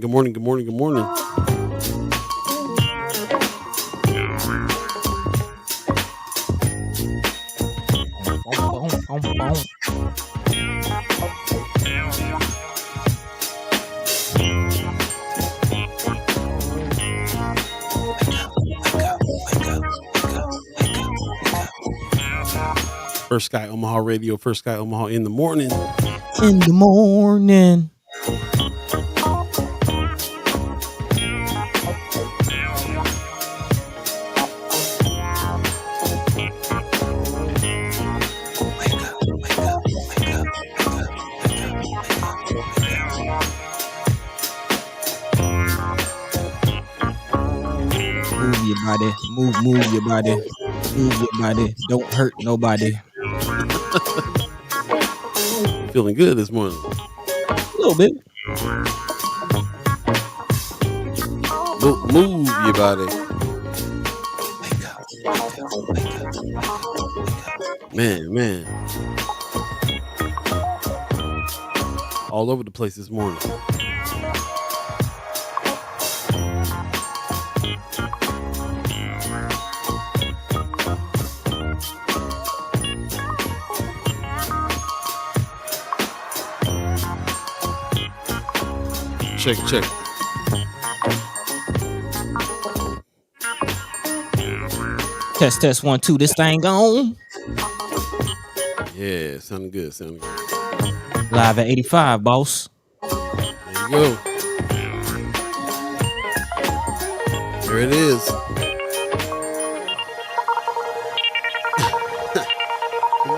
morning, good morning, good morning, good morning. Boom, boom, boom, boom. First Sky Omaha Radio, First Sky Omaha in the morning. In the morning. Move your body, move your body, move your body. Don't hurt nobody. Feeling good this morning. A little bit. Move your body. Man. All over the place this morning. Check. Test 1 2. This thing on. Yeah, sounding good. Live at 85, boss. There you go. There it is. Good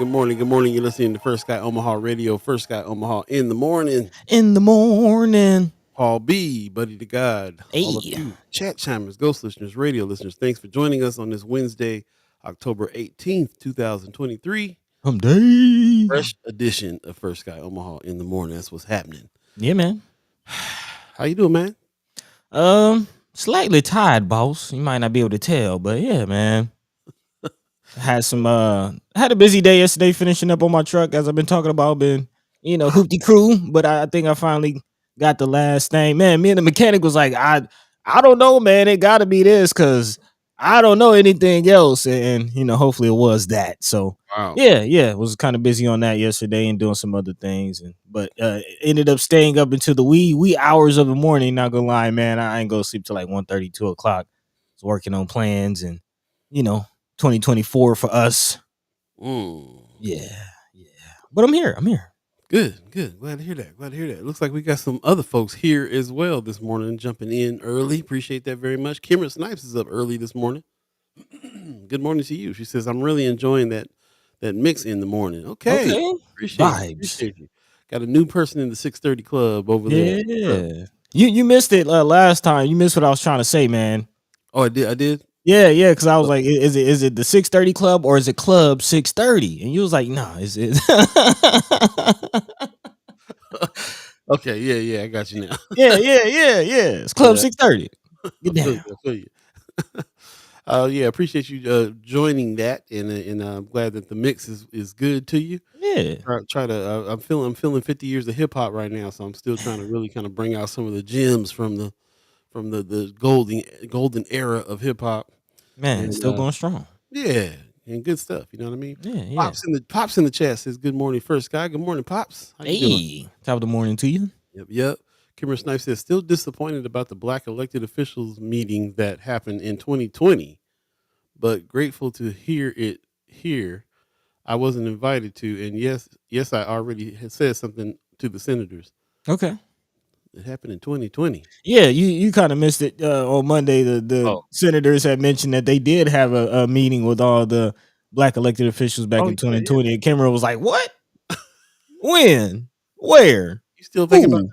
morning. You're listening to First Sky Omaha Radio, First Sky Omaha in the morning. Paul B, Buddi3 Da Gawd. Hey. All of you chat chimers, ghost listeners, radio listeners, thanks for joining us on this Wednesday, October 18th, 2023. Day. Fresh edition of First Sky Omaha in the morning. That's what's happening. Yeah, man. How you doing, man? Slightly tired, boss. You might not be able to tell, but yeah, man. Had a busy day yesterday finishing up on my truck, as I've been talking about. Been, hoopty crew, but I think I finally got the last thing. Man, me and the mechanic was like, I don't know, man. It gotta be this, because I don't know anything else. And hopefully it was that. So Wow. yeah, was kind of busy on that yesterday and doing some other things. But ended up staying up into the wee hours of the morning. Not gonna lie, man. I ain't go to sleep till like 1:30, 2 o'clock. Was working on plans and 2024 for us. Yeah. But I'm here. Good. Glad to hear that. Looks like we got some other folks here as well this morning, jumping in early. Appreciate that very much. Kimra Snipes is up early this morning. Good morning to you. She says, I'm really enjoying that mix in the morning. Okay. Appreciate you. Got a new person in the 6:30 club over there. Yeah. You missed it last time. You missed what I was trying to say, man. Oh, I did? Yeah, because I was like, is it the 6:30 club or is it club 6:30? And you was like, nah, is it? Okay, yeah, I got you now. yeah. It's club 6:30. Get down. I feel you. Yeah, appreciate you joining that, and I'm glad that the mix is good to you. Yeah. Try to. I'm feeling 50 years of hip hop right now, so I'm still trying to really kind of bring out some of the gems from the golden era of hip hop. Man, and, still going strong. Yeah, and good stuff. You know what I mean? Yeah. Pops in the chat says, "Good morning, First Guy. Good morning, Pops. How you doing?" Top of the morning to you. Yep. Kimmer Snipe says, "Still disappointed about the black elected officials meeting that happened in 2020, but grateful to hear it here. I wasn't invited to, and yes, I already had said something to the senators." Okay. It happened in 2020. Yeah, you kind of missed it on Monday. The senators had mentioned that they did have a meeting with all the black elected officials back in 2020. Yeah. And Cameron was like, "What? When? Where? You still thinking about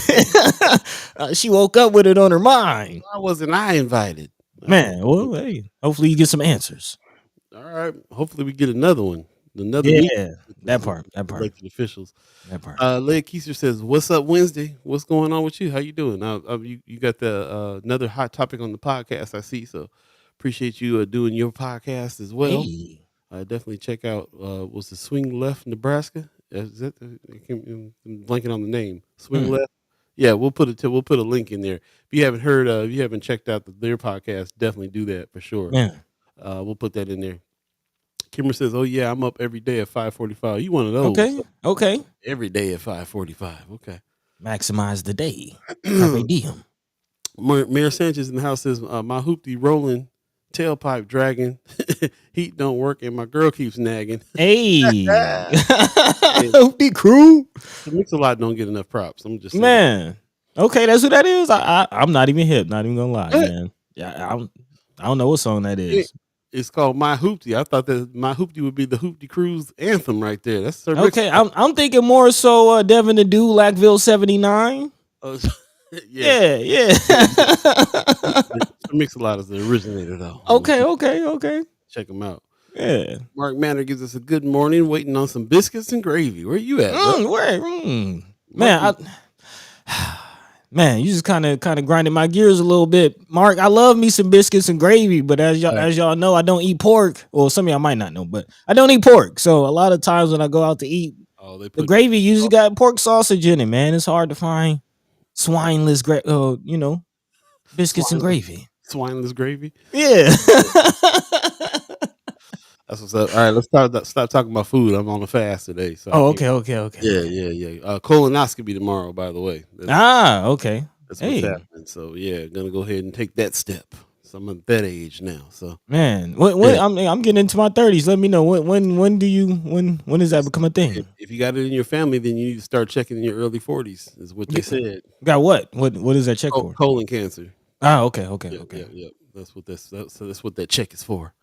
that?" She woke up with it on her mind. Why wasn't I invited? Man, well, hey, hopefully you get some answers. All right. Hopefully we get another one. That part. Elected officials. That part. Leah Keiser says, "What's up, Wednesday? What's going on with you? How you doing?" You got the another hot topic on the podcast, I see. So appreciate you doing your podcast as well. Hey. Definitely check out was the Swing Left Nebraska. Is that I'm blanking on the name? Swing Left Yeah, we'll put a link in there. If you haven't heard, if you haven't checked out their podcast, definitely do that for sure. Yeah. We'll put that in there. Kimmer says, "Oh yeah, I'm up every day at 5:45. You one of those Okay. Okay. every day at 5:45? Okay." Maximize the day. Carpe diem. Mayor Sanchez in the house says, "My hoopty rolling, tailpipe dragging, heat don't work, and my girl keeps nagging." Hey. Yeah, The crew. the Mix-a-Lot don't get enough props. I'm just saying. Man. Okay, that's who that is. I'm not even hip. Not even gonna lie, What? man. Yeah, I don't know what song that It- is. It's called My Hoopty. I thought that My Hoopty would be the Hoopty Cruise anthem right there. That's Sir Mix. Okay, I'm thinking more so Devin the Do Lackville 79. Oh, yeah. Yeah. Sir Mix-a-Lot is the originator, though. Okay. Check him out. Yeah. Mark Manor gives us a good morning, waiting on some biscuits and gravy. Where you at, bro? Man, man, you just kind of grinded my gears a little bit, Mark. I love me some biscuits and gravy, but as y'all know, I don't eat pork. Well, some of y'all might not know, but I don't eat pork. So a lot of times when I go out to eat, the gravy usually got pork sausage in it. Man, it's hard to find swineless, biscuits and gravy. Swineless gravy. Yeah. That's what's up. All right, let's stop talking about food. I'm on a fast today. So Okay. Yeah. Colonoscopy tomorrow, by the way. Okay. That's Hey. what's happening. So yeah, gonna go ahead and take that step. So I'm at that age now. So Man, when Yeah. I'm getting into my 30s. Let me know when does that become a thing? if you got it in your family, then you need to start checking in your early 40s. Is what they said. Got what? What is that check for? Colon cancer. Okay. Yeah. That's what that check is for.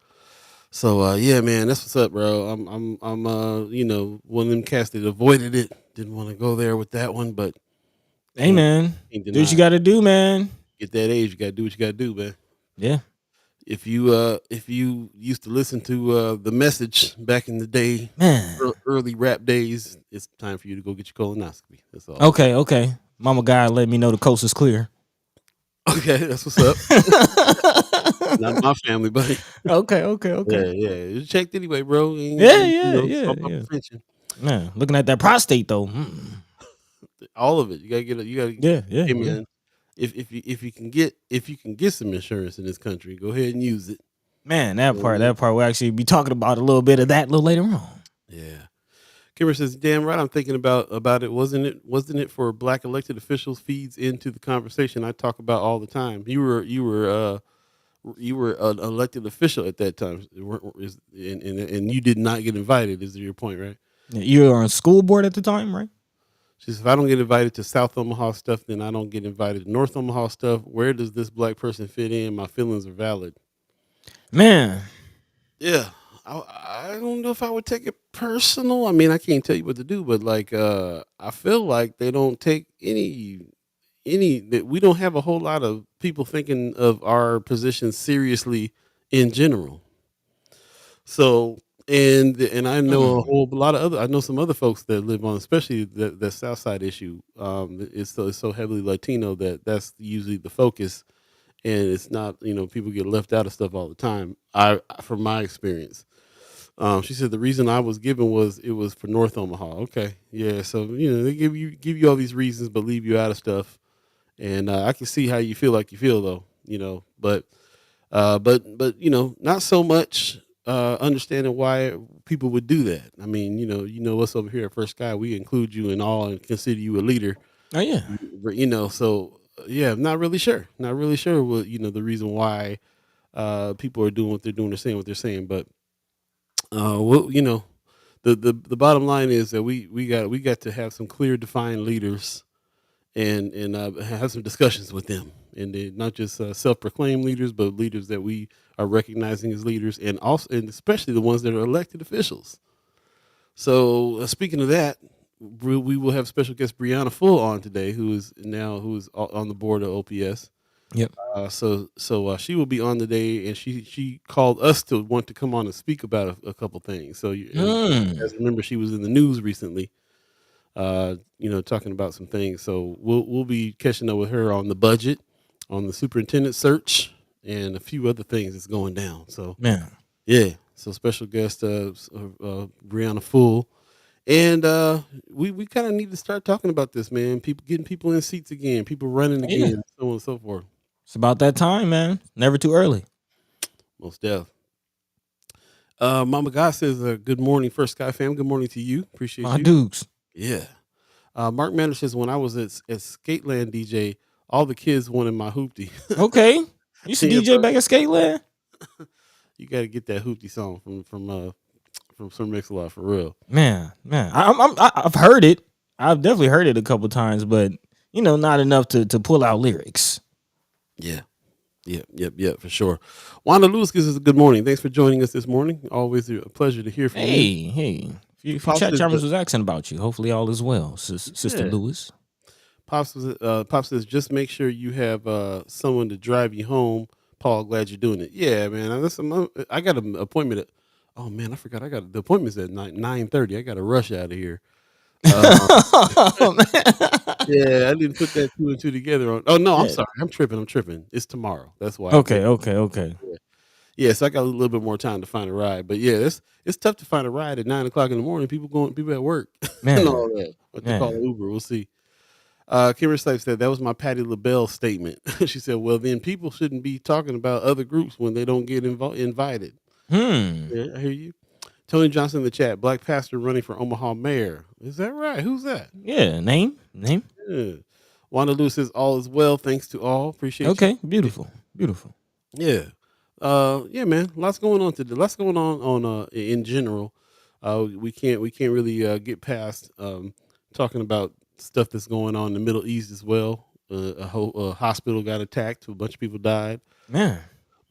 So yeah, man, that's what's up, bro. I'm one of them cats that avoided it. Didn't want to go there with that one, but Hey, man, can't do what you deny got to do, man. Get that age, you gotta do what you gotta do, man. Yeah, If you used to listen to The Message back in the day, man. early rap days, it's time for you to go get your colonoscopy. That's all. Okay. Mama God let me know the coast is clear. Okay, that's what's up. Not my family, buddy. Okay. Yeah. It's checked anyway, bro. And, Yeah. prevention. Man, looking at that prostate though. All of it. You gotta get it. You gotta. Yeah. Hey, man. If you can get some insurance in this country, go ahead and use it. Man, that part we'll actually be talking about a little bit of that a little later on. Yeah. Kimber says, "Damn right, I'm thinking about it. Wasn't it for black elected officials feeds into the conversation I talk about all the time. You were an elected official at that time, and you did not get invited. Is your point, right? Yeah, you were on school board at the time, right? She says, if I don't get invited to South Omaha stuff, then I don't get invited to North Omaha stuff. Where does this black person fit in? My feelings are valid." Man, Yeah. I don't know if I would take it personal. I mean, I can't tell you what to do, but I feel like they don't take any that we don't have a whole lot of people thinking of our position seriously in general. So and I know a whole lot of I know some other folks that live on, especially the South Side issue. It's so heavily Latino that's usually the focus, and it's not, people get left out of stuff all the time. From my experience. She said the reason I was given was it was for North Omaha. Okay, yeah. So they give you all these reasons, but leave you out of stuff. And I can see how you feel like you feel though. But not so much understanding why people would do that. I mean, us over here at First Sky, we include you in all and consider you a leader. oh yeah. So yeah, I'm not really sure. Not really sure what the reason why people are doing what they're doing or saying what they're saying, but. The bottom line is that we got to have some clear, defined leaders, and have some discussions with them, and they're not just self-proclaimed leaders, but leaders that we are recognizing as leaders, and especially the ones that are elected officials. So speaking of that, we will have special guest Brianna Full on today, who is on the board of OPS. Yep. So she will be on today, and she called us to want to come on and speak about a couple things. So as remember, she was in the news recently, talking about some things. So we'll be catching up with her on the budget, on the superintendent search, and a few other things that's going down. So Man. yeah. So special guest Brianna Full. And we kind of need to start talking about this, man. People getting people in seats again, people running Yeah, again, so on and so forth. it's about that time, man. Never too early. Most deaf. Mama God says, "Good morning, First Sky fam. Good morning to you. Appreciate My you." dukes. Yeah. Mark Manor says, "When I was at Skateland DJ, all the kids wanted my hoopty." Okay. You used to Yeah, DJ bro. back at Skateland? You got to get that hoopty song from Sir Mix-a-Lot for real. Man. I've heard it. I've definitely heard it a couple times, but not enough to pull out lyrics. Yeah. Yep, for sure. Wanda Lewis gives us a good morning. Thanks for joining us this morning. Always a pleasure to hear from you. Hey. If Pops chat says, Chalmers was asking about you, hopefully all is well, Sister yeah. Lewis. Pops says, just make sure you have someone to drive you home. Paul, glad you're doing it. Yeah, man. I got an appointment at. Oh man, I forgot. I got the appointment's at 9:30. I got to rush out of here. Oh, man. Yeah, I didn't put that two and two together. Oh no, I'm Yeah. sorry. I'm tripping. It's tomorrow. That's why. Okay. Yeah, so I got a little bit more time to find a ride. But yeah, it's tough to find a ride at 9 o'clock in the morning. People at work and Man. all that. What they call Uber. We'll see. Kimber Stipe said that was my Patti LaBelle statement. She said, "Well, then people shouldn't be talking about other groups when they don't get invited." Yeah, I hear you. Tony Johnson in the chat. Black pastor running for Omaha mayor. Is that right? Who's that? Yeah, name. Yeah. Wanda Lewis says all is well. Thanks to all. Appreciate you. Okay, beautiful. Yeah. Yeah, man. Lots going on today. Lots going on in general. We can't really get past talking about stuff that's going on in the Middle East as well. A whole hospital got attacked. A bunch of people died. Man.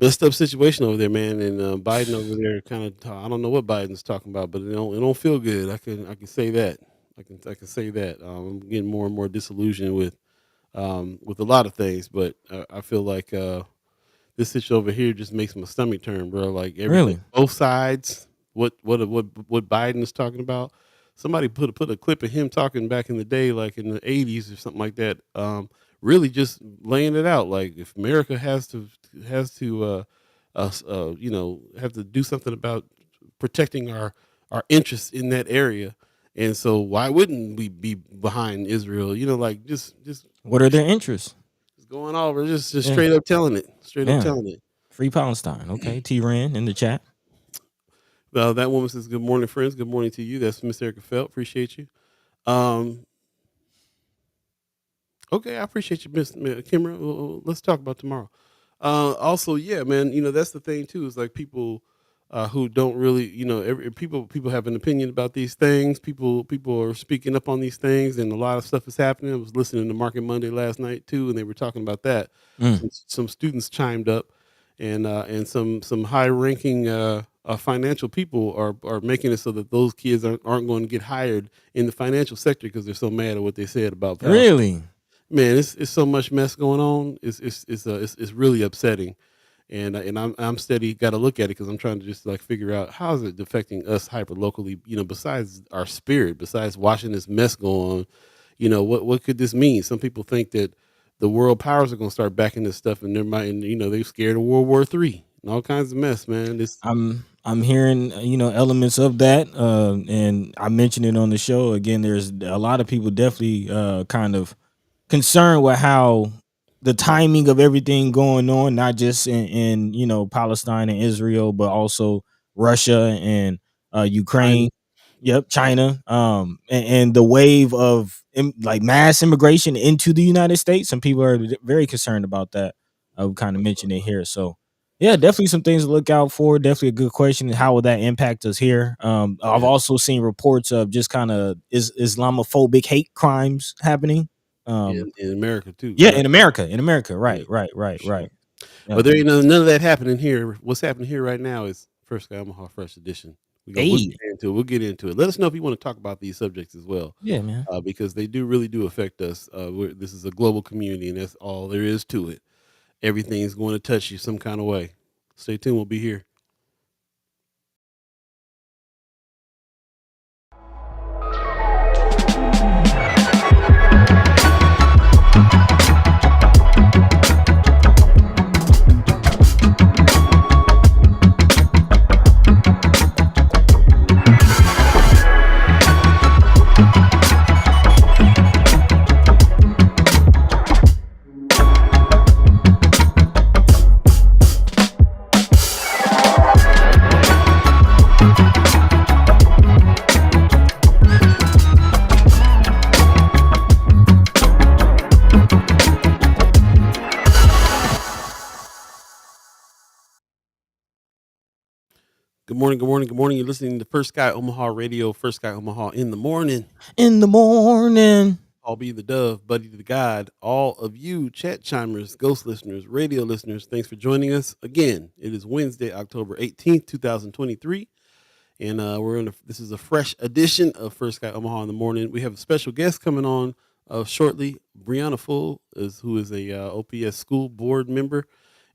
Messed up situation over there, man. And Biden over there kind of I don't know what Biden's talking about, but it don't feel good. I can say that. I can say that. I'm getting more and more disillusioned with a lot of things, but I feel like this situation over here just makes my stomach turn, bro. Like Really? both sides. What Biden is talking about. Somebody put a clip of him talking back in the day, like in the 80s or something like that. Really just laying it out. Like if America has to have to do something about protecting our interests in that area. And so why wouldn't we be behind Israel? Like just What are their interests? going over, just straight up telling it. Free Palestine. Okay. T-Ran in the chat. That woman says, "Good morning, friends. Good morning to you." That's Miss Erica Felt. Appreciate you. Okay, I appreciate you, Miss Kimra. Let's talk about tomorrow. Also, yeah, man. That's the thing too. Is like people who don't really, people have an opinion about these things. People are speaking up on these things, and a lot of stuff is happening. I was listening to Market Monday last night too, and they were talking about that. Some students chimed up, and some high ranking financial people are making it so that those kids aren't going to get hired in the financial sector because they're so mad at what they said about Palestine. Really? Man, it's so much mess going on. It's really upsetting, and I'm steady got to look at it because I'm trying to just like figure out how is it affecting us hyper locally. Besides our spirit, besides watching this mess go on, what could this mean? Some people think that the world powers are going to start backing this stuff, and they're scared of World War III and all kinds of mess, man. I'm hearing elements of that, and I mentioned it on the show again. There's a lot of people definitely kind of concerned with how the timing of everything going on, not just in Palestine and Israel, but also Russia and Ukraine. China. And the wave of like mass immigration into the United States. Some people are very concerned about that. I would kind of mention it here. So yeah, definitely some things to look out for. Definitely a good question. How will that impact us here? I've also seen reports of just kind of Islamophobic hate crimes happening. In America too. Yeah, in America. Right. Sure. But there ain't none of that happening here. What's happening here right now is First Sky Omaha Fresh Edition. We'll get into it. Let us know if you want to talk about these subjects as well. Yeah, man. Because they really do affect us. This is a global community, and that's all there is to it. Everything's going to touch you some kind of way. Stay tuned. We'll be here. Good morning, good morning, good morning. You're listening to First Sky Omaha Radio, First Sky Omaha in the morning. In the morning. I'll be the dove, Buddi3 Da Gawd. All of you chat chimers, ghost listeners, radio listeners, thanks for joining us again. It is Wednesday, October 18th, 2023. And this is a fresh edition of First Sky Omaha in the morning. We have a special guest coming on shortly. Brianna who is a OPS school board member,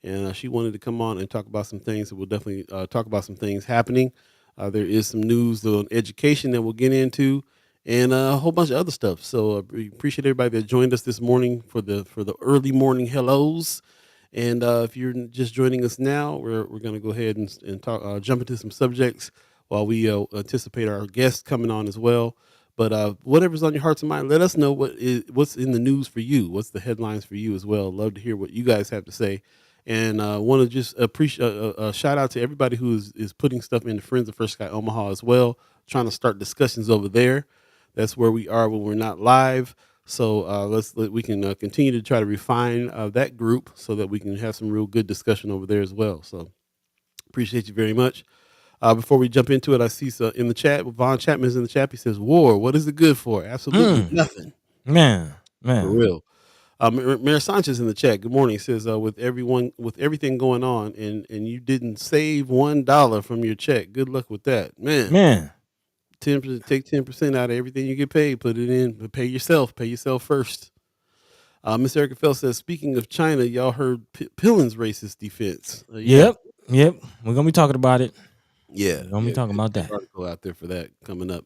and she wanted to come on and talk about some things. So we'll definitely talk about some things happening. There is some news on education that we'll get into, and a whole bunch of other stuff. So we appreciate everybody that joined us this morning for the early morning hellos. And if you're just joining us now, we're going to go ahead and talk, jump into some subjects while we anticipate our guests coming on as well. But whatever's on your hearts and mind, let us know what's in the news for you. What's the headlines for you as well? Love to hear what you guys have to say. And want to just appreciate a shout out to everybody who is putting stuff into Friends of First Sky Omaha as well, trying to start discussions over there. That's where we are when we're not live. So we can continue to try to refine that group so that we can have some real good discussion over there as well. So appreciate you very much. Before we jump into it, I see in the chat, Vaughn Chapman's in the chat. He says, "War, what is it good for? Absolutely nothing, Man. for real." Mayor Sanchez in the chat. Good morning. He says, with everything going on, and you didn't save $1 from your check. Good luck with that, man. 10%, take 10% out of everything you get paid. Put it in. Pay yourself. Pay yourself first. Miss Erica Fell says, speaking of China, y'all heard Pillen's racist defense. Yep. We're gonna be talking about it. Yeah, We're gonna be talking about that. Article out there for that coming up.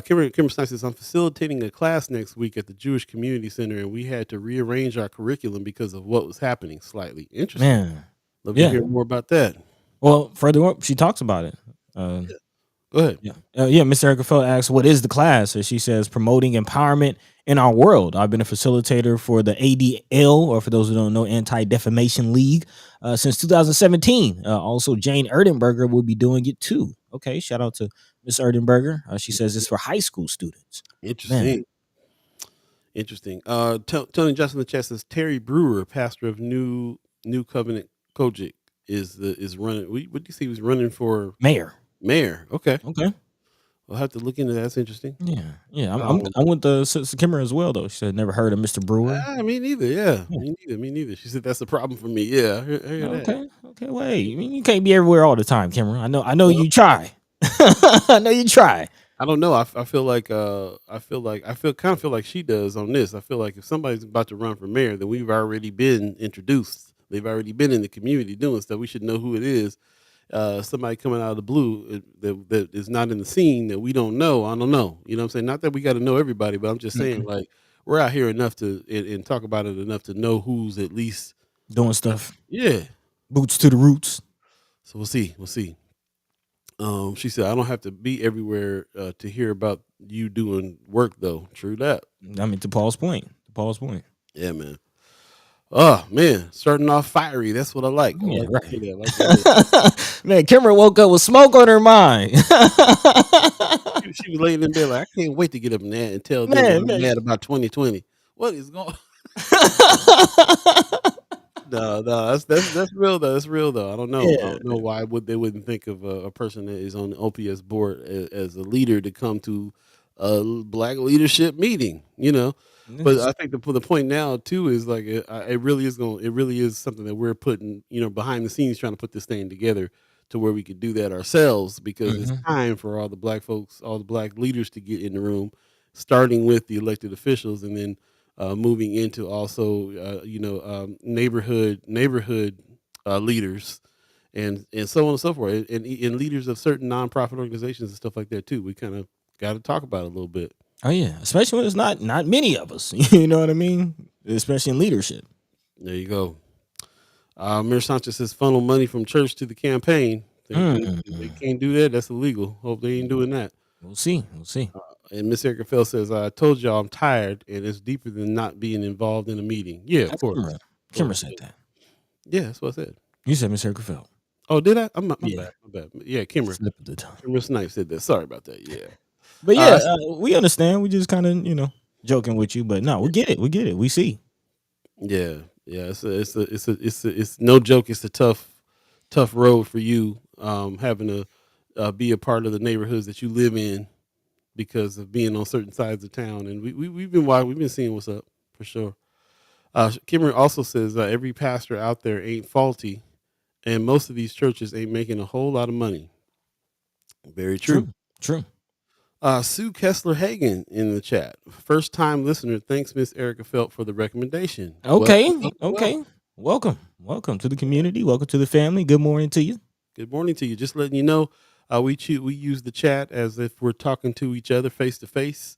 Kimber Snipe says, I'm facilitating a class next week at the Jewish Community Center, and we had to rearrange our curriculum because of what was happening slightly. Interesting. Man. Love to hear more about that. Well, further up, she talks about it. Go ahead. Miss Erica Fell asks, what is the class? And she says, promoting empowerment in our world. I've been a facilitator for the ADL, or for those who don't know, Anti-Defamation League, since 2017. Also, Jane Erdenberger will be doing it too. Okay, shout out to Miss Erdenberger. She says it's for high school students. Interesting. Interesting. Tony Justin in the chat says, Terry Brewer, pastor of New Covenant Kojic, is running. What do you say he was running for? Mayor. Okay. We'll have to look into that. That's interesting. Yeah. I'm with the Sister Kimmer as well, though. She said never heard of Mr. Brewer. Me neither. Yeah. Me neither. She said that's the problem for me. Yeah. I hear that. Okay. Wait. I mean, you can't be everywhere all the time, Kimmer. I know you try. I know you try. I don't know. I feel like she does on this. I feel like if somebody's about to run for mayor, then we've already been introduced. They've already been in the community doing stuff. We should know who it is. Somebody coming out of the blue that is not in the scene that we don't know. I don't know. You know what I'm saying? Not that we got to know everybody, but I'm just saying, like, we're out here enough to and talk about it enough to know who's at least doing stuff. Yeah. Boots to the roots. So we'll see. She said, I don't have to be everywhere to hear about you doing work, though. True that. I mean, to Paul's point. Yeah, man. Oh, man. Starting off fiery. That's what I like. Yeah, right. Man, Kimber woke up with smoke on her mind. She was laying in bed like, I can't wait to get up and tell them I'm mad about 2020. What is going on? No, that's real though. That's real though. I don't know. I don't know why they wouldn't think of a person that is on the OPS board as a leader to come to a Black leadership meeting. You know, but I think the point now too is like it really is something that we're putting behind the scenes trying to put this thing together to where we could do that ourselves because it's time for all the Black folks, all the Black leaders to get in the room, starting with the elected officials and then moving into also, neighborhood leaders and so on and so forth, and leaders of certain nonprofit organizations and stuff like that too. We kind of got to talk about it a little bit. Oh yeah, especially when it's not many of us. You know what I mean? Especially in leadership. There you go. Mayor Sanchez says funnel money from church to the campaign. They can't do that. That's illegal. Hope they ain't doing that. We'll see. And Miss Erica Fell says, I told y'all I'm tired, and it's deeper than not being involved in a meeting. Yeah, of course. Kimber said that. Yeah, that's what I said. You said Miss Erica Fell. Oh, did I? My bad. Yeah, Kimber. Kimber Snipe said that. Sorry about that. Yeah. But yeah, we understand. We just kind of, joking with you. But no, we get it. We see. Yeah. It's no joke. It's a tough road for you having to be a part of the neighborhoods that you live in because of being on certain sides of town. And we've been seeing what's up for sure. Kimmer also says every pastor out there ain't faulty, and most of these churches ain't making a whole lot of money. Very true. True. True. Sue Kessler Hagen in the chat. First time listener. Thanks, Miss Erica Felt, for the recommendation. Okay. Welcome, Okay. Welcome. Welcome to the community. Welcome to the family. Good morning to you. Good morning to you. Just letting you know, we use the chat as if we're talking to each other face to face.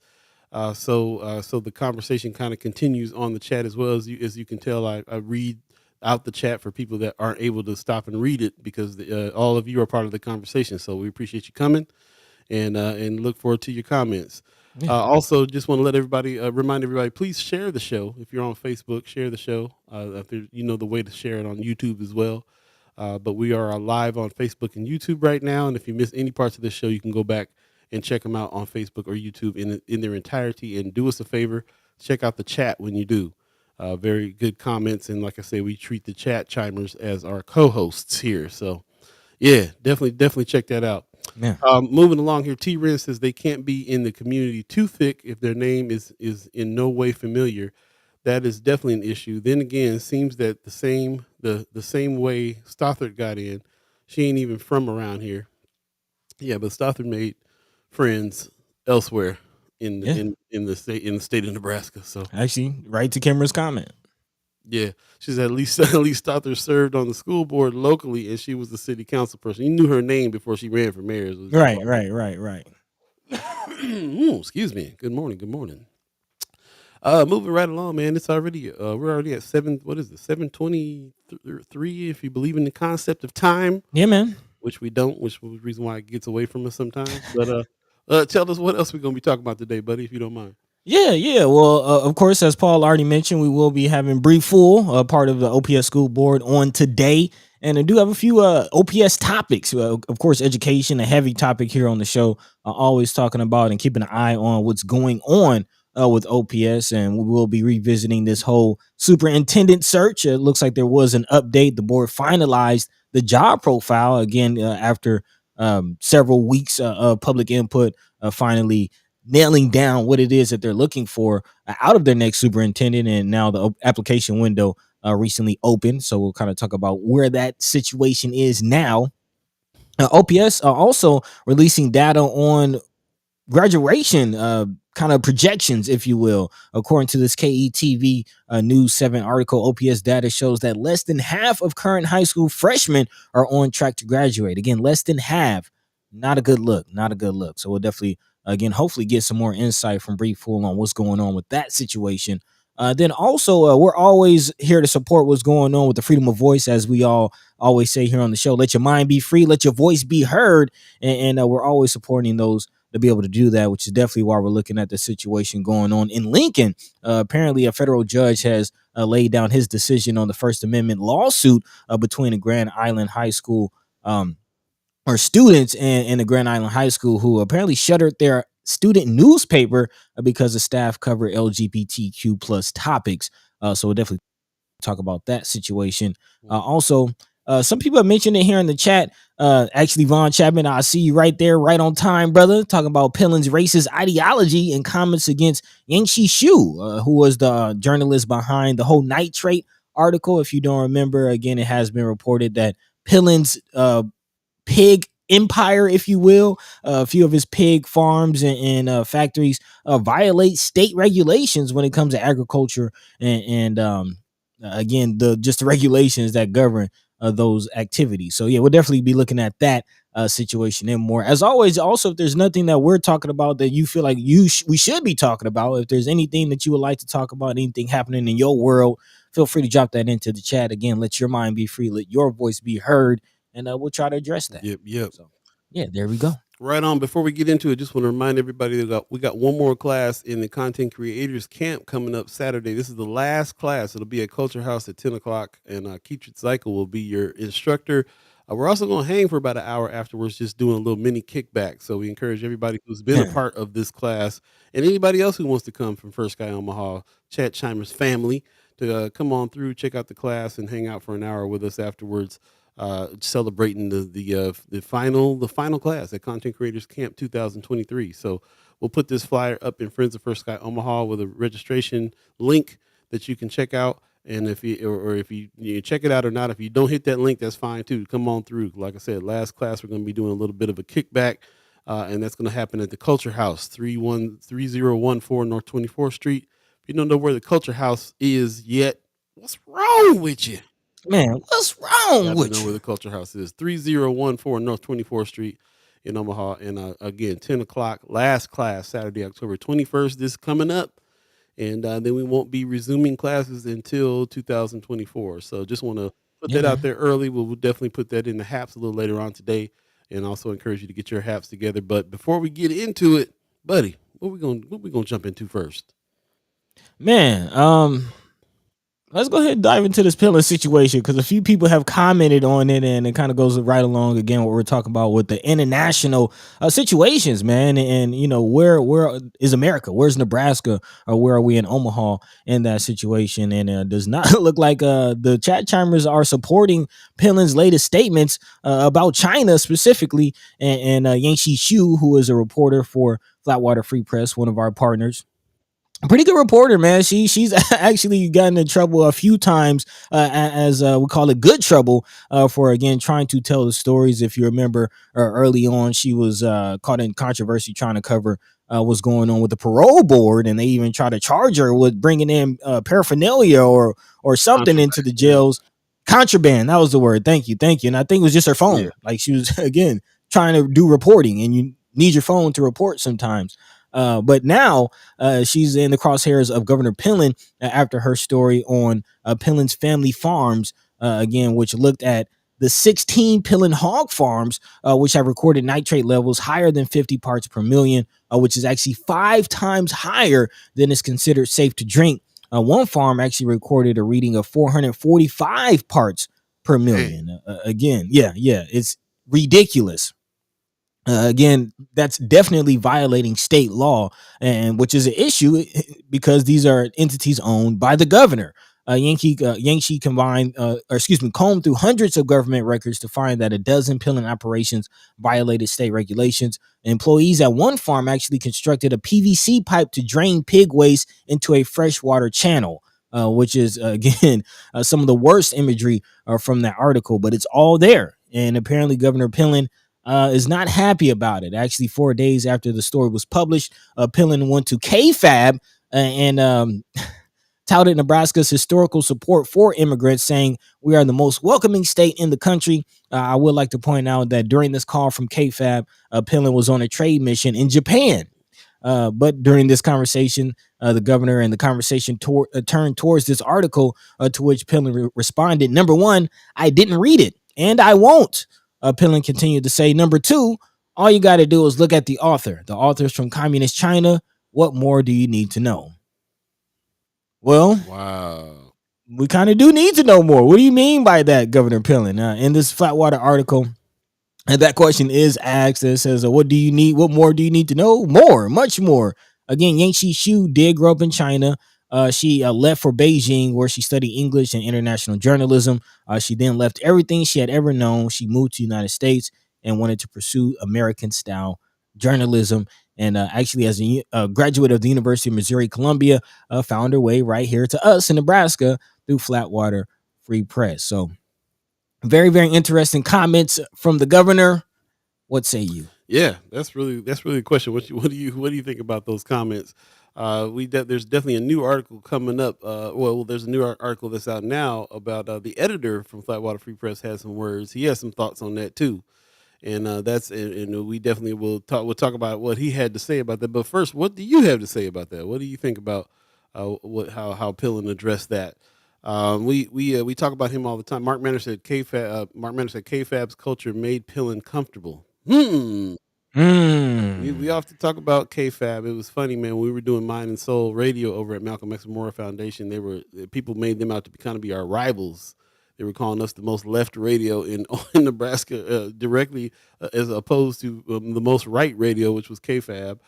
So the conversation kind of continues on the chat as well. As you can tell, I read out the chat for people that aren't able to stop and read it because all of you are part of the conversation. So we appreciate you coming and look forward to your comments. Yeah. Also, just want to let everybody remind everybody, please share the show. If you're on Facebook, share the show. You know the way to share it on YouTube as well. But we are live on Facebook and YouTube right now. And if you miss any parts of the show, you can go back and check them out on Facebook or YouTube in their entirety. And do us a favor, check out the chat when you do. Very good comments. And like I say, we treat the chat chimers as our co-hosts here. So yeah, definitely check that out. Yeah. Moving along here, T. Ren says they can't be in the community too thick if their name is in no way familiar. That is definitely an issue. Then again, it seems that the same way Stothard got in, she ain't even from around here. Yeah, but Stothard made friends elsewhere in Yeah. in the state of Nebraska. So Actually, right to Kimmer's comment. yeah, she's at least Stothard served on the school board locally, and she was the city council person. You knew her name before she ran for mayor. Right. Excuse me. Good morning. Good morning. Moving right along, man. It's already we're already at 7:23. If you believe in the concept of time, Yeah, man. which we don't, which was the reason why it gets away from us sometimes. But tell us what else we're gonna be talking about today, buddy, if you don't mind. Yeah. Well, of course, as Paul already mentioned, we will be having Brief Full, part of the OPS school board, on today. And I do have a few OPS topics. Of course, education, a heavy topic here on the show. Always talking about and keeping an eye on what's going on with OPS. And we will be revisiting this whole superintendent search. It looks like there was an update. The board finalized the job profile again after several weeks of public input, finally nailing down what it is that they're looking for out of their next superintendent. And now the application window recently opened. So we'll kind of talk about where that situation is now. OPS are also releasing data on graduation kind of projections, if you will. According to this KETV News 7 article, OPS data shows that less than half of current high school freshmen are on track to graduate. Again, less than half. Not a good look. So we'll definitely, again, hopefully get some more insight from Brief Fool on what's going on with that situation. Then also, we're always here to support what's going on with the freedom of voice, as we all always say here on the show. Let your mind be free, let your voice be heard, and we're always supporting those to be able to do that, which is definitely why we're looking at the situation going on in Lincoln. Apparently, a federal judge has laid down his decision on the First Amendment lawsuit between the Grand Island High School or students in the Grand Island High School who apparently shuttered their student newspaper because the staff covered LGBTQ plus topics. So we'll definitely talk about that situation. Also, some people have mentioned it here in the chat. Actually, Von Chapman, I see you right there, right on time, brother. Talking about Pillen's racist ideology and comments against Yangshi Shu, who was the journalist behind the whole nitrate article. If you don't remember, again, it has been reported that Pillen's pig empire, if you will, a few of his pig farms and factories violate state regulations when it comes to agriculture and again the regulations that govern those activities. So yeah, we'll definitely be looking at that situation and more. As always, also, if there's nothing that we're talking about that you feel like we should be talking about, if there's anything that you would like to talk about, anything happening in your world, feel free to drop that into the chat. Again, let your mind be free, let your voice be heard, and we'll try to address that. Yep. So yeah, there we go. Right on. Before we get into it, just want to remind everybody that we got one more class in the Content Creators Camp coming up Saturday. This is the last class. It'll be at Culture House at 10 o'clock, and Keith Zykel will be your instructor. We're also going to hang for about an hour afterwards, just doing a little mini kickback. So we encourage everybody who's been a part of this class and anybody else who wants to come from First Sky Omaha, Chad Chimers family, to come on through, check out the class, and hang out for an hour with us afterwards. celebrating the final class at Content Creators Camp 2023. So we'll put this flyer up in Friends of First Sky Omaha with a registration link that you can check out. And if you check it out or not, if you don't hit that link, that's fine too. Come on through. Like I said, last class we're going to be doing a little bit of a kickback, and that's going to happen at the Culture House, 3014 North 24th Street. If you don't know where the Culture House is yet, what's wrong with you? Man, what's You wrong have to with know where you? the Culture House is. 3014 North 24th Street in Omaha. And again, 10 o'clock, last class, Saturday, October 21st, this coming up. And then we won't be resuming classes until 2024. So just want to put Yeah, that out man. there early. We'll definitely put that in the HAPs a little later on today, and also encourage you to get your HAPs together. But before we get into it, buddy, what we gonna jump into first? Man, let's go ahead and dive into this pillar situation because a few people have commented on it, and it kind of goes right along again what we're talking about with the international situations, man. And where is America? Where's Nebraska? Or where are we in Omaha in that situation? And does not look like the chat chimers are supporting Pillen's latest statements about China specifically, and Yangshi Xu, who is a reporter for Flatwater Free Press, one of our partners, pretty good reporter, man. She's actually gotten in trouble a few times, as we call it, good trouble, for again trying to tell the stories. If you remember, early on, she was caught in controversy trying to cover what's going on with the parole board, and they even tried to charge her with bringing in paraphernalia or something Contraband. into the Yeah. jails. Contraband, that was the word. Thank you, thank you. And I think it was just her Yeah. phone. Like she was again trying to do reporting, and you need your phone to report sometimes. But now she's in the crosshairs of Governor Pillen after her story on Pillen's family farms, again, which looked at the 16 Pillen hog farms, which have recorded nitrate levels higher than 50 parts per million, which is actually 5 times higher than is considered safe to drink. One farm actually recorded a reading of 445 parts per Dang. million. Again, yeah, it's ridiculous. Again, that's definitely violating state law, and which is an issue because these are entities owned by the governor. Yankee combined, or excuse me, combed through hundreds of government records to find that a dozen Pillen operations violated state regulations. Employees at one farm actually constructed a PVC pipe to drain pig waste into a freshwater channel, which is again some of the worst imagery from that article, but it's all there. And apparently, Governor Pillen is not happy about it. Actually, 4 days after the story was published, Pillen went to KFAB and touted Nebraska's historical support for immigrants, saying, "We are the most welcoming state in the country." I would like to point out that during this call from KFAB, Pillen was on a trade mission in Japan. But during this conversation, the governor and the conversation turned towards this article, to which Pillen responded, "Number one, I didn't read it, and I won't." Pillen continued to say, "Number two, all you got to do is look at the author. The author's from communist China. What more do you need to know?" Well, Wow. we kind of do need to know more. What do you mean by that, Governor Pillen? In this Flatwater article, and that question is asked. It says, "What do you need? What more do you need to know? More, much more." Again, Yangshi Xu did grow up in China. She left for Beijing, where she studied English and international journalism. She then left everything she had ever known. She moved to the United States and wanted to pursue American style journalism. And actually, as a graduate of the University of Missouri Columbia, found her way right here to us in Nebraska through Flatwater Free Press. So, very, very interesting comments from the governor. What say you? Yeah, that's really a question. What do you think about those comments? There's definitely a new article coming up. There's a new article that's out now about the editor from Flatwater Free Press has some words. He has some thoughts on that too, and we definitely will talk. We'll talk about what he had to say about that. But first, what do you have to say about that? What do you think about how Pillen addressed that? We talk about him all the time. Mark Manner said KFAB's culture made Pillen comfortable. We Mm. often talk about KFAB. It was funny, man. We were doing Mind and Soul Radio over at Malcolm X Memorial Foundation. People made them out to kind of be our rivals. They were calling us the most left radio in in Nebraska, directly as opposed to the most right radio, which was KFAB.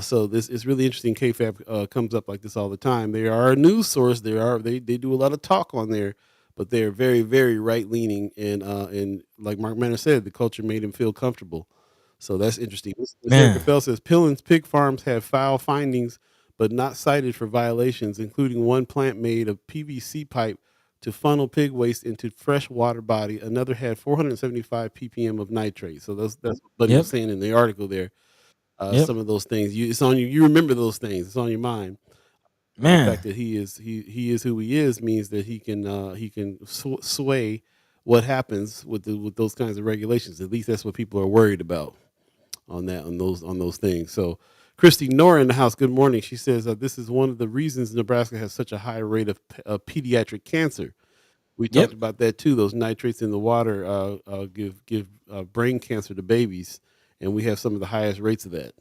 So this is really interesting. KFAB comes up like this all the time. They are a news source. They do a lot of talk on there, but they're very, very right leaning, and like Mark Manner said, the culture made him feel comfortable. So that's interesting. Ms. Erica Man. Fell says Pillen's pig farms have foul findings, but not cited for violations, including one plant made of PVC pipe to funnel pig waste into fresh water body. Another had 475 ppm of nitrate. So that's what Buddy was Yep. saying in the article there. Yep. Some of those things, it's on you. You remember those things. It's on your mind. The Man. fact that he is who he is means that he can sway what happens with those kinds of regulations. At least that's what people are worried about on those things. So, Christy Nora in the house. Good morning. She says this is one of the reasons Nebraska has such a high rate of pediatric cancer. We talked Yep. about that too. Those nitrates in the water give brain cancer to babies, and we have some of the highest rates of that.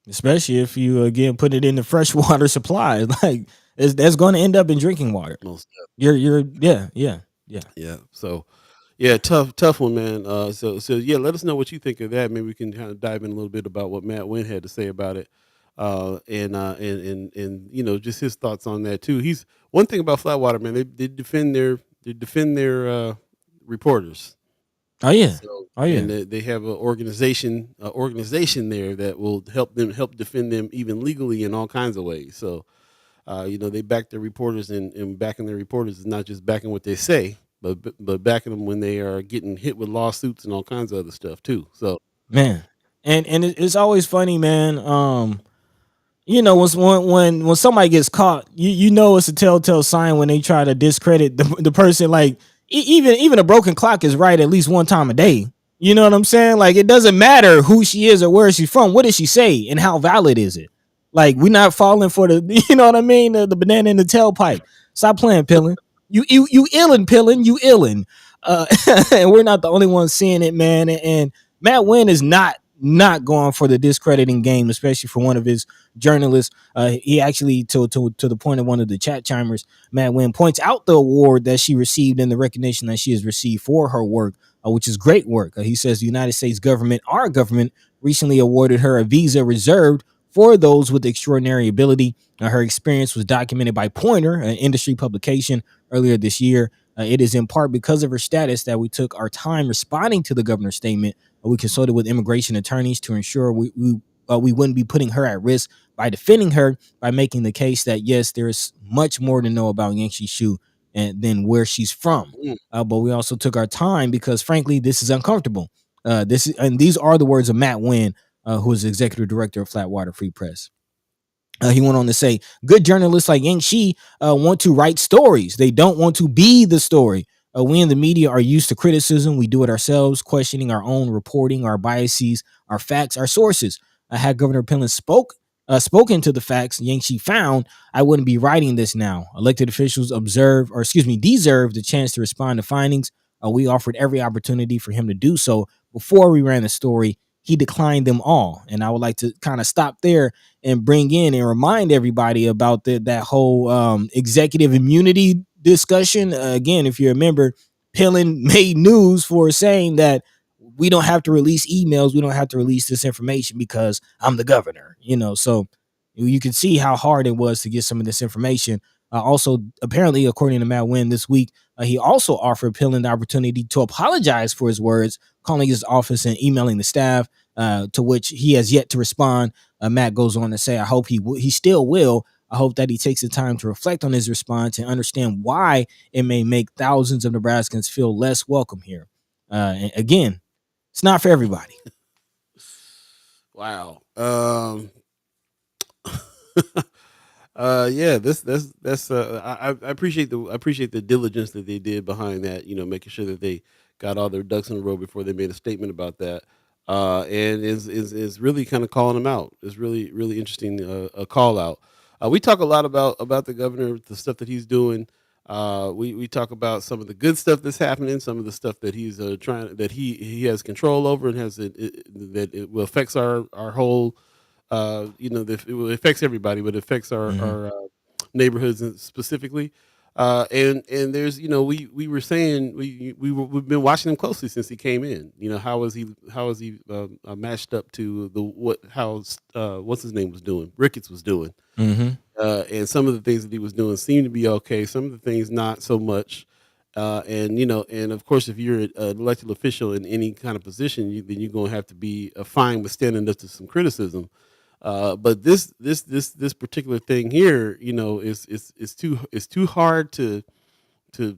Especially if you again put it in the fresh water supply, like that's going to end up in drinking water. Most You're yeah. Yeah. So, yeah, tough one, man. So yeah, let us know what you think of that. Maybe we can kind of dive in a little bit about what Matt Wynn had to say about it, and just his thoughts on that too. He's one thing about Flatwater, man. They defend their reporters. Oh yeah. So, Oh yeah. and they have an organization there that will help defend them even legally in all kinds of ways. So, they back their reporters, and backing their reporters is not just backing what they say, but backing them when they are getting hit with lawsuits and all kinds of other stuff too. So, Man. And it's always funny, man. When somebody gets caught, you know it's a telltale sign when they try to discredit the person. Like even a broken clock is right at least one time a day. You know what I'm saying? Like it doesn't matter who she is or where she's from. What did she say and how valid is it? Like we're not falling for the you know what I mean? The banana in the tailpipe. Stop playing, Pillin. You illin, Pillin. You illin. And we're not the only ones seeing it, man. And Matt Wynn is not going for the discrediting game, especially for one of his journalists. He actually, to the point of one of the chat chimers, Matt Wynn points out the award that she received and the recognition that she has received for her work, which is great work. He says the United States government, our government, recently awarded her a visa reserved for those with extraordinary ability. Her experience was documented by Pointer, an industry publication, earlier this year. It is in part because of her status that we took our time responding to the governor's statement. We consulted with immigration attorneys to ensure we wouldn't be putting her at risk by defending her, by making the case that, yes, there is much more to know about Yancey Shu than where she's from. But we also took our time because, frankly, this is uncomfortable. These are the words of Matt Wynn, who is the executive director of Flatwater Free Press. He went on to say, good journalists like Yang Shi want to write stories. They don't want to be the story. We in the media are used to criticism. We do it ourselves, questioning our own reporting, our biases, our facts, our sources. Had Governor Pillen spoken to the facts Yang Shi found, I wouldn't be writing this now. Elected officials deserve the chance to respond to findings. We offered every opportunity for him to do so before we ran the story. He declined them all. And I would like to kind of stop there and bring in and remind everybody about that whole executive immunity discussion. Again, if you remember, Pillen made news for saying that we don't have to release emails. We don't have to release this information because I'm the governor, so you can see how hard it was to get some of this information. Also, apparently, according to Matt Wynn this week, he also offered Pillen the opportunity to apologize for his words, calling his office and emailing the staff, to which he has yet to respond. Matt goes on to say, I hope he still will. I hope that he takes the time to reflect on his response and understand why it may make thousands of Nebraskans feel less welcome here. And again, it's not for everybody. wow. Yeah, that's I appreciate the diligence that they did behind that, making sure that they got all their ducks in a row before they made a statement about that. And is really kind of calling them out. It's really, really interesting, a call out. We talk a lot about the governor, the stuff that he's doing. We talk about some of the good stuff that's happening, some of the stuff that he's that he has control over and that it will affects our whole. It affects everybody, but it affects our neighborhoods specifically. And there's, we were saying we've been watching him closely since he came in. How is he matched up to what's his name was doing, Ricketts was doing. Mm-hmm. And some of the things that he was doing seemed to be okay. Some of the things not so much. And and of course, if you're an elected official in any kind of position, then you're going to have to be fine with standing up to some criticism. But this particular thing here, is too hard to to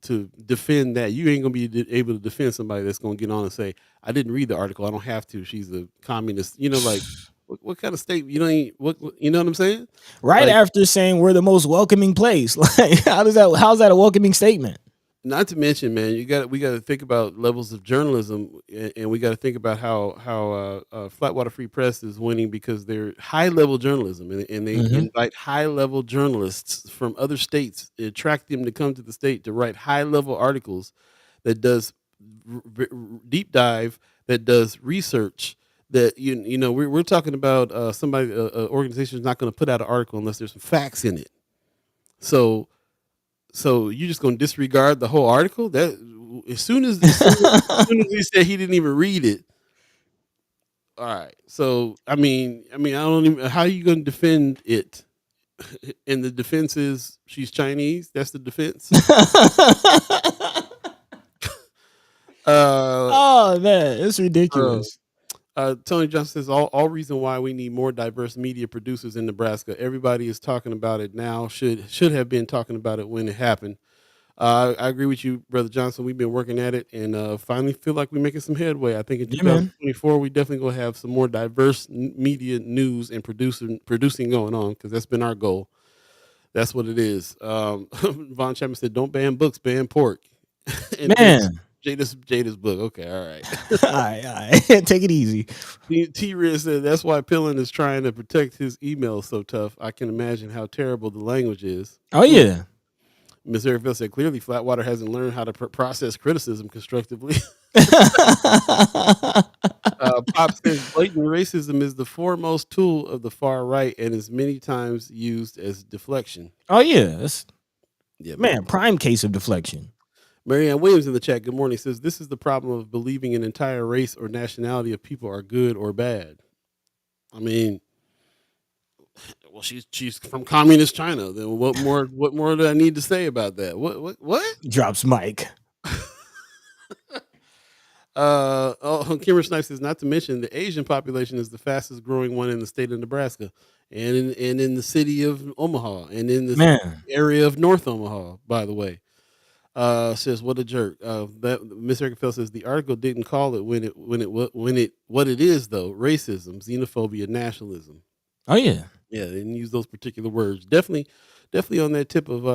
to defend that. You ain't gonna be able to defend somebody that's gonna get on and say, "I didn't read the article. I don't have to. She's a communist." Like what kind of state? You know, you know what I'm saying? Right Like, after saying we're the most welcoming place. Like, how's that a welcoming statement? not to mention, man, we got to think about levels of journalism, and we got to think about how Flatwater Free Press is winning because they're high level journalism, and they Hmm. invite high level journalists from other states, attract them to come to the state to write high level articles that does deep dive, that does research. That we're talking about somebody organization is not going to put out an article unless there's some facts in it. So you're just gonna disregard the whole article? That as soon as he said he didn't even read it. All right. So I don't even. How are you gonna defend it? And the defense is she's Chinese. That's the defense. Uh, Oh man, it's uh, ridiculous. Tony Johnson says all reason why we need more diverse media producers in Nebraska. Everybody is talking about it now. Should have been talking about it when it happened. I agree with you, Brother Johnson. We've been working at it and finally feel like we're making some headway. I think in Yeah, man. 2024, we definitely going to have some more diverse media news and producing going on because that's been our goal. That's what it is. Von Chapman said, don't ban books, ban pork. And Man. Jada's book. Okay, all right. All right, all right. Take it easy. T. Riz said, that's why Pillin is trying to protect his emails so tough. I can imagine how terrible the language is. Oh yeah. Ms. Erickville said, clearly Flatwater hasn't learned how to process criticism constructively. Pop says, blatant racism is the foremost tool of the far right and is many times used as deflection. Oh yeah. That's, Yeah, man. man, prime case of deflection. Marianne Williams in the chat, good morning, says, this is the problem of believing an entire race or nationality of people are good or bad. I mean, well, she's from communist China. Then what more do I need to say about that? What? Drops mic. Kimmer Snipes says, not to mention the Asian population is the fastest growing one in the state of Nebraska and in the city of Omaha and in the Man. area of North Omaha, by the way. Says, what a jerk. That Miss Erica says the article didn't call it what it is though: racism, xenophobia, nationalism. Oh yeah. Yeah, they didn't use those particular words. Definitely on that tip of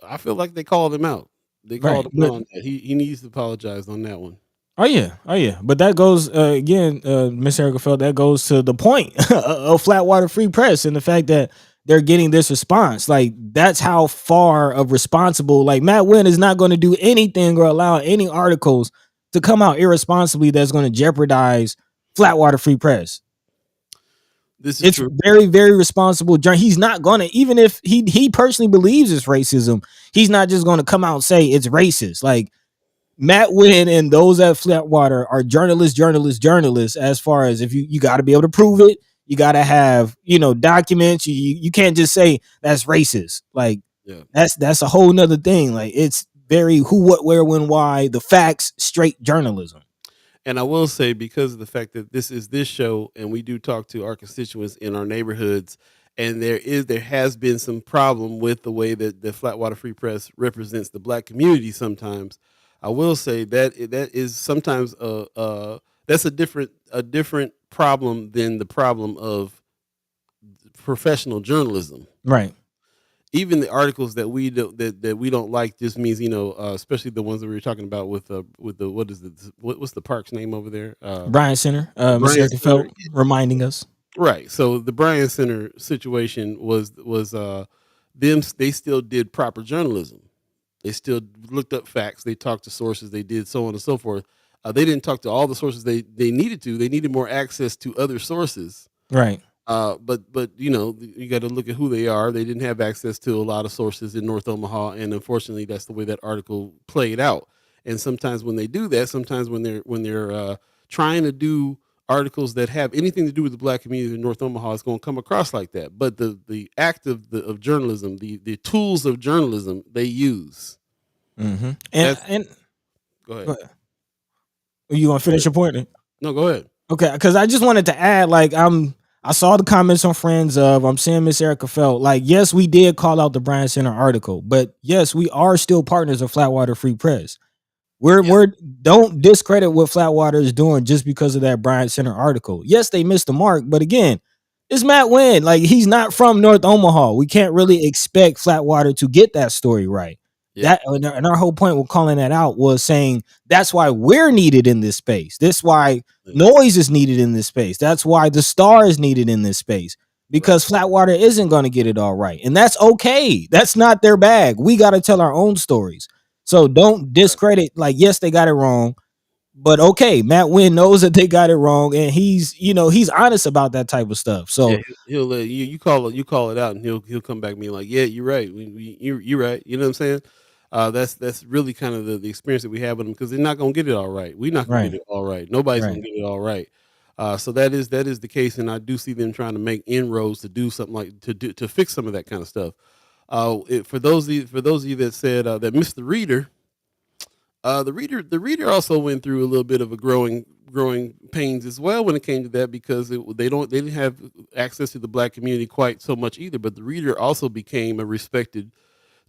I feel like they called him out. They Right. called him But out on that. He needs to apologize on that one. oh yeah. Oh yeah. But that goes again, Miss Erica felt that goes to the point of Flatwater Free Press and the fact that they're getting this response. Like that's how far of responsible. Like Matt Wynn is not going to do anything or allow any articles to come out irresponsibly that's going to jeopardize Flatwater Free Press. This is It's true. very, very responsible. He's not gonna, even if he personally believes it's racism, he's not just gonna come out and say it's racist. Like Matt Wynn and those at Flatwater are journalists. As far as if you got to be able to prove it, you got to have documents. You can't just say that's racist. Like Yeah. that's a whole nother thing. Like it's very who, what, where, when, why. The facts, straight journalism. And I will say, because of the fact that this is this show and we do talk to our constituents in our neighborhoods, and there has been some problem with the way that the Flatwater Free Press represents the black community sometimes. I will say that is sometimes that's a different problem than the problem of professional journalism. Right. Even the articles that we don't like just means especially the ones that we were talking about with the what's the park's name over there, Brian Center, the Miss Bryant Erica Center. Felt reminding us. Right. So the Bryant Center situation was them. They still did proper journalism. They still looked up facts. They talked to sources. They did so on and so forth. They didn't talk to all the sources they needed to. They needed more access to other sources. Right. But you got to look at who they are. They didn't have access to a lot of sources in North Omaha, and unfortunately, that's the way that article played out. And sometimes when they do that, sometimes when they're trying to do articles that have anything to do with the black community in North Omaha, it's going to come across like that. But the act of journalism, the tools of journalism they use, Mm-hmm. That's And go ahead. go ahead. You gonna Go finish ahead. your point? No, go ahead. Okay, because I just wanted to add, like, I saw the comments on Friends of. I'm seeing Miss Erica felt like, yes, we did call out the Brian Center article, but yes, we are still partners of Flatwater Free Press. Yeah. We're don't discredit what Flatwater is doing just because of that Bryant Center article. Yes, they missed the mark, but again, it's Matt Wynn. Like, he's not from North Omaha. We can't really expect Flatwater to get that story right. Yeah. That and our whole point with calling that out was saying that's why we're needed in this space. That's why Yeah. noise is needed in this space. That's why the star is needed in this space. Right. Because Flatwater isn't going to get it all right. And that's okay. That's not their bag. We got to tell our own stories. So don't Right. discredit, like, yes, they got it wrong, but okay, Matt Wynn knows that they got it wrong, and he's honest about that type of stuff. Yeah, So he'll let you call it out, and he'll come back being like, "Yeah, you're right. You're right." You know what I'm saying? That's really kind of the experience that we have with them because they're not gonna get it all right. We're not gonna get right, it all right. Nobody's gonna right, get it all right. So that is the case, and I do see them trying to make inroads to do something like to fix some of that kind of stuff. For those of you that said that missed the reader, the reader also went through a little bit of a growing pains as well when it came to that because they didn't have access to the black community quite so much either. But the reader also became a respected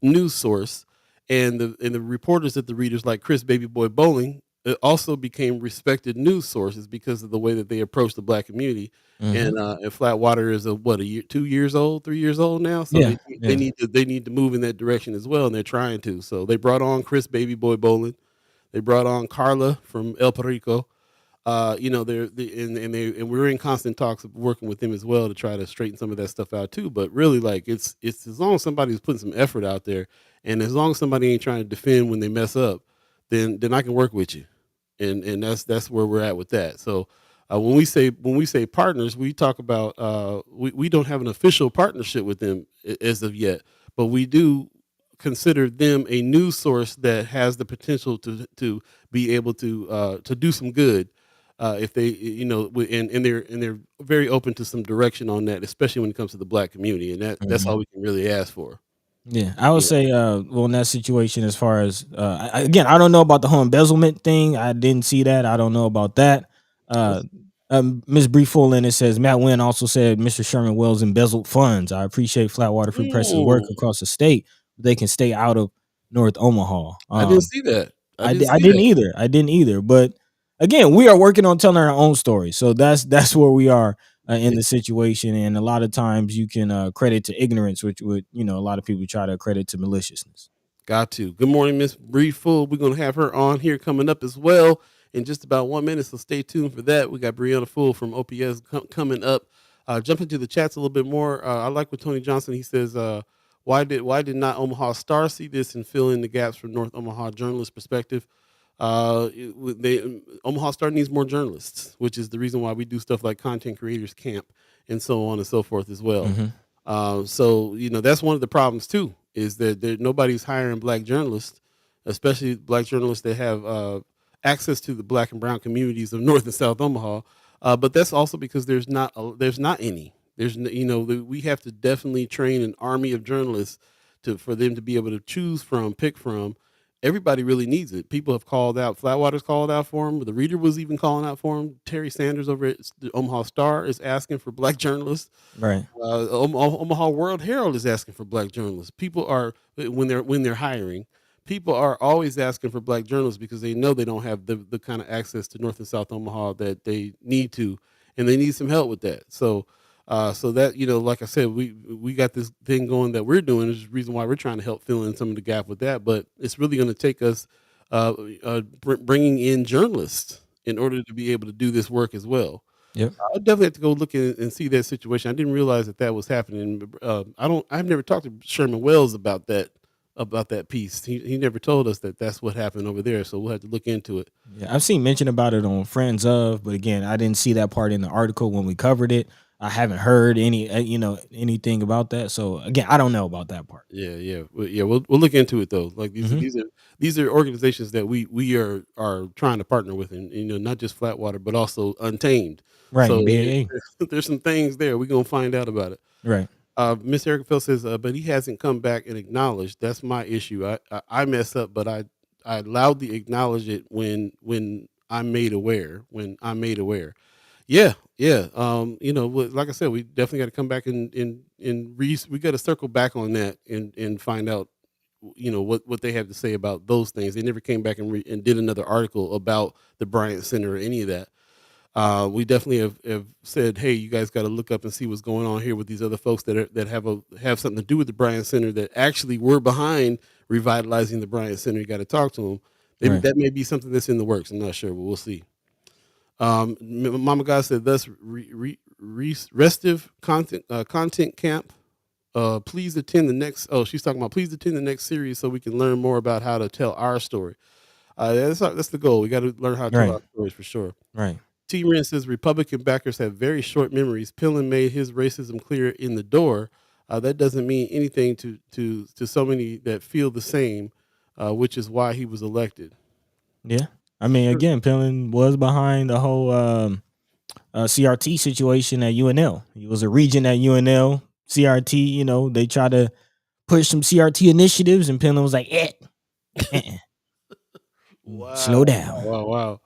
news source, and the reporters at the readers like Chris Baby Boy Bowling also became respected news sources because of the way that they approach the black community. hmm And Flatwater is a year, 2 years old, 3 years old now, so yeah, they yeah, need to move in that direction as well, and they're trying to. So they brought on Chris Baby Boy Bowling, they brought on Carla from El Perico. And we're in constant talks of working with them as well to try to straighten some of that stuff out too. But really, like it's as long as somebody's putting some effort out there, and as long as somebody ain't trying to defend when they mess up, then I can work with you, and that's where we're at with that. So when we say partners, we talk about we don't have an official partnership with them as of yet, but we do consider them a news source that has the potential to be able to do some good if they and they're very open to some direction on that, especially when it comes to the black community, and that's hmm all we can really ask for. yeah. I would Yeah. say, well, in that situation, as far as again, I don't know about the whole embezzlement thing. I didn't see that. I don't know about that. Uh, That's- Ms. Bree Full it says Matt Wynn also said Mr. Sherman Wells embezzled funds. I appreciate Flatwater Free Press's work Mm, across the state. They can stay out of North Omaha. I didn't see that. I didn't I see didn't that. either. I didn't either. But again, we are working on telling our own story. So that's where we are in Yeah, the situation. And a lot of times you can credit to ignorance, which would a lot of people try to credit to maliciousness. got to. Good morning, Miss Bree Full. We're gonna have her on here coming up as well in just about 1 minute. So stay tuned for that. We got Brianna Full from OPS coming up. Jump into the chats a little bit more. I like what Tony Johnson he says. Why did not Omaha Star see this and fill in the gaps from North Omaha journalist perspective? Omaha Star needs more journalists, which is the reason why we do stuff like content creators camp and so on and so forth as well. Hmm. So that's one of the problems too, is that nobody's hiring black journalists, especially black journalists that have access to the black and brown communities of North and South Omaha. But that's also because there's not any. We have to definitely train an army of journalists for them to be able to pick from. Everybody really needs it. People have called out. Flatwater's called out for him. The Reader was even calling out for him. Terry Sanders over at the Omaha Star is asking for black journalists. Right. Omaha World Herald is asking for black journalists. People are when they're hiring, people are always asking for black journalists because they know they don't have the kind of access to North and South Omaha that they need to, and they need some help with that. So that like I said, we got this thing going that we're doing. Is the reason why we're trying to help fill in some of the gap with that. But it's really going to take us bringing in journalists in order to be able to do this work as well. Yep. I definitely have to go look and see that situation. I didn't realize that was happening. I've never talked to Sherman Wells about that piece. He never told us that that's what happened over there. So we'll have to look into it. Yeah, I've seen mention about it on Friends of, but again, I didn't see that part in the article when we covered it. I haven't heard anything about that. So again, I don't know about that part. Yeah, yeah, We'll look into it though. Like these Hmm. these are these are organizations that we are trying to partner with, and not just Flatwater, but also Untamed. Right. So BAA. there's some things there. We're gonna find out about it. Right. Miss Erica Phil says, but he hasn't come back and acknowledged. That's my issue. I mess up, but I loudly acknowledge it when I'm made aware. When I'm made aware. Yeah, yeah. Like I said, we definitely got to come back we got to circle back on that and find out, what they have to say about those things. They never came back and did another article about the Bryant Center or any of that. We definitely have said, hey, you guys got to look up and see what's going on here with these other folks that have something to do with the Bryant Center that actually were behind revitalizing the Bryant Center. You got to talk to them. Right. That may be something that's in the works. I'm not sure, but we'll see. Mama God said, thus restive content camp. Please attend the next. Oh, she's talking about please attend the next series so we can learn more about how to tell our story. That's the goal. We got to learn how to tell Right. our stories for sure. Right. T. Ren says Republican backers have very short memories. Pillin made his racism clear in the door. That doesn't mean anything to so many that feel the same, which is why he was elected. Yeah. I mean, Sure. again, Pillin was behind the whole CRT situation at UNL. He was a regent at UNL. CRT, they try to push some CRT initiatives, and Pillin was like, Wow, slow down. wow,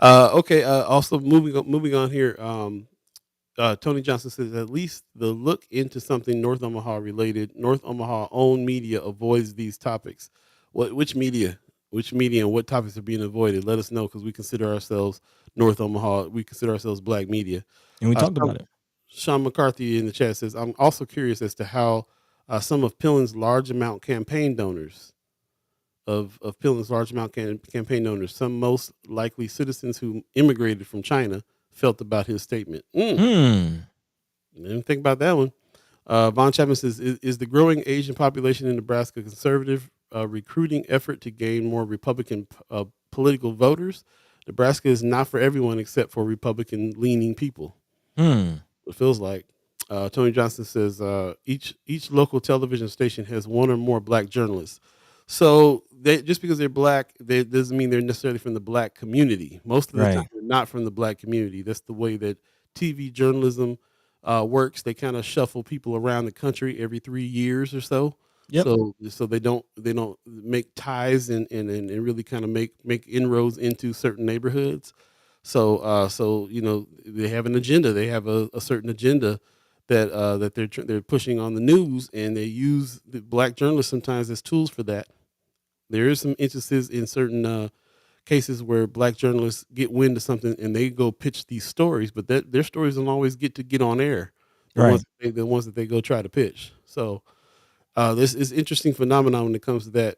wow. Okay. Also, moving on here. Tony Johnson says at least the look into something North Omaha related. North Omaha owned media avoids these topics. Which media? Which media and what topics are being avoided? Let us know because we consider ourselves North Omaha. We consider ourselves Black media. And we talked Sean, about it. Sean McCarthy in the chat says, I'm also curious as to how some of Pillen's large amount campaign donors of Pillen's large amount campaign donors, some most likely citizens who immigrated from China, felt about his statement. Didn't think about that one. Von Chapman says, is the growing Asian population in Nebraska conservative recruiting effort to gain more Republican political voters? Nebraska is not for everyone except for Republican-leaning people. It feels like. Tony Johnson says, each local television station has one or more Black journalists. So just because they're Black, doesn't mean they're necessarily from the Black community. Most of the time, Right. they're not from the Black community. That's the way that TV journalism works. They kind of shuffle people around the country every 3 years or so. Yep. So they don't make ties and really kind of make inroads into certain neighborhoods. So they have an agenda. They have a certain agenda that they're pushing on the news, and they use the Black journalists sometimes as tools for that. There is some instances in certain cases where Black journalists get wind of something and they go pitch these stories, but their stories don't always get on air. Right. The ones that they go try to pitch. So this is interesting phenomenon when it comes to that.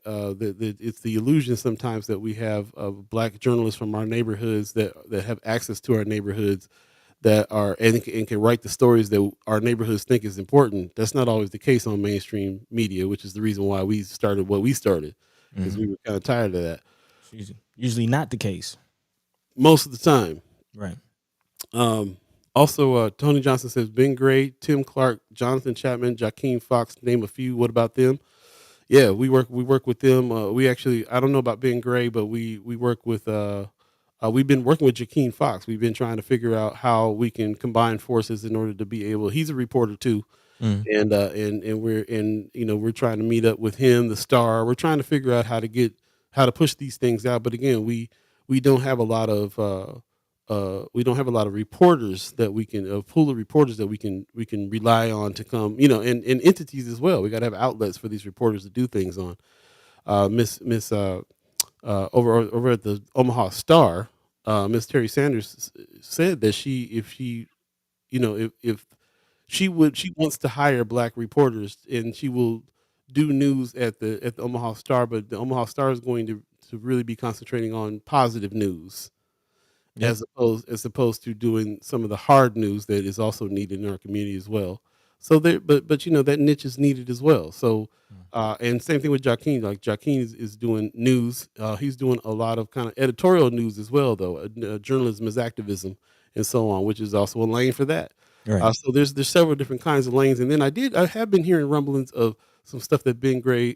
It's the illusion sometimes that we have of Black journalists from our neighborhoods that have access to our neighborhoods that are and can write the stories that our neighborhoods think is important. That's not always the case on mainstream media, which is the reason why we started what we started, because we were kind of tired of that Usually not the case. most of the time. Right. Also, Tony Johnson says Ben Gray, Tim Clark, Jonathan Chapman, Jakeem Fox, name a few. What about them? Yeah, we work with them. We actually, I don't know about Ben Gray, but we work with. We've been working with Jakeem Fox. We've been trying to figure out how we can combine forces in order to be able. He's a reporter too, and we're trying to meet up with him, the Star. We're trying to figure out how to push these things out. But again, we don't have a lot of reporters that we can a pool of reporters that we can rely on to come, and entities as well. We got to have outlets for these reporters to do things on. Over at the Omaha Star, Miss Terry Sanders said that if she she wants to hire Black reporters, and she will do news at the Omaha Star, but the Omaha Star is going to really be concentrating on positive news Yep. as opposed to doing some of the hard news that is also needed in our community as well. So there, but that niche is needed as well. So and same thing with Jakeem. Like Jakeem is doing news. He's doing a lot of kind of editorial news as well, though. Journalism is activism and so on, which is also a lane for that. Right. So there's several different kinds of lanes. And then I have been hearing rumblings of some stuff that Ben Gray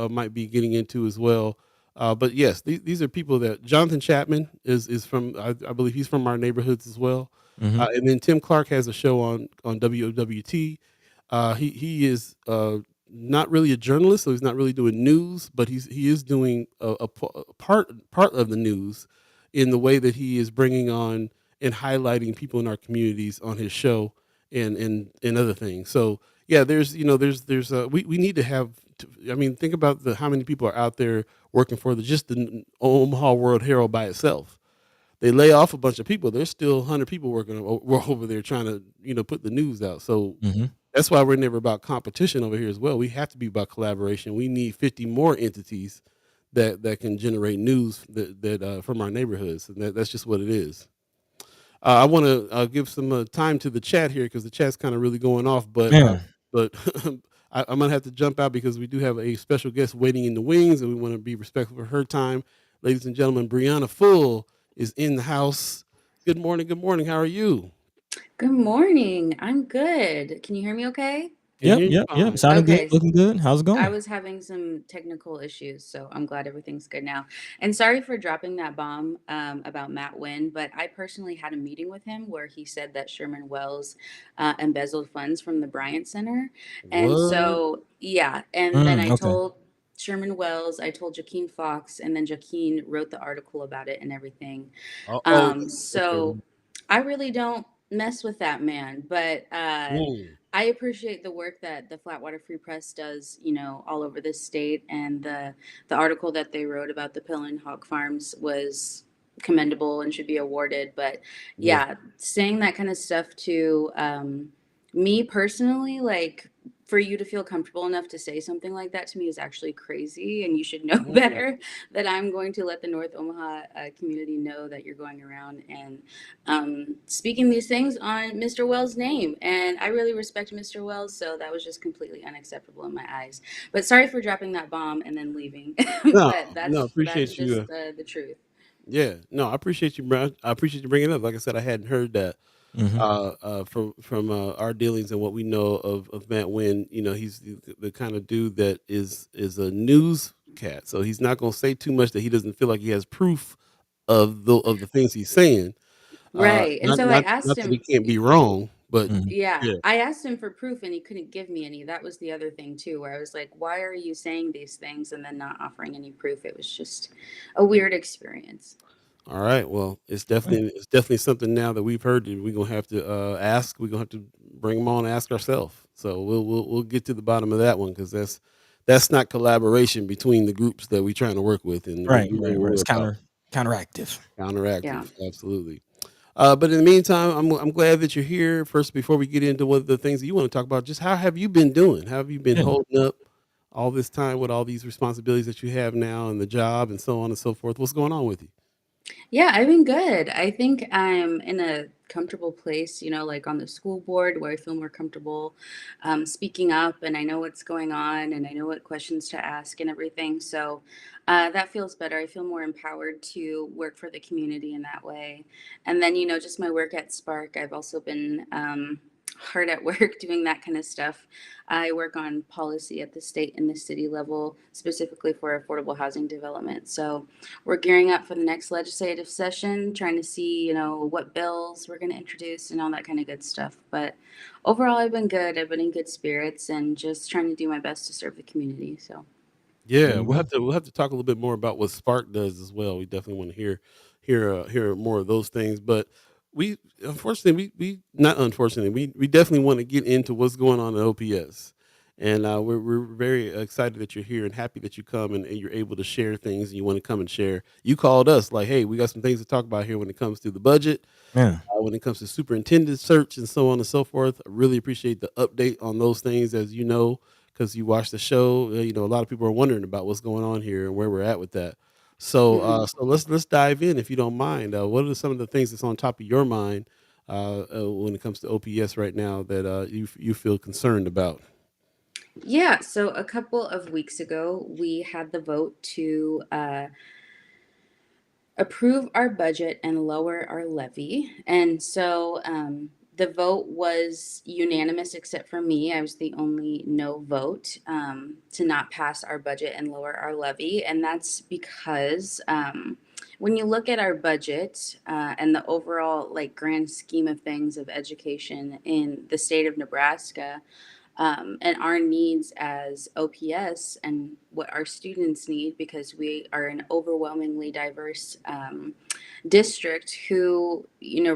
might be getting into as well. But yes, these are people that Jonathan Chapman is from. I believe he's from our neighborhoods as well. Mm-hmm. And then Tim Clark has a show on WOWT. He is not really a journalist, so he's not really doing news, but he is doing a part of the news in the way that he is bringing on and highlighting people in our communities on his show and other things. So yeah, we need to have. I mean, think about the how many people are out there working for the Omaha World Herald by itself. They lay off a bunch of people. There's still 100 people working over there trying to put the news out. So Hmm. that's why we're never about competition over here as well. We have to be about collaboration. We need 50 more entities that can generate news that from our neighborhoods, and that's just what it is. I want to give some time to the chat here because the chat's kind of really going off, Yeah. but I'm gonna have to jump out because we do have a special guest waiting in the wings, and we want to be respectful of her time. Ladies and gentlemen, Brianna Full is in the house. Good morning. Good morning. How are you? Good morning. I'm good. Can you hear me okay? Can Yep. hear you Yep. Yep. fine. Sounding good. Okay. Looking good. How's it I going? was having some technical issues, so I'm glad everything's good now. And sorry for dropping that bomb about Matt Wynn, but I personally had a meeting with him where he said that Sherman Wells embezzled funds from the Bryant Center. And What? so, yeah. And then I Okay. told Sherman Wells, I told Joaquin Fox, and then Joaquin wrote the article about it and everything. Oh, okay. So I really don't mess with that man, but Mm, I appreciate the work that the Flatwater Free Press does, all over this state, and the article that they wrote about the pill and hog farms was commendable and should be awarded. But yeah. yeah, saying that kind of stuff to me personally, like for you to feel comfortable enough to say something like that to me is actually crazy, and you should know Mm, better that I'm going to let the North Omaha community know that you're going around and speaking these things on Mr. Wells' name. And I really respect Mr. Wells, so that was just completely unacceptable in my eyes. But sorry for dropping that bomb and then leaving. no, But no, that's appreciate you. just the truth. Yeah, no, I appreciate you, bro. I appreciate you bringing it up. Like I said, I hadn't heard that Hmm. from our dealings and what we know of Matt Wynn. He's the kind of dude that is a news cat, so he's not going to say too much that he doesn't feel like he has proof of the things he's saying. Right. And Not so I not asked not that he him, can't be wrong, but Hmm. yeah, yeah. I asked him for proof and he couldn't give me any. That was the other thing too, where I was like, why are you saying these things and then not offering any proof? It was just a weird experience. All right. Well, it's definitely something now that we've heard that we're gonna have to ask. We're gonna have to bring them on and ask ourselves. So we'll get to the bottom of that one because that's not collaboration between the groups that we're trying to work with, and we, Right. we know Right. what Right. we're It's about. counteractive. Counteractive, Yeah. absolutely. But in the meantime, I'm glad that you're here. First, before we get into what the things that you want to talk about, just how have you been doing? How have you been Yeah. holding up all this time with all these responsibilities that you have now and the job and so on and so forth? What's going on with you? Yeah, I've been good. I think I'm in a comfortable place, like on the school board where I feel more comfortable speaking up and I know what's going on and I know what questions to ask and everything. So that feels better. I feel more empowered to work for the community in that way. And then, just my work at Spark, I've also been hard at work doing that kind of stuff. I work on policy at the state and the city level, specifically for affordable housing development. So, we're gearing up for the next legislative session, trying to see, what bills we're going to introduce and all that kind of good stuff. But overall, I've been good. I've been in good spirits and just trying to do my best to serve the community. So, Yeah, There you go. we'll have to talk a little bit more about what Spark does as well. We definitely want to hear more of those things. But we unfortunately we not unfortunately we definitely want to get into what's going on at OPS. And we're very excited that you're here and happy that you come and you're able to share things and you want to come and share. You called us like, hey, we got some things to talk about here when it comes to the budget, Yeah. when it comes to superintendent search and so on and so forth. I really appreciate the update on those things, as you know, because you watch the show. A lot of people are wondering about what's going on here and where we're at with that. So, mhm. let's dive in if you don't mind. What are some of the things that's on top of your mind when it comes to OPS right now that you feel concerned about? Yeah. So, a couple of weeks ago, we had the vote to approve our budget and lower our levy. And so the vote was unanimous except for me. I was the only no vote to not pass our budget and lower our levy. And that's because when you look at our budget and the overall like grand scheme of things of education in the state of Nebraska, and our needs as OPS and what our students need, because we are an overwhelmingly diverse district who,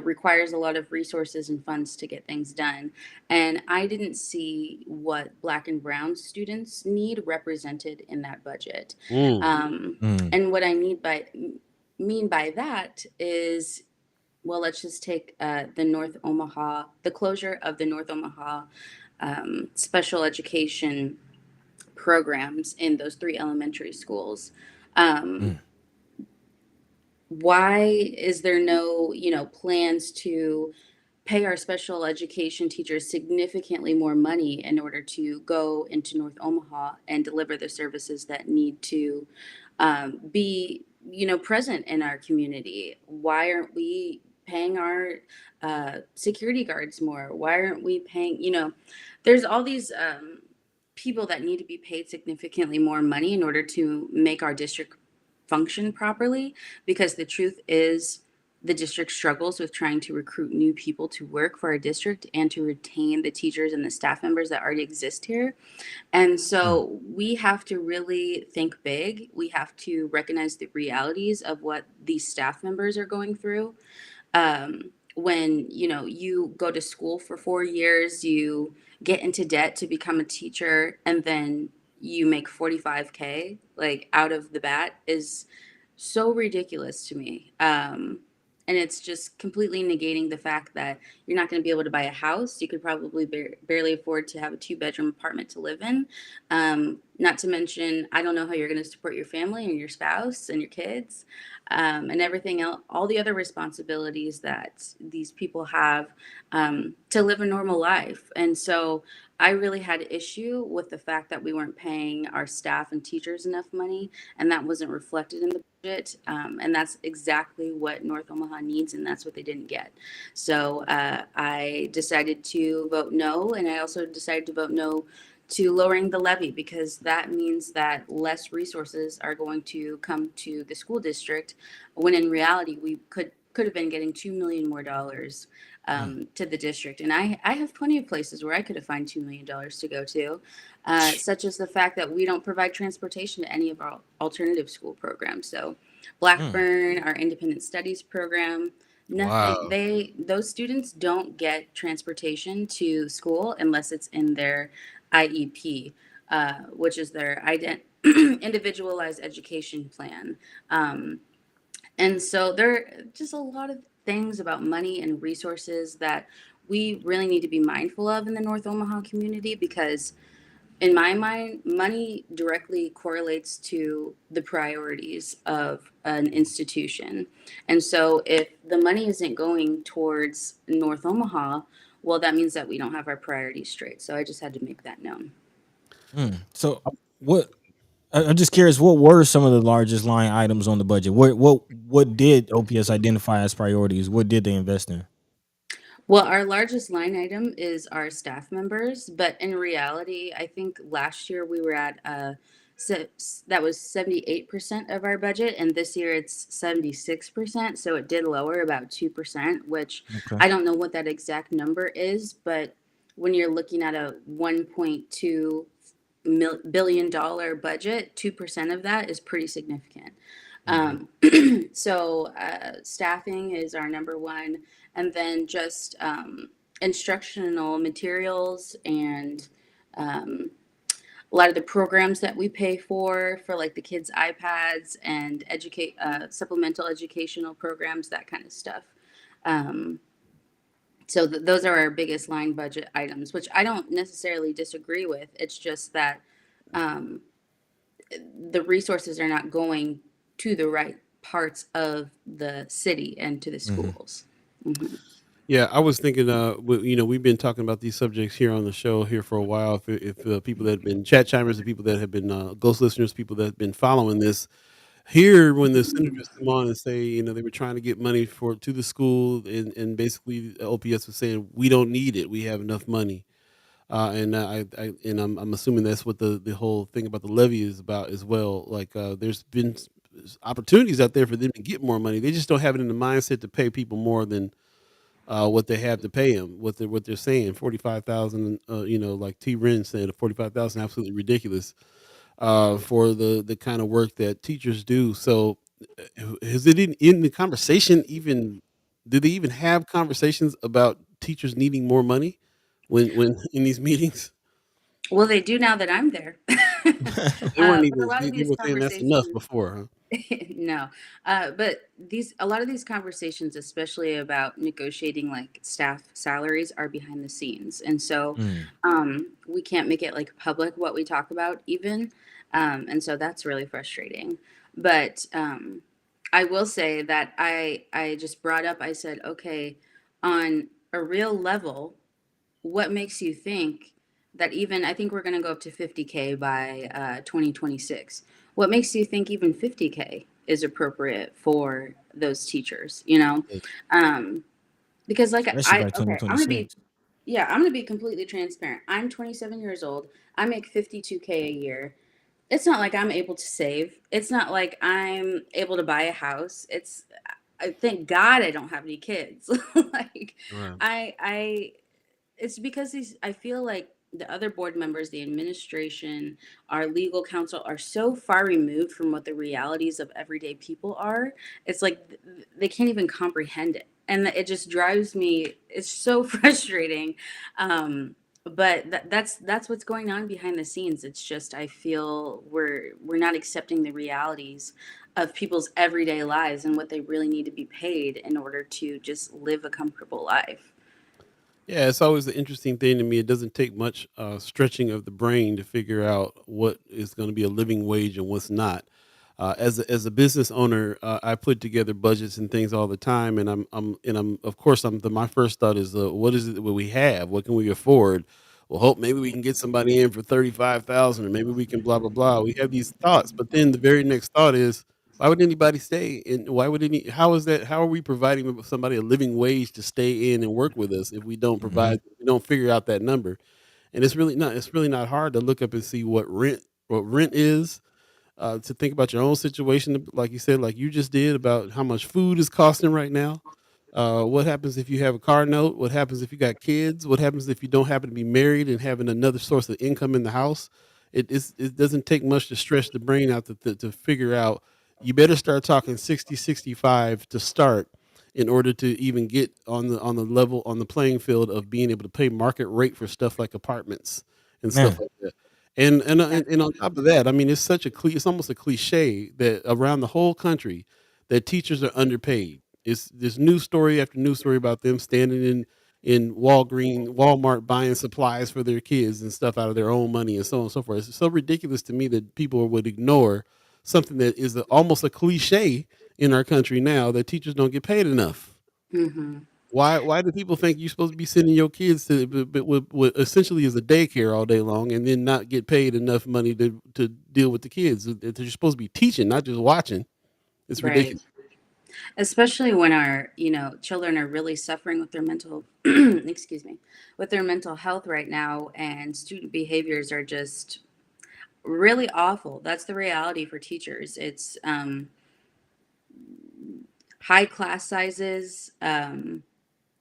requires a lot of resources and funds to get things done. And I didn't see what Black and Brown students need represented in that budget. Mm. Mm. And what I mean by that is, well, let's just take the closure of the North Omaha special education programs in those three elementary schools. Um, Mm. why is there no, plans to pay our special education teachers significantly more money in order to go into North Omaha and deliver the services that need to be, present in our community? Why aren't we paying our security guards more? Why aren't we paying, there's all these people that need to be paid significantly more money in order to make our district function properly, because the truth is the district struggles with trying to recruit new people to work for our district and to retain the teachers and the staff members that already exist here. And Mm. so we have to really think big. We have to recognize the realities of what these staff members are going through. When you go to school for 4 years, you get into debt to become a teacher, and then you make 45K like out of the bat is so ridiculous to me. And it's just completely negating the fact that you're not going to be able to buy a house. You could probably barely afford to have a 2-bedroom apartment to live in. Not to mention, I don't know how you're going to support your family and your spouse and your kids, and everything else, all the other responsibilities that these people have to live a normal life. And so I really had issue with the fact that we weren't paying our staff and teachers enough money, and that wasn't reflected in the budget. And that's exactly what North Omaha needs, and that's what they didn't get. So I decided to vote no, and I also decided to vote no to lowering the levy, because that means that less resources are going to come to the school district, when in reality we could have been getting $2 million more Mm. to the district. And I have plenty of places where I could have found $2 million to go to, such as the fact that we don't provide transportation to any of our alternative school programs. So Mm. Blackburn, our independent studies program, nothing. Wow. Those students don't get transportation to school unless it's in their IEP, which is their individualized education plan. Um, and so there are just a lot of things about money and resources that we really need to be mindful of in the North Omaha community, because in my mind, money directly correlates to the priorities of an institution. And so if the money isn't going towards North Omaha, well, that means that we don't have our priorities straight. So I just had to make that known. Mm. So what? I'm just curious. What were some of the largest line items on the budget? What did OPS identify as priorities? What did they invest in? Well, our largest line item is our staff members, but in reality, I think last year we were at that was 78% of our budget, and this year it's 76%. So it did lower about 2%, which Okay. I don't know what that exact number is, but when you're looking at a 1.2 billion-dollar budget, 2% of that is pretty significant. Hmm. Um, so staffing is our number one, and then just instructional materials and um, a lot of the programs that we pay for like the kids' iPads and supplemental educational programs, that kind of stuff. Um, so those are our biggest line budget items, which I don't necessarily disagree with. It's just that um, the resources are not going to the right parts of the city and to the Hmm. schools. Hmm. Yeah, I was thinking, we've been talking about these subjects here on the show here for a while. If people that have been chat chimers, the people that have been ghost listeners, people that have been following this, here when the senators come on and say, they were trying to get money to the school, and basically OPS was saying we don't need it, we have enough money, and I'm assuming that's what the whole thing about the levy is about as well. Like there's been opportunities out there for them to get more money, they just don't have it in the mindset to pay people more than what they have to pay them, what they're saying, 45,000. Like T. Ren said, 45,000, absolutely ridiculous for the kind of work that teachers do. So, has it in the conversation even? Do they even have conversations about teachers needing more money when in these meetings? Well, they do now that I'm there. So they weren't But a even lot of they these were saying that's enough conversations, before, huh? no, but these a lot of these conversations, especially about negotiating like staff salaries, are behind the scenes, and so Mm. we can't make it like public what we talk about even, and so that's really frustrating. But I will say that I just brought up. I said, okay, on a real level, what makes you think that even I think we're going to go up to 50K by 2026. What makes you think even 50K is appropriate for those teachers, you know? Um, because like Especially by okay, I'm going to be 2026. yeah, I'm going to be completely transparent. I'm 27 years old. I make 52K a year. It's not like I'm able to save. It's not like I'm able to buy a house. It's I thank God I don't have any kids. Like Right. I it's because these I feel like the other board members, the administration, our legal counsel are so far removed from what the realities of everyday people are. It's like they can't even comprehend it. And it just drives me, it's so frustrating. But that's what's going on behind the scenes. It's just I feel we're not accepting the realities of people's everyday lives and what they really need to be paid in order to just live a comfortable life. Yeah, it's always an interesting thing to me. It doesn't take much stretching of the brain to figure out what is going to be a living wage and what's not. As a business owner, I put together budgets and things all the time, and I'm of course my first thought is what is it what we have? What can we afford? Well, hope maybe we can get somebody in for 35,000, or maybe we can blah blah blah. We have these thoughts, but then the very next thought is, why would anybody stay? And why would any? How is that? How are we providing somebody a living wage to stay in and work with us if we don't Hmm. provide? We don't figure out that number, and it's really not. It's really not hard to look up and see what rent is, to think about your own situation, like you said, like you just did, about how much food is costing right now. What happens if you have a car note? What happens if you got kids? What happens if you don't happen to be married and having another source of income in the house? It doesn't take much to stretch the brain out to figure out. You better start talking 60, 65 to start in order to even get on the level, on the playing field of being able to pay market rate for stuff like apartments and stuff Man. like that. And on Definitely. top of that, I mean, it's almost a cliche that around the whole country that teachers are underpaid. It's there's news story after news story about them standing in Walmart buying supplies for their kids and stuff out of their own money and so on and so forth. It's so ridiculous to me that people would ignore something that is almost a cliche in our country now, that teachers don't get paid enough. Hmm. Why do people think you're supposed to be sending your kids to but what essentially is a daycare all day long and then not get paid enough money to deal with the kids? You're supposed to be teaching, not just watching. It's Right. ridiculous. Especially when our, children are really suffering with their mental, excuse me, with their mental health right now, and student behaviors are just really awful. That's the reality for teachers. It's high class sizes,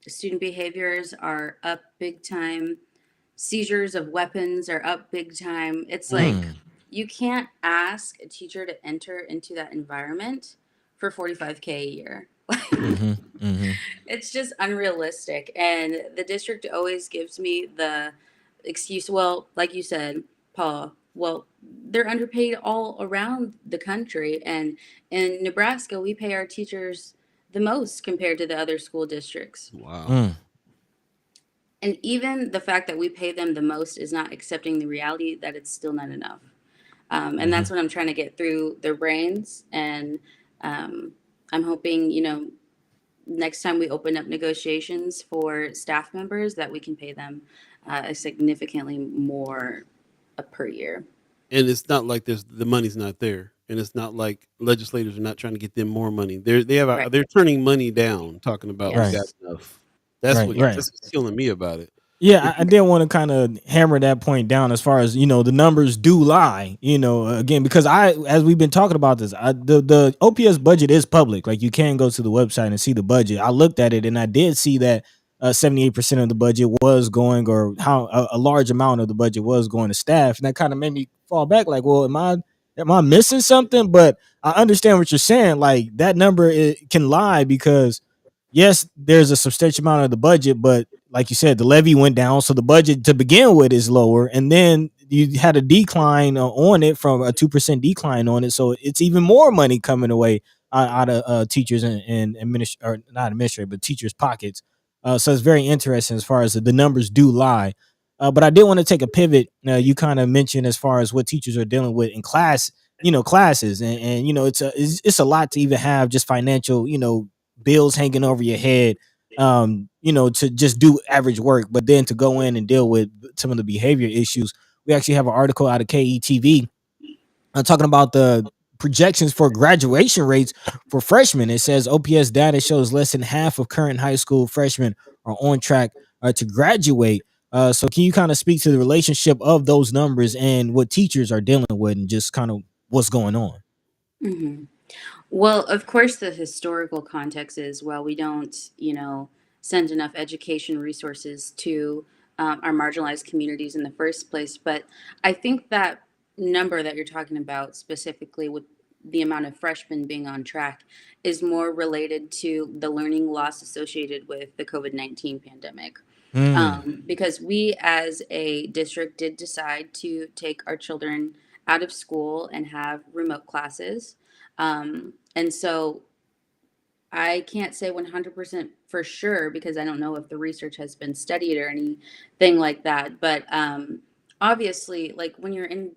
student behaviors are up big time, seizures of weapons are up big time. It's like Mm. you can't ask a teacher to enter into that environment for 45K a year. Hmm. Hmm. It's just unrealistic. And the district always gives me the excuse, well, like you said, Paul, well, they're underpaid all around the country. And in Nebraska, we pay our teachers the most compared to the other school districts. Wow. Mm. And even the fact that we pay them the most is not accepting the reality that it's still not enough. And Hmm. that's what I'm trying to get through their brains. And um, I'm hoping, next time we open up negotiations for staff members that we can pay them significantly more per year. And it's not like the money's not there, and it's not like legislators are not trying to get them more money. Right. They're turning money down, talking about we Right. got Yes. enough. Right. Right. That's what's killing me about it. Yeah, If I did want to kind of hammer that point down as far as the numbers do lie. Again, because as we've been talking about this, the OPS budget is public. Like you can go to the website and see the budget. I looked at it and I did see that 78% of the budget was going, or how a large amount of the budget was going to staff, and that kind of made me fall back. Like, well, am I missing something? But I understand what you're saying. Like that number can lie because yes, there's a substantial amount of the budget, but like you said, the levy went down, so the budget to begin with is lower, and then you had a decline on it from a 2% decline on it, so it's even more money coming away out of teachers and or not administrative, but teachers' pockets. So it's very interesting as far as the numbers do lie. But I did want to take a pivot. You kind of mentioned as far as what teachers are dealing with in class, classes, and it's a lot to even have just financial, bills hanging over your head, to just do average work, but then to go in and deal with some of the behavior issues. We actually have an article out of KETV talking about the projections for graduation rates for freshmen. It says OPS data shows less than half of current high school freshmen are on track to graduate. So can you kind of speak to the relationship of those numbers and what teachers are dealing with and just kind of what's going on? Hmm. Well, of course, the historical context is, well, we don't, send enough education resources to our marginalized communities in the first place. But I think that number that you're talking about, specifically with the amount of freshmen being on track, is more related to the learning loss associated with the COVID-19 pandemic. Mm, Because we as a district did decide to take our children out of school and have remote classes. And so I can't say 100% for sure because I don't know if the research has been studied or anything like that. But obviously, like when you're in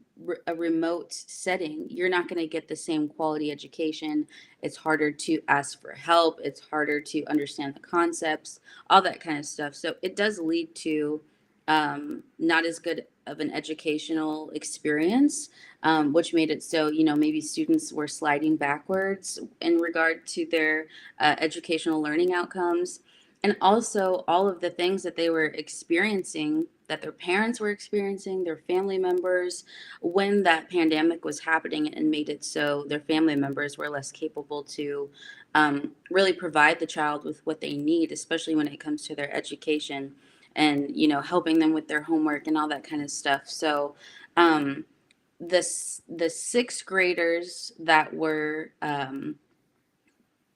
a remote setting, you're not going to get the same quality education. It's harder to ask for help, it's harder to understand the concepts, all that kind of stuff. So it does lead to not as good of an educational experience, which made it so, maybe students were sliding backwards in regard to their educational learning outcomes. And also, all of the things that they were experiencing, that their parents were experiencing, their family members, when that pandemic was happening, and made it so their family members were less capable to really provide the child with what they need, especially when it comes to their education and, helping them with their homework and all that kind of stuff. So, um, the sixth graders that were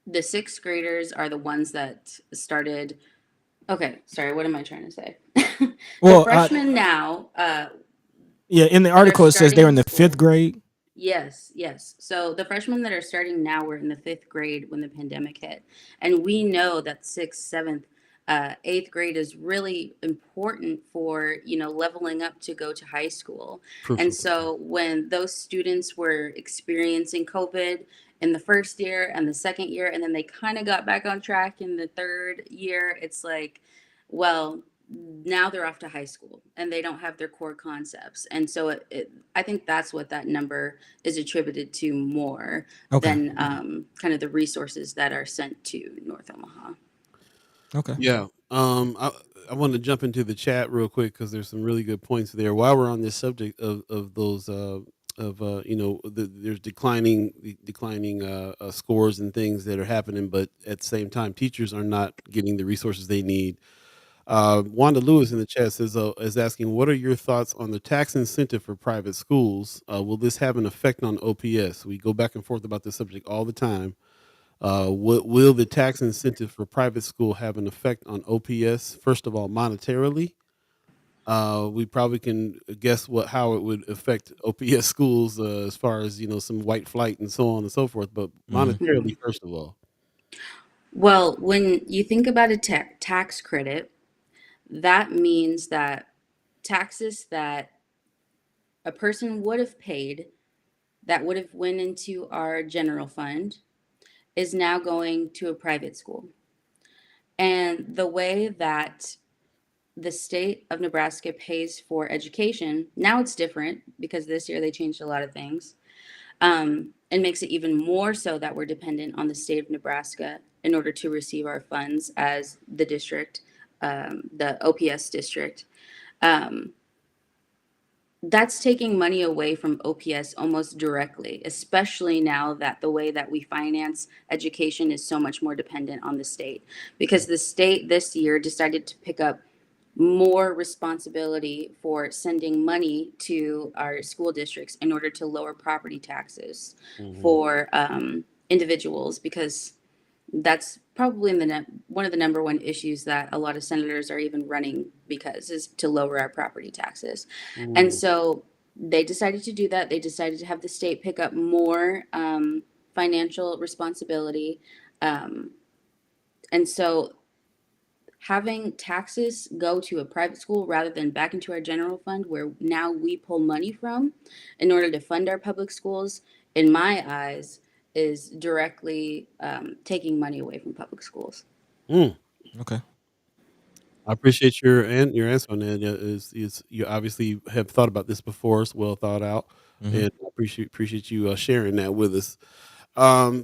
the sixth graders are the ones that started. Okay, sorry, what am I trying to say? The well, freshmen now yeah, in the that are article it says they're starting in the fifth school. grade. Yes, yes. So the freshmen that are starting now were in the fifth grade when the pandemic hit. And we know that sixth, seventh, eighth grade is really important for, leveling up to go to high school. And Crucial. so when those students were experiencing COVID in the first year and the second year, and then they kind of got back on track in the third year, it's like, well, now they're off to high school and they don't have their core concepts. And so I think that's what that number is attributed to more Okay. than kind of the resources that are sent to North Omaha. Okay. Yeah. I want to jump into the chat real quick because there's some really good points there. While we're on this subject of those there's declining scores and things that are happening, but at the same time, teachers are not getting the resources they need. Wanda Lewis in the chat is asking, what are your thoughts on the tax incentive for private schools? Will this have an effect on OPS? We go back and forth about this subject all the time. What will the tax incentive for private school have an effect on OPS? First of all, monetarily, we probably can guess how it would affect OPS schools as far as some white flight and so on and so forth. But Mm-hmm. monetarily, first of all, Well, when you think about a tax credit, that means that taxes that a person would have paid that would have went into our general fund is now going to a private school. And the way that the state of Nebraska pays for education, now it's different because this year they changed a lot of things, and makes it even more so that we're dependent on the state of Nebraska in order to receive our funds as the district, the OPS district. Um, that's taking money away from OPS almost directly, especially now that the way that we finance education is so much more dependent on the state. Because the state this year decided to pick up more responsibility for sending money to our school districts in order to lower property taxes Mhm. for individuals, because that's probably one of the number one issues that a lot of senators are even running because is to lower our property taxes. And Mm. so they decided to do that. They decided to have the state pick up more financial responsibility. Um, and so having taxes go to a private school rather than back into our general fund, where now we pull money from in order to fund our public schools, in my eyes, is directly taking money away from public schools. Mm. Okay. I appreciate your answer on that. Yeah, is you obviously have thought about this before. It's well thought out, Mhm. and I appreciate you sharing that with us.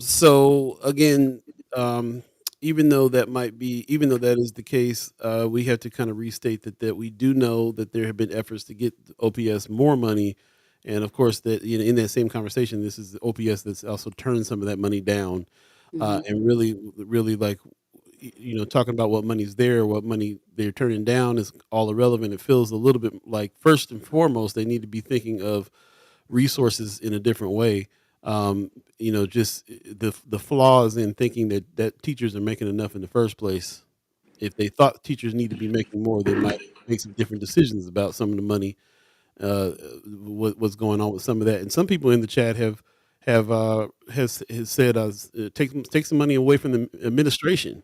So again, um, even though that is the case, we have to kind of restate that we do know that there have been efforts to get OPS more money, and of course that in that same conversation, this is the OPS that's also turned some of that money down, Hmm. and really like talking about what money's there, what money they're turning down is all irrelevant. It feels a little bit like first and foremost they need to be thinking of resources in a different way. Just the flaws in thinking that teachers are making enough in the first place. If they thought teachers need to be making more, they might make some different decisions about some of the money. What's going on with some of that? And some people in the chat has said take some money away from the administration.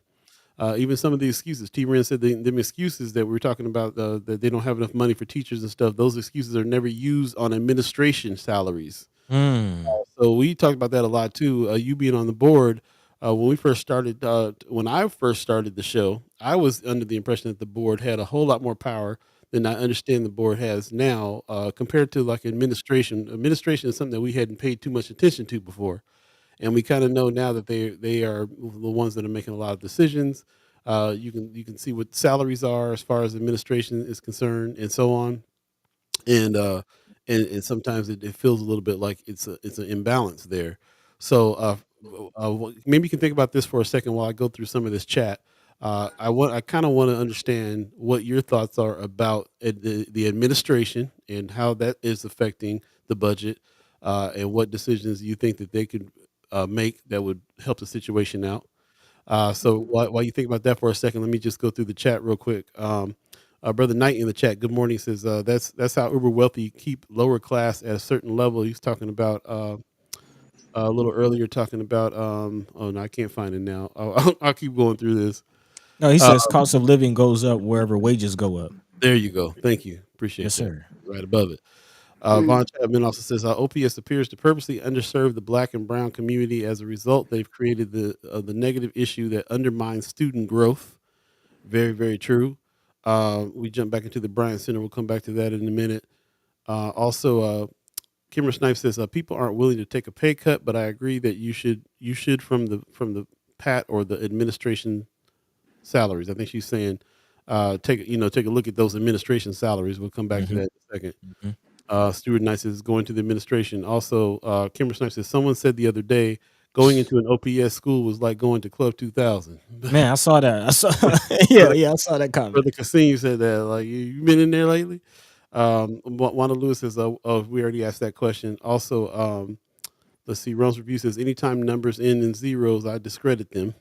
Even some of the excuses. T. Ren said them excuses that we were talking about, that they don't have enough money for teachers and stuff. Those excuses are never used on administration salaries. Mm. So we talked about that a lot too. You being on the board, when I first started the show, I was under the impression that the board had a whole lot more power than I understand the board has now, compared to like administration. Administration is something that we hadn't paid too much attention to before, and we kind of know now that they are the ones that are making a lot of decisions. You can see what salaries are as far as administration is concerned, and so on. And sometimes it feels a little bit like it's an imbalance there. So maybe you can think about this for a second while I go through some of this chat. I kind of want to understand what your thoughts are about the administration and how that is affecting the budget, and what decisions you think that they could make that would help the situation out. So while you think about that for a second, let me just go through the chat real quick. Brother Knight in the chat, good morning, says that's how uber wealthy keep lower class at a certain level. He's talking about a little earlier, talking about oh no, I can't find it now. I'll keep going through this. No, he Uh, says cost of living goes up wherever wages go up. there you go. Thank you. Appreciate Yes, that. sir. Right above it. Mm. Von Chapman also says OPS appears to purposely underserve the black and brown community. As a result, they've created the negative issue that undermines student growth. Very, very true. We jump back into the Bryant Center. We'll come back to that in a minute. Also, Kimmer Snipe says people aren't willing to take a pay cut, but I agree that you should from the PAT or the administration salaries. I think she's saying take a look at those administration salaries. We'll come back to Mhm. that in a second. Mhm. Stuart Knight says going to the administration. Also, Kimber Snipe says someone said the other day going into an OPS school was like going to Club 2000. Man, I saw that. I saw yeah, Brother, yeah, I saw that comment. Brother Cassine said that. Like, you been in there lately? Wanda Lewis says, oh, we already asked that question. Also, let's see. Rome's Review says, anytime numbers end in zeros, I discredit them.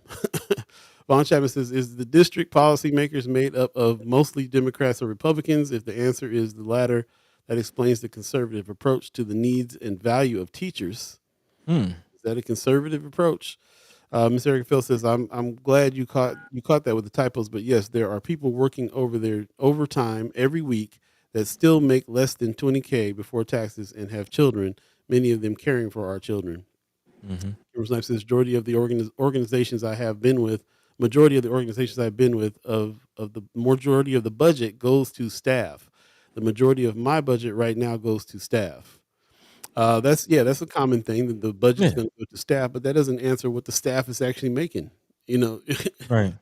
Von Chapman says, is the district policymakers made up of mostly Democrats or Republicans? If the answer is the latter, that explains the conservative approach to the needs and value of teachers. Hmm. Is that a conservative approach? Miss Erica Phil says, I'm glad you caught that with the typos, but yes, there are people working over their overtime every week that still make less than 20K before taxes and have children, many of them caring for our children. Mhm. Kimber's Knife says, majority of the organizations I have been with, majority of the organizations I've been with, of the majority of the budget goes to staff. The majority of my budget right now goes to staff. That's a common thing that the budget's Yeah. going to go to staff, but that doesn't answer what the staff is actually making. You know, Right.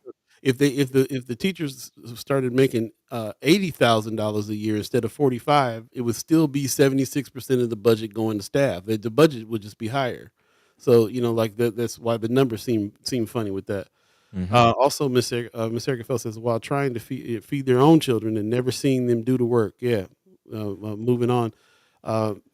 If the teachers started making $80,000 a year instead of 45, it would still be 76% of the budget going to staff. The budget would just be higher. So like that's why the numbers seem funny with that. Hmm. Also, Miss Erica Fell says, while trying to feed their own children and never seeing them do the work. Yeah. Moving on.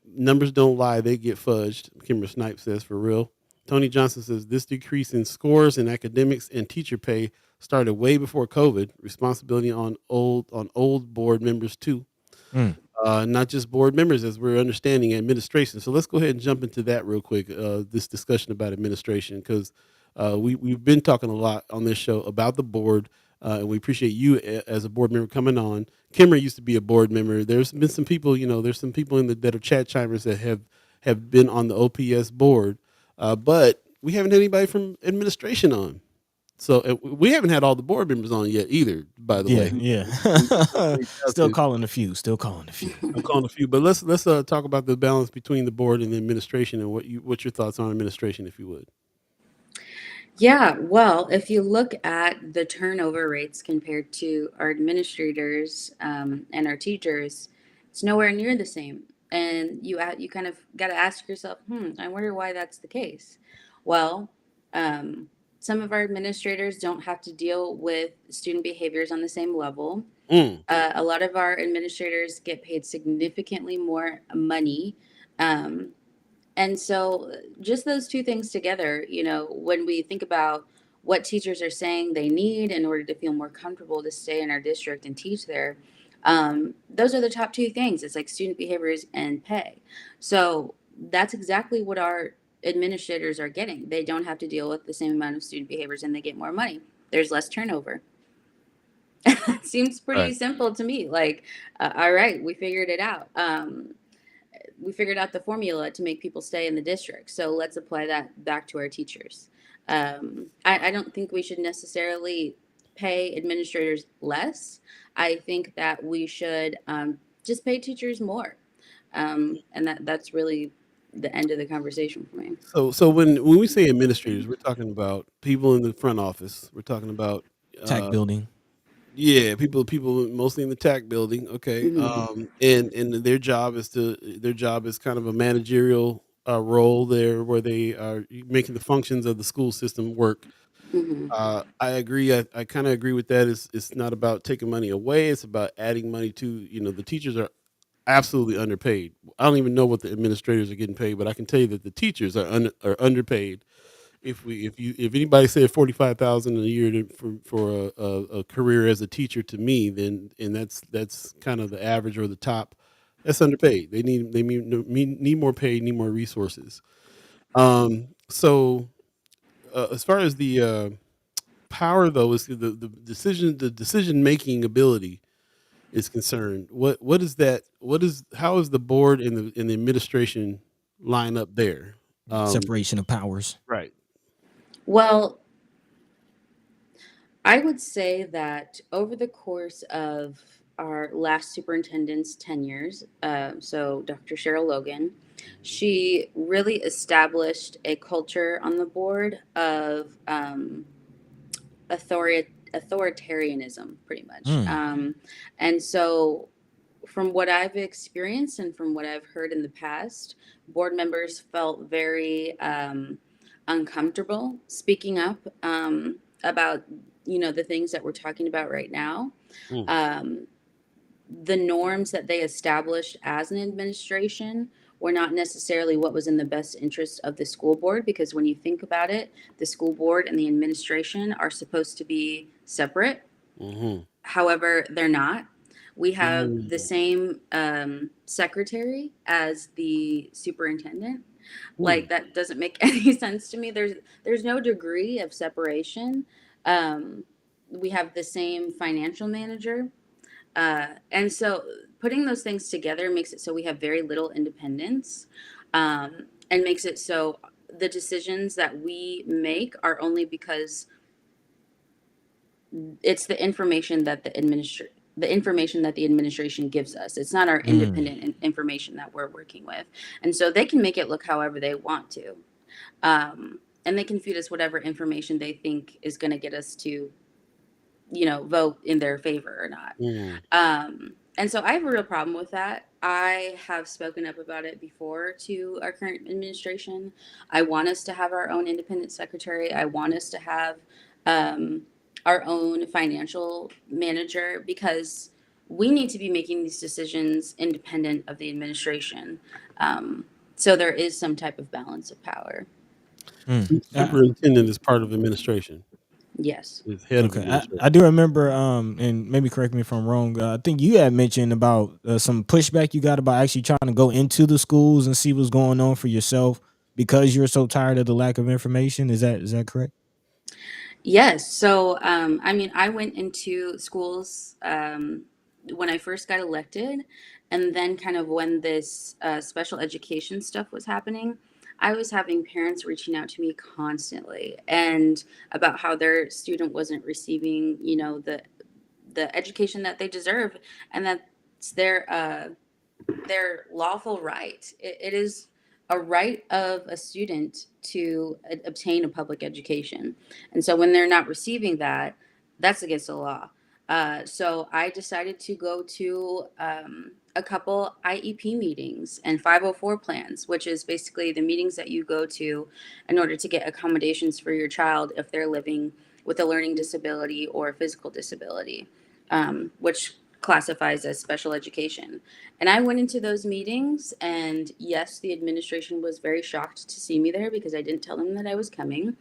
Numbers don't lie; they get fudged. Kimber Snipe says, for real. Tony Johnson says this decrease in scores in academics and teacher pay started way before COVID. Responsibility on old board members too, Mm. not just board members, as we're understanding administration. So let's go ahead and jump into that real quick. This discussion about administration, because we've been talking a lot on this show about the board, and we appreciate you as a board member coming on. Kimmer used to be a board member. There's been some people, there's some people that are chat chimers that have been on the OPS board, but we haven't had anybody from administration on. So we haven't had all the board members on yet either. By the Yeah, way, yeah. reached out Still to. calling a few. Still calling a few. I'm calling a few, but let's talk about the balance between the board and the administration, and what's your thoughts on administration, if you would. Yeah, well, if you look at the turnover rates compared to our administrators and our teachers, it's nowhere near the same. And you kind of got to ask yourself, I wonder why that's the case. Well, um, some of our administrators don't have to deal with student behaviors on the same level. Mm, A lot of our administrators get paid significantly more money. Um, and so, just those two things together, when we think about what teachers are saying they need in order to feel more comfortable to stay in our district and teach there, those are the top two things. It's like student behaviors and pay. So, that's exactly what our administrators are getting. They don't have to deal with the same amount of student behaviors and they get more money. There's less turnover. Seems pretty right. simple to me. Like, all right, we figured it out. We figured out the formula to make people stay in the district. So let's apply that back to our teachers. I don't think we should necessarily pay administrators less. I think that we should just pay teachers more. And that's really the end of the conversation for me. So when we say administrators, we're talking about people in the front office. We're talking about Tack uh, building. yeah, people mostly in the TAC building. Okay, Hmm. and their job is kind of a managerial role there, where they are making the functions of the school system work. Hmm. I agree. I kind of agree with that. It's not about taking money away. It's about adding money to. The teachers are absolutely underpaid. I don't even know what the administrators are getting paid, but I can tell you that the teachers are underpaid. If anybody said 45,000 a year for a career as a teacher to me, then and that's kind of the average or the top. That's underpaid. They need more pay, need more resources. So as far as the power, though, is the decision making ability is concerned. What is that? How is the board and the administration line up there? Um, Separation of powers. right. Well, I would say that over the course of our last superintendent's tenures, so Dr. Cheryl Logan, she really established a culture on the board of authoritarianism, pretty much. Mm. And so, from what I've experienced and from what I've heard in the past, board members felt very uncomfortable speaking up about the things that we're talking about right now. Mm, Um, the norms that they established as an administration were not necessarily what was in the best interest of the school board, because when you think about it, the school board and the administration are supposed to be separate. mm-hmm. However, they're not. We have the Mm, same secretary as the superintendent. mm, Like, that doesn't make any sense to me. There's no degree of separation. Um, we have the same financial manager, and so putting those things together makes it so we have very little independence, and makes it so the decisions that we make are only because it's the information that the administration gives us. It's not our Mm. independent information that we're working with, and so they can make it look however they want to, and they can feed us whatever information they think is going to get us to vote in their favor or not. Mm. And so I have a real problem with that. I have spoken up about it before to our current administration. I want us to have our own independent secretary. I want us to have um, our own financial manager because we need to be making these decisions independent of the administration. Um, so there is some type of balance of power. Mm. Superintendent is part of administration. Yes. Is head of Okay, administration. I do remember, and maybe correct me if I'm wrong. I think you had mentioned about some pushback you got about actually trying to go into the schools and see what's going on for yourself because you're so tired of the lack of information. Is that correct? Yes. So, I mean, I went into schools when I first got elected, and then kind of when this special education stuff was happening, I was having parents reaching out to me constantly and about how their student wasn't receiving, the education that they deserve, and that's their lawful right. It is a right of a student to obtain a public education. And so when they're not receiving that, that's against the law. So I decided to go to a couple IEP meetings and 504 plans, which is basically the meetings that you go to in order to get accommodations for your child if they're living with a learning disability or a physical disability, which classifies as special education. And I went into those meetings, and yes, the administration was very shocked to see me there because I didn't tell them that I was coming.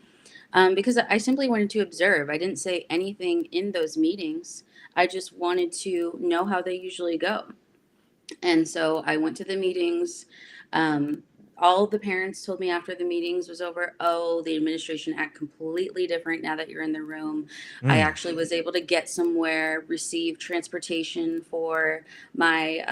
Because I simply wanted to observe. I didn't say anything in those meetings. I just wanted to know how they usually go. And so I went to the meetings. Um, all the parents told me after the meetings was over, oh, the administration act completely different now that you're in the room. I Mm. actually was able to get somewhere, receive transportation for my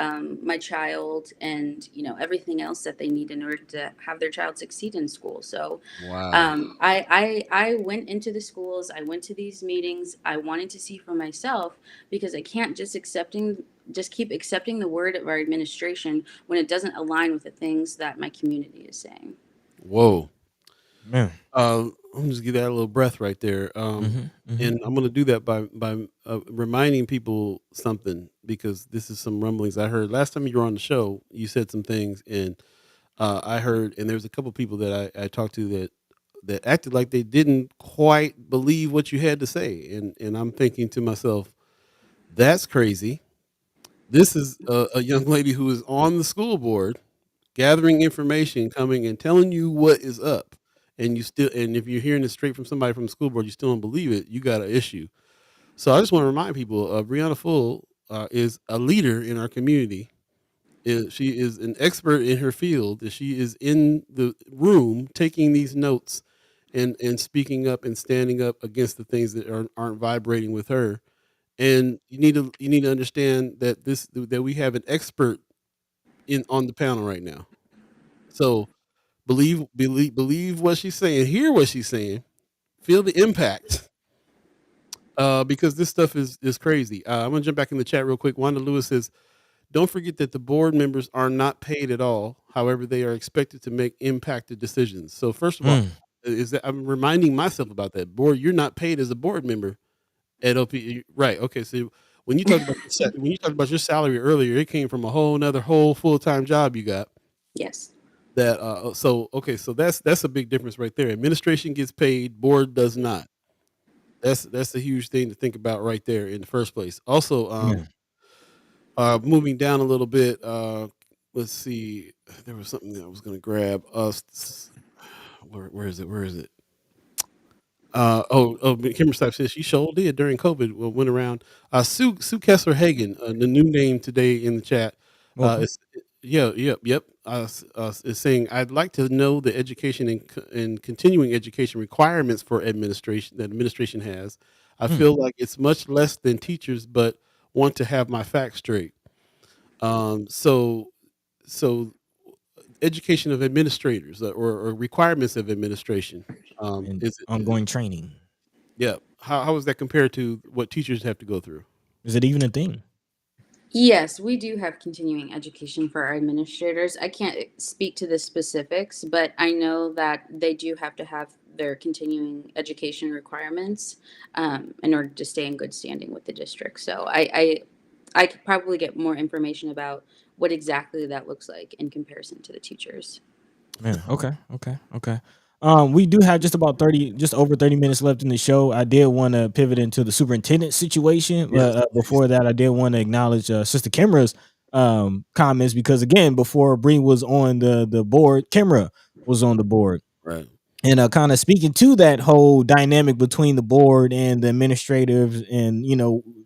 child, and everything else that they need in order to have their child succeed in school. So Wow. I went into the schools. I went to these meetings. I wanted to see for myself because I can't just keep accepting the word of our administration when it doesn't align with the things that my community is saying. Whoa. Man. I'm just give that a little breath right there. Hmm. Hmm. And I'm going to do that by reminding people something because this is some rumblings I heard last time you were on the show. You said some things, and I heard, and there was a couple people that I talked to that acted like they didn't quite believe what you had to say, and I'm thinking to myself, that's crazy. This is a young lady who is on the school board gathering information, coming and telling you what is up, and if you're hearing it straight from somebody from the school board, you still don't believe it, you got an issue. So I just want to remind people, Brianna Full is a leader in our community. She is an expert in her field. She is in the room taking these notes and speaking up and standing up against the things that aren't vibrating with her. And you need to understand that we have an expert in on the panel right now. So believe what she's saying, hear what she's saying, feel the impact. Because this stuff is crazy. I'm gonna jump back in the chat real quick. Wanda Lewis says, "Don't forget that the board members are not paid at all. However, they are expected to make impacted decisions." So first of all, Mm. is that I'm reminding myself about that. Board, you're not paid as a board member at OP, right? Okay, so when you talked about your salary earlier, it came from a whole full time job you got. Yes. That so okay, so that's a big difference right there. Administration gets paid, board does not. That's a huge thing to think about right there in the first place. Also, Yeah. moving down a little bit, let's see, there was something that I was going to grab. Where is it? Where is it? Kimber Stipe says she sure did during COVID. Went around. Sue Kessler Hagen, the new name today in the chat. Okay. Is yeah, yep. Is saying I'd like to know the education and continuing education requirements for administration has. I Mm. feel like it's much less than teachers, but want to have my facts straight. So so education of administrators or requirements of administration. And Is it? ongoing training. Yeah. How is that compared to what teachers have to go through? Is it even a thing? Yes, we do have continuing education for our administrators. I can't speak to the specifics, but I know that they do have to have their continuing education requirements in order to stay in good standing with the district. So I could probably get more information about what exactly that looks like in comparison to the teachers. Man, okay. We do have just about 30, just over 30 minutes left in the show. I did want to pivot into the superintendent situation, Yes, but please. before that, I did want to acknowledge Sister Kimra's comments because again, before Bree was on the board, Kimra was on the board. Right. And kind of speaking to that whole dynamic between the board and the administrators and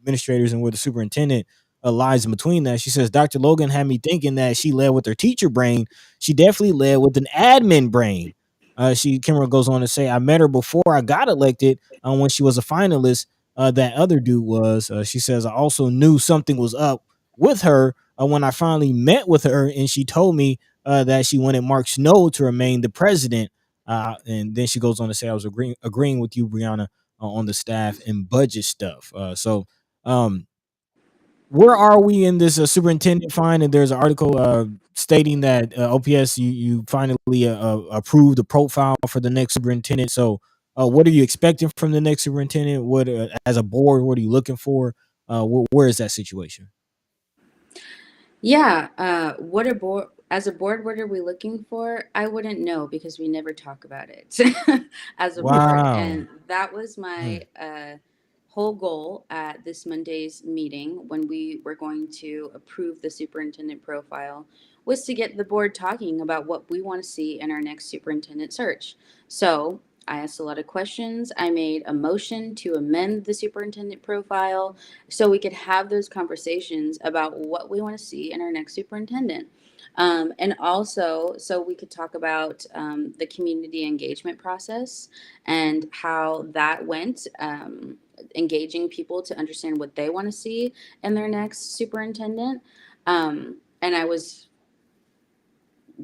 administrators and where the superintendent lies in between that, she says Dr. Logan had me thinking that she led with her teacher brain. She definitely led with an admin brain. Kimura goes on to say, I met her before I got elected when she was a finalist. That other dude was. She says I also knew something was up with her when I finally met with her, and she told me that she wanted Mark Snow to remain the president. And then she goes on to say, I was agreeing with you, Brianna, on the staff and budget stuff. Um, where are we in this superintendent fine? And there's an article stating that OPS, you finally approved the profile for the next superintendent. So, what are you expecting from the next superintendent? What, as a board, what are you looking for? Where is that situation? Yeah, what a board as a board, what are we looking for? I wouldn't know because we never talk about it as a board. Wow. And that was Mm. my whole goal at this Monday's meeting when we were going to approve the superintendent profile was to get the board talking about what we want to see in our next superintendent search. So I asked a lot of questions. I made a motion to amend the superintendent profile so we could have those conversations about what we want to see in our next superintendent. And also, so we could talk about the community engagement process and how that went, engaging people to understand what they want to see in their next superintendent. And I was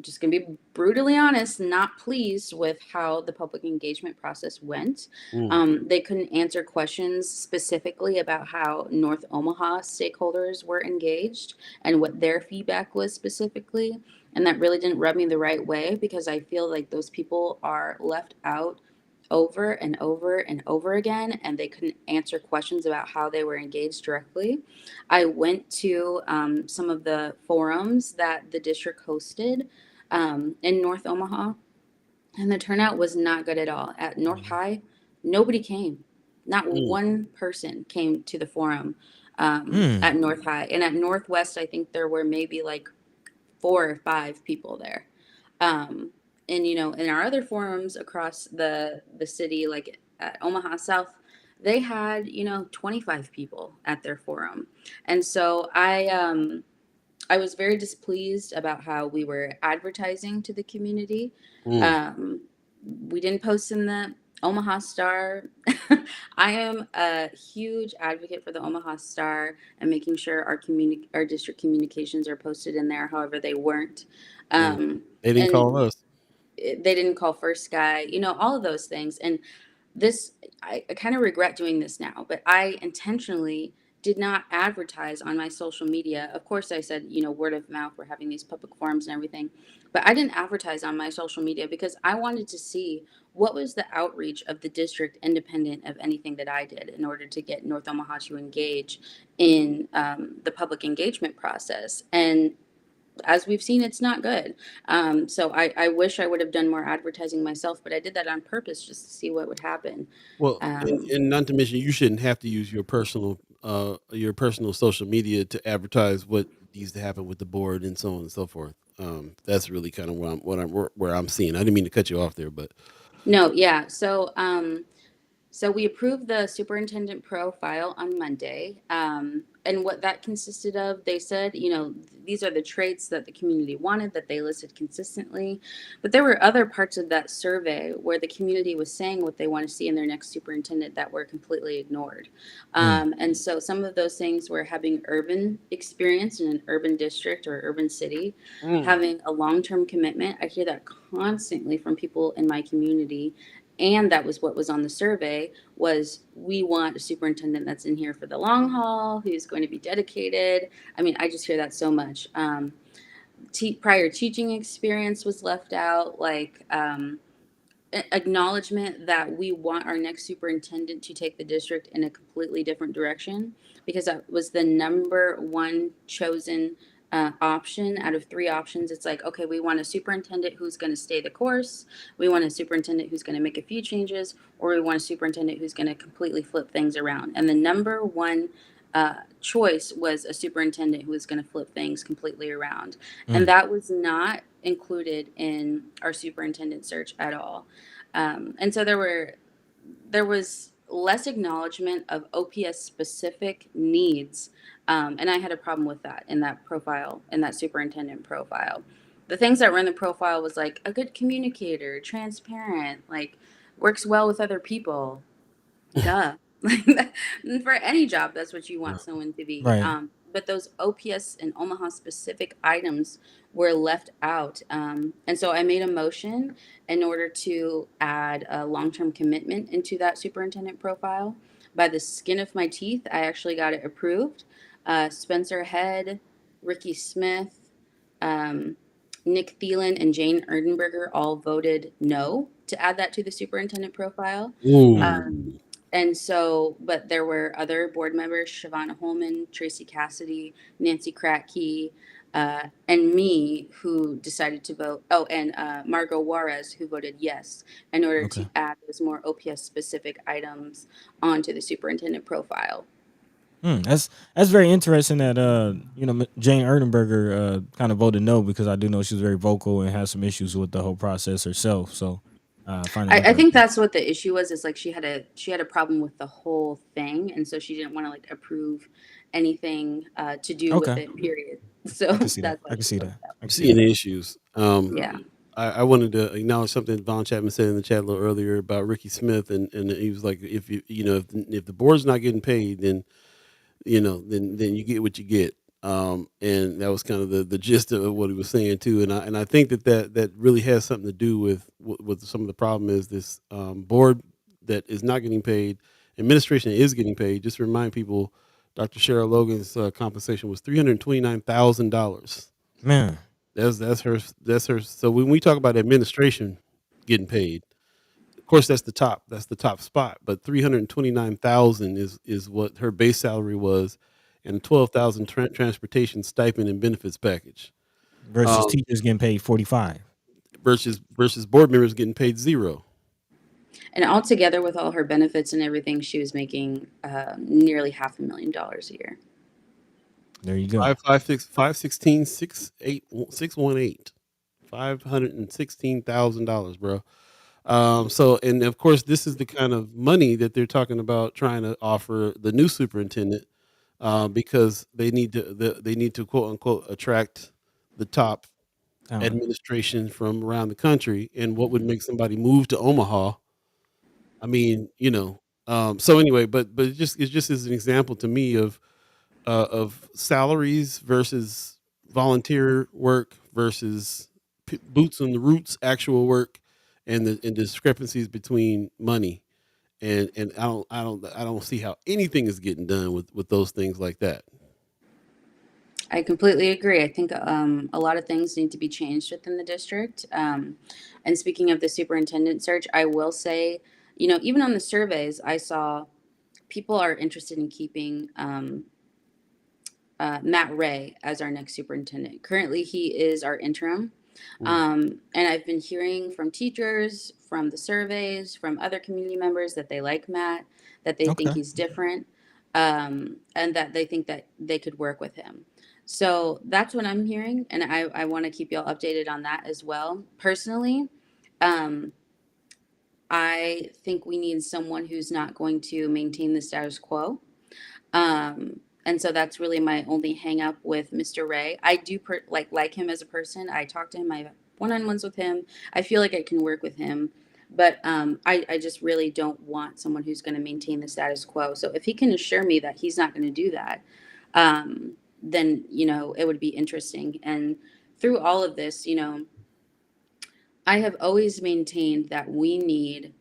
just going to be brutally honest, not pleased with how the public engagement process went. Mm. They couldn't answer questions specifically about how North Omaha stakeholders were engaged and what their feedback was specifically. And that really didn't rub me the right way because I feel like those people are left out over and over and over again, and they couldn't answer questions about how they were engaged directly. I went to some of the forums that the district hosted in North Omaha, and the turnout was not good at all. At North Mhm. High, nobody came. Not Mm. one person came to the forum Mm. at North High. And at Northwest, I think there were maybe like 4 or 5 people there. Um, and in our other forums across the city, like at Omaha South, they had 25 people at their forum, and so I was very displeased about how we were advertising to the community. Mm. Um, we didn't post in the Omaha Star. I am a huge advocate for the Omaha Star and making sure our district communications are posted in there. However, they weren't, Mm. um, They didn't call and us. they didn't call First Sky. All of those things. And this I kind of regret doing this now, but I intentionally did not advertise on my social media. Of course, I said, word of mouth, we're having these public forums and everything, but I didn't advertise on my social media because I wanted to see what was the outreach of the district independent of anything that I did in order to get North Omaha to engage in the public engagement process. And as we've seen, it's not good. So I wish I would have done more advertising myself, but I did that on purpose just to see what would happen. Well, and Um, and not to mention, you shouldn't have to use your personal social media to advertise what needs to happen with the board and so on and so forth. That's really kind of where I'm seeing. I didn't mean to cut you off there, but no, yeah. So we approved the superintendent profile on Monday. And what that consisted of, they said, these are the traits that the community wanted that they listed consistently. But there were other parts of that survey where the community was saying what they want to see in their next superintendent that were completely ignored. Mm. And so some of those things were having urban experience in an urban district or urban city, mm. having a long term commitment. I hear that constantly from people in my community, and that was what was on the survey was we want a superintendent that's in here for the long haul, who's going to be dedicated. I mean, I just hear that so much. Prior teaching experience was left out, like acknowledgement that we want our next superintendent to take the district in a completely different direction, because that was the number one chosen option out of three options. It's like, okay, we want a superintendent who's going to stay the course, we want a superintendent who's going to make a few changes, or we want a superintendent who's going to completely flip things around. And the number one choice was a superintendent who was going to flip things completely around. And Mm, that was not included in our superintendent search at all. And so there was less acknowledgement of OPS specific needs, and I had a problem with that in that profile, in that superintendent profile. The things that were in the profile was like a good communicator, transparent, like works well with other people. Duh. Like for any job, that's what you want someone to be. right. But those OPS and Omaha specific items were left out. And so I made a motion in order to add a long term commitment into that superintendent profile. By the skin of my teeth, I actually got it approved. Spencer Head, Ricky Smith, um, Nick Thielen, and Jane Erdenberger all voted no to add that to the superintendent profile. Um, Ooh. and so, but there were other board members, Shavonna Holman, Tracy Cassidy, Nancy Kratke, and me, who decided to vote. Oh, and Margot Juarez, who voted yes in order to Okay. add those more OPS specific items onto the superintendent profile. That's very interesting that Jane Erdenberger kind of voted no, because I do know she was very vocal and has some issues with the whole process herself. So I find it I think interesting. that's what the issue was. Is like she had a problem with the whole thing, and so she didn't want to like approve anything to do with Okay, it. Period. So I can see that. that's why I can she see voted that. that. I can see Seeing that. the issues. Yeah. I wanted to acknowledge something Von Chapman said in the chat a little earlier about Ricky Smith, and he was like, if if the board's not getting paid, then then you get what you get. And that was kind of the gist of what he was saying too. And I think that really has something to do with what some of the problem is. This board that is not getting paid, administration is getting paid. Just to remind people, Dr. Cheryl Logan's compensation was $329,000. Man, That's her. So when we talk about administration getting paid, of course that's the top. That's the top spot. But 329,000 is what her base salary was, and 12,000 transportation stipend and benefits package. versus Um, teachers getting paid 45. versus board members getting paid zero. And altogether, with all her benefits and everything, she was making nearly $500,000 a year. There you go. 618 $516,000, bro. So, and of course, this is the kind of money that they're talking about trying to offer the new superintendent, because they need to quote unquote attract the top Talent. administration from around the country. And what would make somebody move to Omaha? I mean, So anyway, but it's just as an example to me of salaries versus volunteer work versus boots on the roots actual work, and the discrepancies between money, and I don't see how anything is getting done with those things like that. I completely agree. I think a lot of things need to be changed within the district. And speaking of the superintendent search, I will say, even on the surveys, I saw people are interested in keeping Matt Ray as our next superintendent. Currently, he is our interim. Mm. And I've been hearing from teachers, from the surveys, from other community members that they like Matt, that they think Okay. he's different, and that they think that they could work with him. So that's what I'm hearing. And I want to keep y'all updated on that as well. Personally, um, I think we need someone who's not going to maintain the status quo. And so that's really my only hang up with Mr. Ray. I do like him as a person. I talk to him. I have one-on-ones with him. I feel like I can work with him, but I just really don't want someone who's going to maintain the status quo. So if he can assure me that he's not going to do that, then it would be interesting. And through all of this, I have always maintained that we need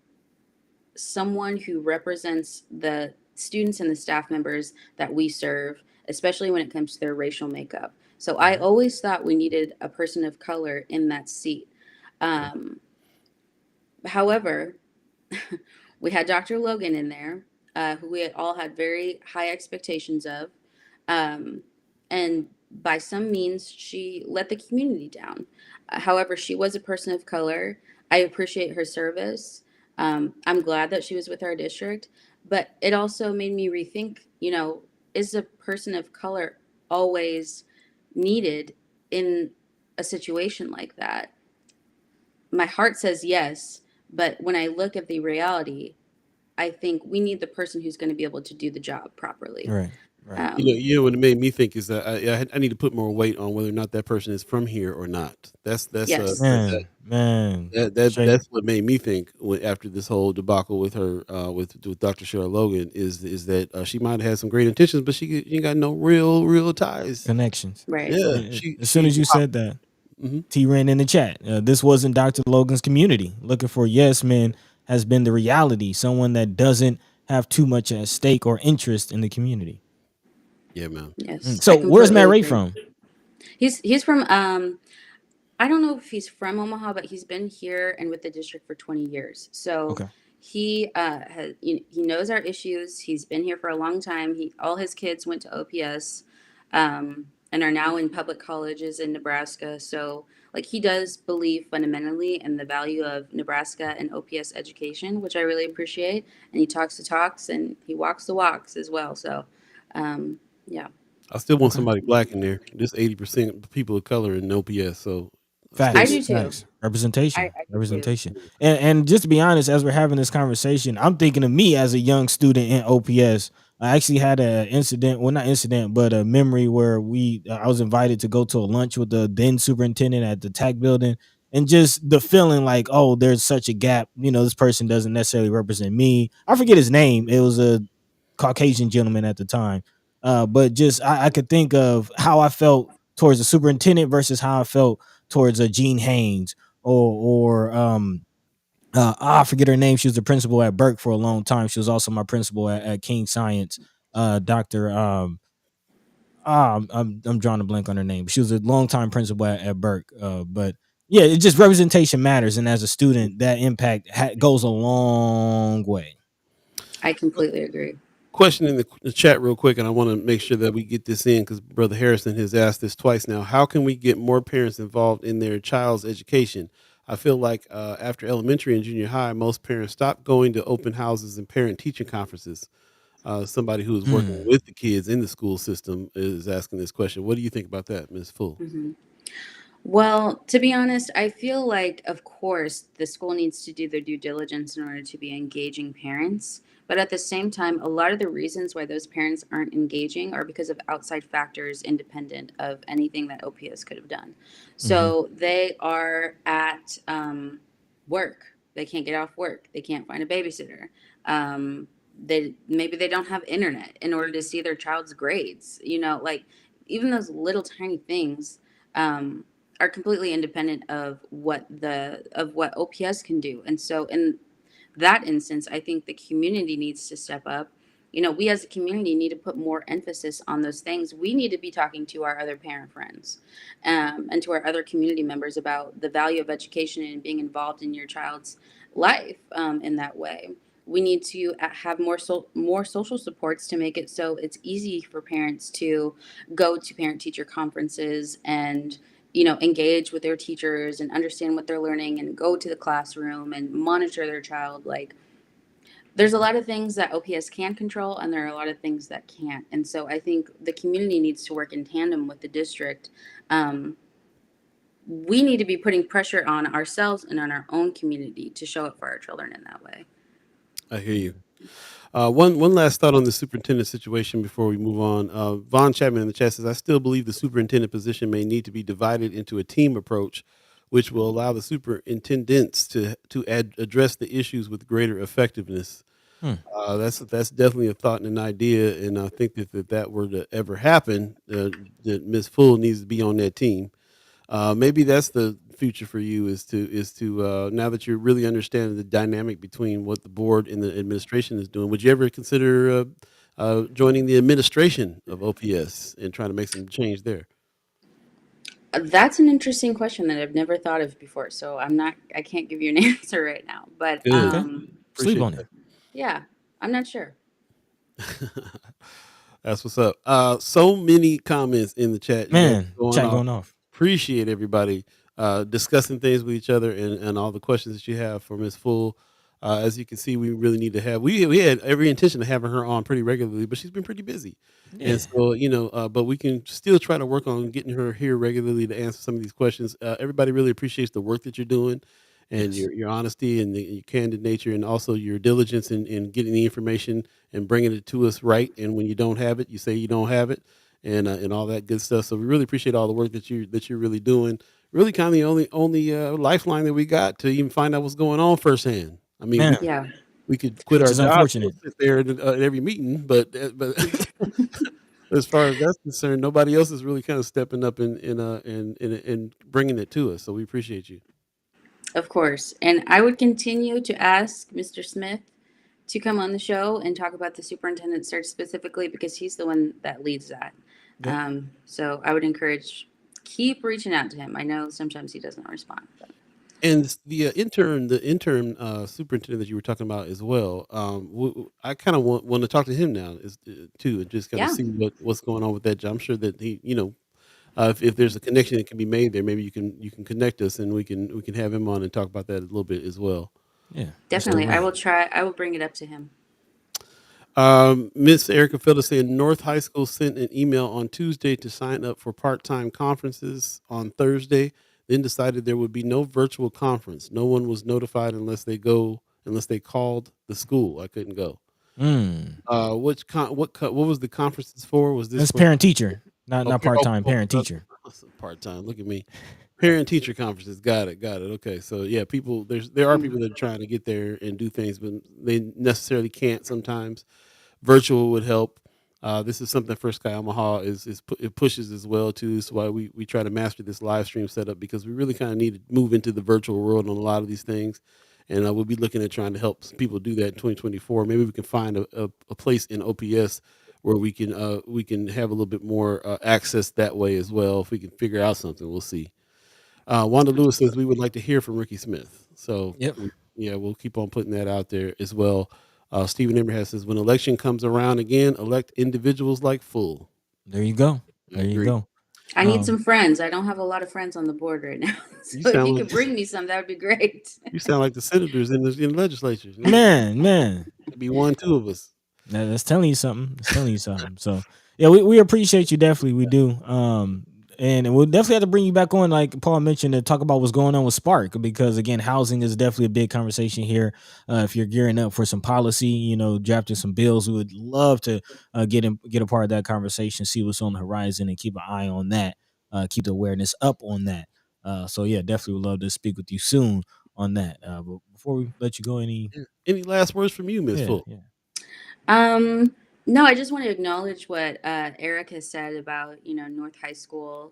someone who represents the students and the staff members that we serve, especially when it comes to their racial makeup. So I Mhm. always thought we needed a person of color in that seat. Yeah. Um, However, we had Dr. Logan in there, who we had all had very high expectations of. Um, and by some means, she let the community down. However, she was a person of color. I appreciate her service. I'm glad that she was with our district, but it also made me rethink, is a person of color always needed in a situation like that? My heart says yes, but when I look at the reality, I think we need the person who's going to be able to do the job properly. Right. Right. Um, What it made me think is that I need to put more weight on whether or not that person is from here or not. yes. Man. Shay. That's what made me think after this whole debacle with her with Dr. Cheryl Logan is that she might have had some great intentions, but she ain't got no real ties. Connections. Right. Yeah, As soon as you said that, Mhm. T ran in the chat. This wasn't Dr. Logan's community. Looking for yes men has been the reality. Someone that doesn't have too much at stake or interest in the community. Yeah, man. Yes. I So where's Matt completely Ray agree. from? He's from I don't know if he's from Omaha, but he's been here and with the district for 20 years. So Okay. he he knows our issues. He's been here for a long time. All his kids went to OPS, and are now in public colleges in Nebraska. So like he does believe fundamentally in the value of Nebraska and OPS education, which I really appreciate. And he talks the talks and he walks the walks as well. So yeah. I still want Okay. somebody black in there. This 80% people of color in OPS, so I still I Facts. do want too. Facts. Representation. I do too. Representation. And just to be honest, as we're having this conversation, I'm thinking of me as a young student in OPS. I actually had an incident, well, not incident, but a memory where I was invited to go to a lunch with the then superintendent at the TAC building, and just the feeling like, oh, there's such a gap. This person doesn't necessarily represent me. I forget his name. It was a Caucasian gentleman at the time. But just I could think of how I felt towards the superintendent versus how I felt towards a Gene Haynes or I forget her name. She was the principal at Burke for a long time. She was also my principal at King Science. Doctor I'm drawing a blank on her name. She was a longtime principal at Burke. But yeah, it just representation matters, and as a student, that impact goes a long way. I completely agree. question in the chat real quick, and I want to make sure that we get this in because Brother Harrison has asked this twice now. How can we get more parents involved in their child's education? I feel like after elementary and junior high, most parents stop going to open houses and parent teaching conferences. Somebody who is working Hmm. with the kids in the school system is asking this question. What do you think about that, Ms. Full? Hmm. Well, to be honest, I feel like, of course, the school needs to do their due diligence in order to be engaging parents. But at the same time, a lot of the reasons why those parents aren't engaging are because of outside factors independent of anything that OPS could have done. Hmm. So they are at work. They can't get off work. They can't find a babysitter. Maybe they don't have internet in order to see their child's grades. Like even those little tiny things. Are completely independent of what OPS can do. And so in that instance, I think the community needs to step up. We as a community need to put more emphasis on those things. We need to be talking to our other parent friends, and to our other community members about the value of education and being involved in your child's life in that way. We need to have more social supports to make it so it's easy for parents to go to parent teacher conferences and engage with their teachers and understand what they're learning and go to the classroom and monitor their child. Like there's a lot of things that OPS can control and there are a lot of things that can't. And so I think the community needs to work in tandem with the district. um, we need to be putting pressure on ourselves and on our own community to show up for our children in that way. I hear you. One last thought on the superintendent situation before we move on. Von Chapman in the chat says, I still believe the superintendent position may need to be divided into a team approach, which will allow the superintendents to address the issues with greater effectiveness. Hmm. That's definitely a thought and an idea, and I think that that were to ever happen, that Ms. Full needs to be on that team. Maybe that's the future for you is to now that you're really understanding the dynamic between what the board and the administration is doing. Would you ever consider joining the administration of OPS and trying to make some change there? That's an interesting question that I've never thought of before. So I can't give you an answer right now. But Good. Okay, sleep Appreciate on it, yeah, I'm not sure. that. That's what's up. So many comments in the chat. You guys man. are going Chat off. going off. Appreciate everybody discussing things with each other and all the questions that you have for Miss Full. As you can see, we really need to have we had every intention of having her on pretty regularly, but she's been pretty busy, and Yeah. so but we can still try to work on getting her here regularly to answer some of these questions. Everybody really appreciates the work that you're doing, and Yes. your honesty and your candid nature, and also your diligence in getting the information and bringing it to us right. And when you don't have it, you say you don't have it, and all that good stuff. So we really appreciate all the work that you're really doing. Really, kind of the only lifeline that we got to even find out what's going on firsthand. I mean, Man, Yeah. we could quit which our is jobs and unfortunate. sit there at every meeting, but as far as that's concerned, nobody else is really kind of stepping up and bringing it to us. So we appreciate you. Of course. And I would continue to ask Mr. Smith to come on the show and talk about the superintendent search specifically because he's the one that leads that. Yep. So I would encourage keep reaching out to him. I know sometimes he doesn't respond. But And the intern superintendent that you were talking about as well. I kind of want to talk to him now, too, and just kind of yeah, see what's going on with that job. I'm sure that if there's a connection that can be made there, maybe you can connect us and we can have him on and talk about that a little bit as well. Yeah, Mr. definitely. Ray. I will bring it up to him. Miss Erica Phillips saying North High School sent an email on Tuesday to sign up for part-time conferences on Thursday, then decided there would be no virtual conference. No one was notified unless they called the school. I couldn't go. Mm. What was the conferences for? Was this That's for parent teacher, not part time. Parent that's teacher. part-time? Look at me. Parent teacher conferences. Got it. Okay. So yeah, there are Mm. people that are trying to get there and do things, but they necessarily can't sometimes. Virtual would help. This is something First Sky Omaha it pushes as well too. That's why we try to master this live stream setup because we really kind of need to move into the virtual world on a lot of these things, and we'll be looking at trying to help some people do that in 2024. Maybe we can find a place in OPS where we can have a little bit more access that way as well. If we can figure out something, we'll see. Wanda Lewis says we would like to hear from Ricky Smith. So Yep. yeah, we'll keep on putting that out there as well. Stephen Emerhaz says when election comes around again, elect individuals like Full. There you go. I There you agree. go. I need some Um, friends. I don't have a lot of friends on the board right now. You So if sound you like could bring me some, that would be great. you sound like the senators in the legislature. man, It'd be one, two of us. that's telling you something. It's telling you something. So yeah, we appreciate you definitely. We do. And we'll definitely have to bring you back on, like Paul mentioned, to talk about what's going on with Spark because again, housing is definitely a big conversation here. If you're gearing up for some policy, drafting some bills, we would love to get a part of that conversation, see what's on the horizon, and keep an eye on that. Keep the awareness up on that. So yeah, definitely would love to speak with you soon on that. But before we let you go, Yeah. Any last words from you, Miss Full? yeah. Um, no, I just want to acknowledge what Eric has said about North High School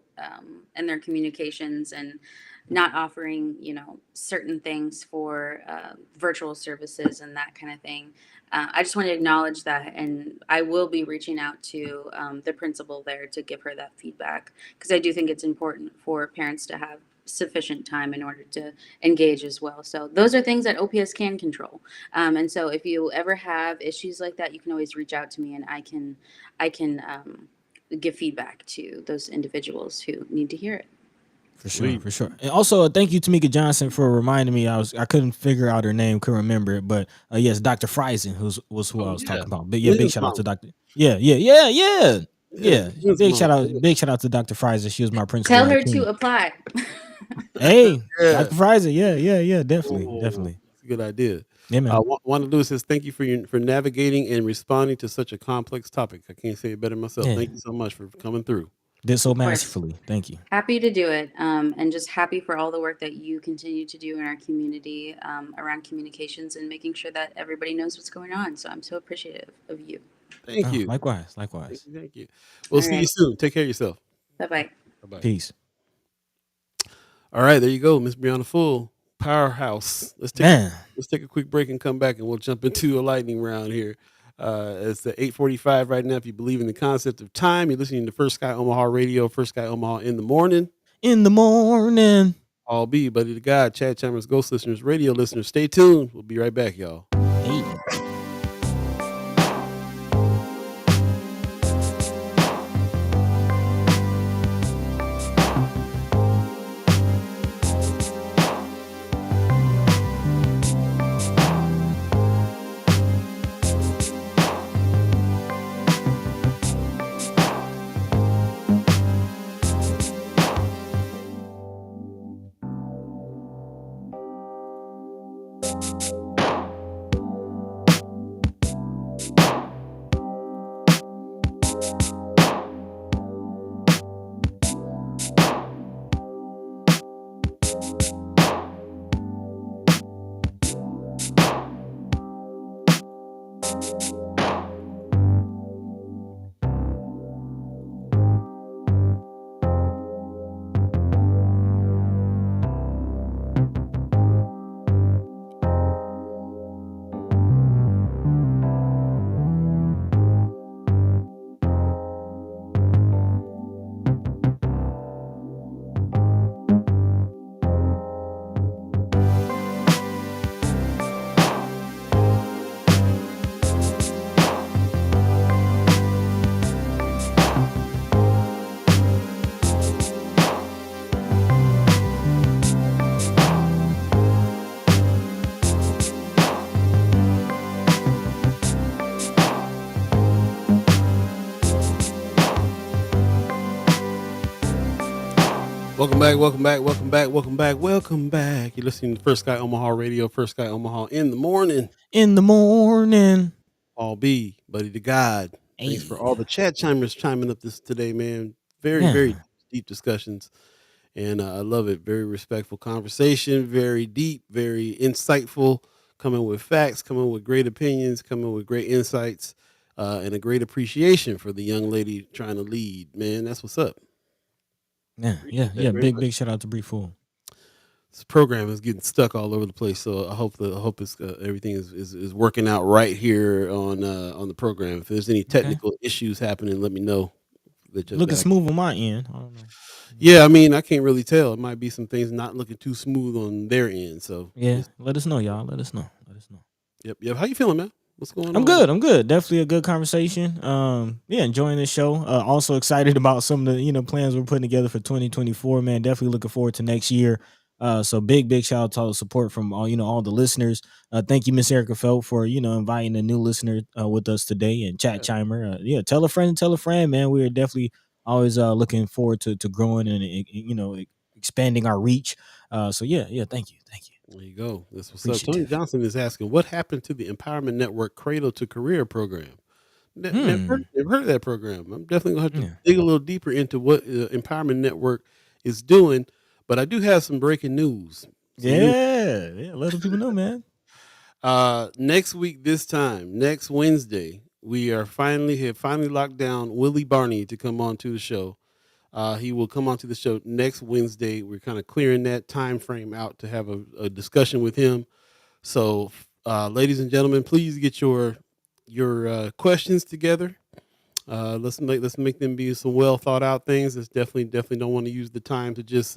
and their communications and not offering certain things for virtual services and that kind of thing. I just want to acknowledge that, and I will be reaching out to the principal there to give her that feedback because I do think it's important for parents to have sufficient time in order to engage as well. So those are things that OPS can control. And so if you ever have issues like that, you can always reach out to me and I can give feedback to those individuals who need to hear it. For sure, Sweet. for sure. And also, thank you, Tamika Johnson, for reminding me. I couldn't figure out her name, couldn't remember it, but yes, Dr. Friesen, was who I Oh was yeah. talking about. But yeah, big Lynn's shout out mom. to Doctor. Yeah. Lynn's Big mom. shout out to Dr. Friesen. She was my principal Tell at her to CUNY. apply. Hey, Yeah. Dr. Friesen. Yeah. Definitely, Oh, definitely. that's a good idea. Yeah, man. Wanda Lewis says, thank you for navigating and responding to such a complex topic. I can't say it better myself. Yeah, Thank you so much for coming through. did so Of course. masterfully. Thank you. Happy to do it, and just happy for all the work that you continue to do in our community around communications and making sure that everybody knows what's going on. So I'm so appreciative of you. Thank Oh, you. likewise. Thank you. We'll All see you right. soon. Take care of yourself. Bye bye. Bye bye. Peace, All right, there you go, Miss Brianna Full, powerhouse. man. Let's take a quick break and come back, and we'll jump into a lightning round here. It's at 8:45 right now. If you believe in the concept of time, you're listening to First Sky Omaha Radio, First Sky Omaha in the morning. in the morning. All B, Buddi3 Da Gawd, Chad Chambers, Ghost listeners, radio listeners. Stay tuned. We'll be right back, y'all. Hey. Welcome back, welcome back, welcome back, welcome back, welcome back. You're listening to First Sky Omaha Radio, First Sky Omaha in the morning. In the morning. All B, Buddi3 Da Gawd. Thanks for all the chat chimers chiming up this today, man. Very deep discussions. And I love it. Very respectful conversation, very deep, very insightful, coming with facts, coming with great opinions, coming with great insights, and a great appreciation for the young lady trying to lead. Man, that's what's up. Yeah. Big shout out to Bree. This program is getting stuck all over the place, so I hope it's everything is working out right here on the program. If there's any technical issues happening, let me know. Looking smooth on my end. I don't know. Yeah, I mean, I can't really tell. It might be some things not looking too smooth on their end. So yeah, let us know, y'all. Let us know. Yep. How you feeling, man? What's going on? I'm good. Definitely a good conversation. Enjoying this show. Also excited about some of the plans we're putting together for 2024. Man, definitely looking forward to next year. So big shout out to all the support from all the listeners. Thank you, Miss Erica Felt, for inviting a new listener with us today, and chat chimer. Tell a friend, man. We are definitely always looking forward to growing and expanding our reach. Thank you. There you go. That's what's up. Tony Johnson is asking, what happened to the Empowerment Network Cradle to Career program? Never heard of that program. I'm definitely gonna have to dig a little deeper into what Empowerment Network is doing. But I do have some breaking news. Let the people know, man. Next week, next Wednesday, we have finally locked down Willie Barney to come on to the show. He will come onto the show next Wednesday. We're kind of clearing that time frame out to have a discussion with him. So, ladies and gentlemen, please get your questions together. Let's make them be some well thought out things. Let's definitely don't want to use the time to just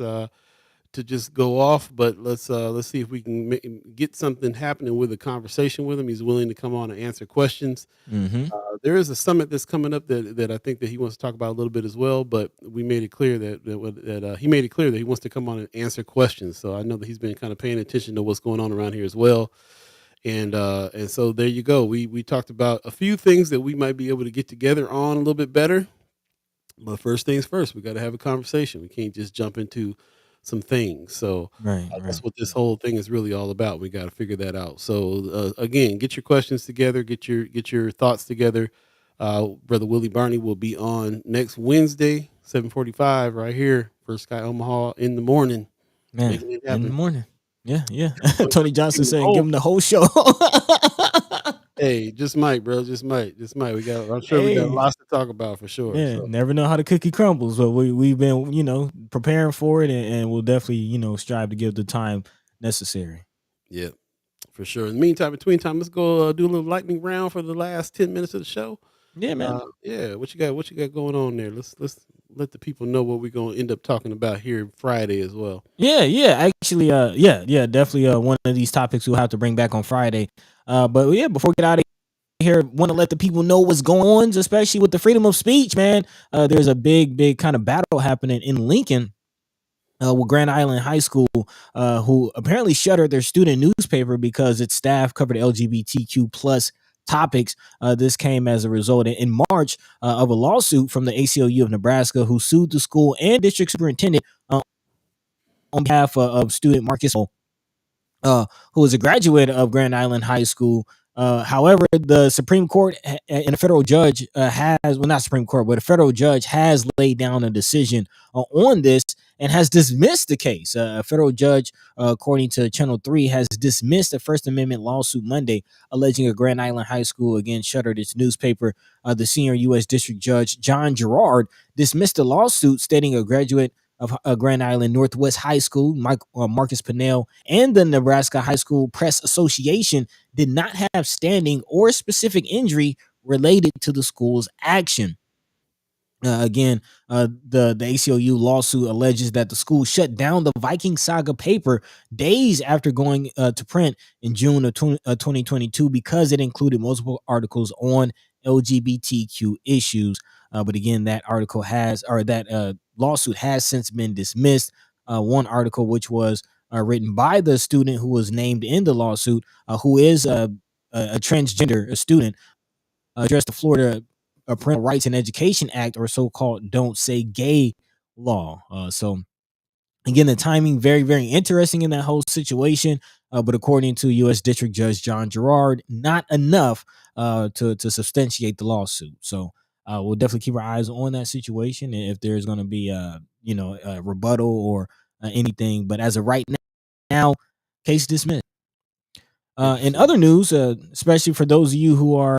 go off. But let's see if we can get something happening with a conversation with him. He's willing to come on and answer questions. There is a summit that's coming up that I think that he wants to talk about a little bit as well. But we made it clear that he made it clear that he wants to come on and answer questions. So I know that he's been kind of paying attention to what's going on around here as well. And so there you go. We talked about a few things that we might be able to get together on a little bit better. But first things first, we got to have a conversation. We can't just jump into some things. So that's what this whole thing is really all about. We got to figure that out. So again, get your questions together, get your thoughts together. Brother Willie Barney will be on next Wednesday, 7:45 right here for Sky Omaha in the morning. Man, in the morning. Yeah. Tony Johnson saying, give him the whole show. Hey, just might, bro. Just might. I'm sure we got lots to talk about for sure. Yeah, never know how the cookie crumbles, but we've been, preparing for it, and we'll definitely, strive to give the time necessary. Yeah, for sure. In the meantime, between time, let's go do a little lightning round for the last 10 minutes of the show. Yeah, man. What you got going on there? Let's let the people know what we're gonna end up talking about here Friday as well. Yeah. Actually, definitely. One of these topics we'll have to bring back on Friday. But yeah, before we get out of here, want to let the people know what's going on, especially with the freedom of speech, man. There's a big kind of battle happening in Lincoln. With Grand Island High School, who apparently shuttered their student newspaper because its staff covered LGBTQ plus topics. This came as a result in March of a lawsuit from the ACLU of Nebraska, who sued the school and district superintendent on behalf of student Marcus, who was a graduate of Grand Island High School. However, the Supreme Court and a federal judge not Supreme Court, but a federal judge has laid down a decision on this and has dismissed the case. A federal judge, according to Channel 3, has dismissed a First Amendment lawsuit Monday, alleging a Grand Island High School again shuttered its newspaper. The senior U.S. District Judge, John Gerard, dismissed the lawsuit, stating a graduate of Grand Island Northwest High School, Marcus Pinnell, and the Nebraska High School Press Association did not have standing or specific injury related to the school's action. The ACLU lawsuit alleges that the school shut down the Viking Saga paper days after going to print in June of 2022 because it included multiple articles on LGBTQ issues. But again, that lawsuit has since been dismissed. One article, which was written by the student who was named in the lawsuit, who is a transgender student, addressed the Florida Parental Rights and Education Act, or so-called Don't Say Gay law. So again, the timing very, very interesting in that whole situation. But according to U.S. District Judge John Gerard, not enough to substantiate the lawsuit. So we'll definitely keep our eyes on that situation if there's going to be a rebuttal or anything. But as of right now, case dismissed. In other news, especially for those of you who are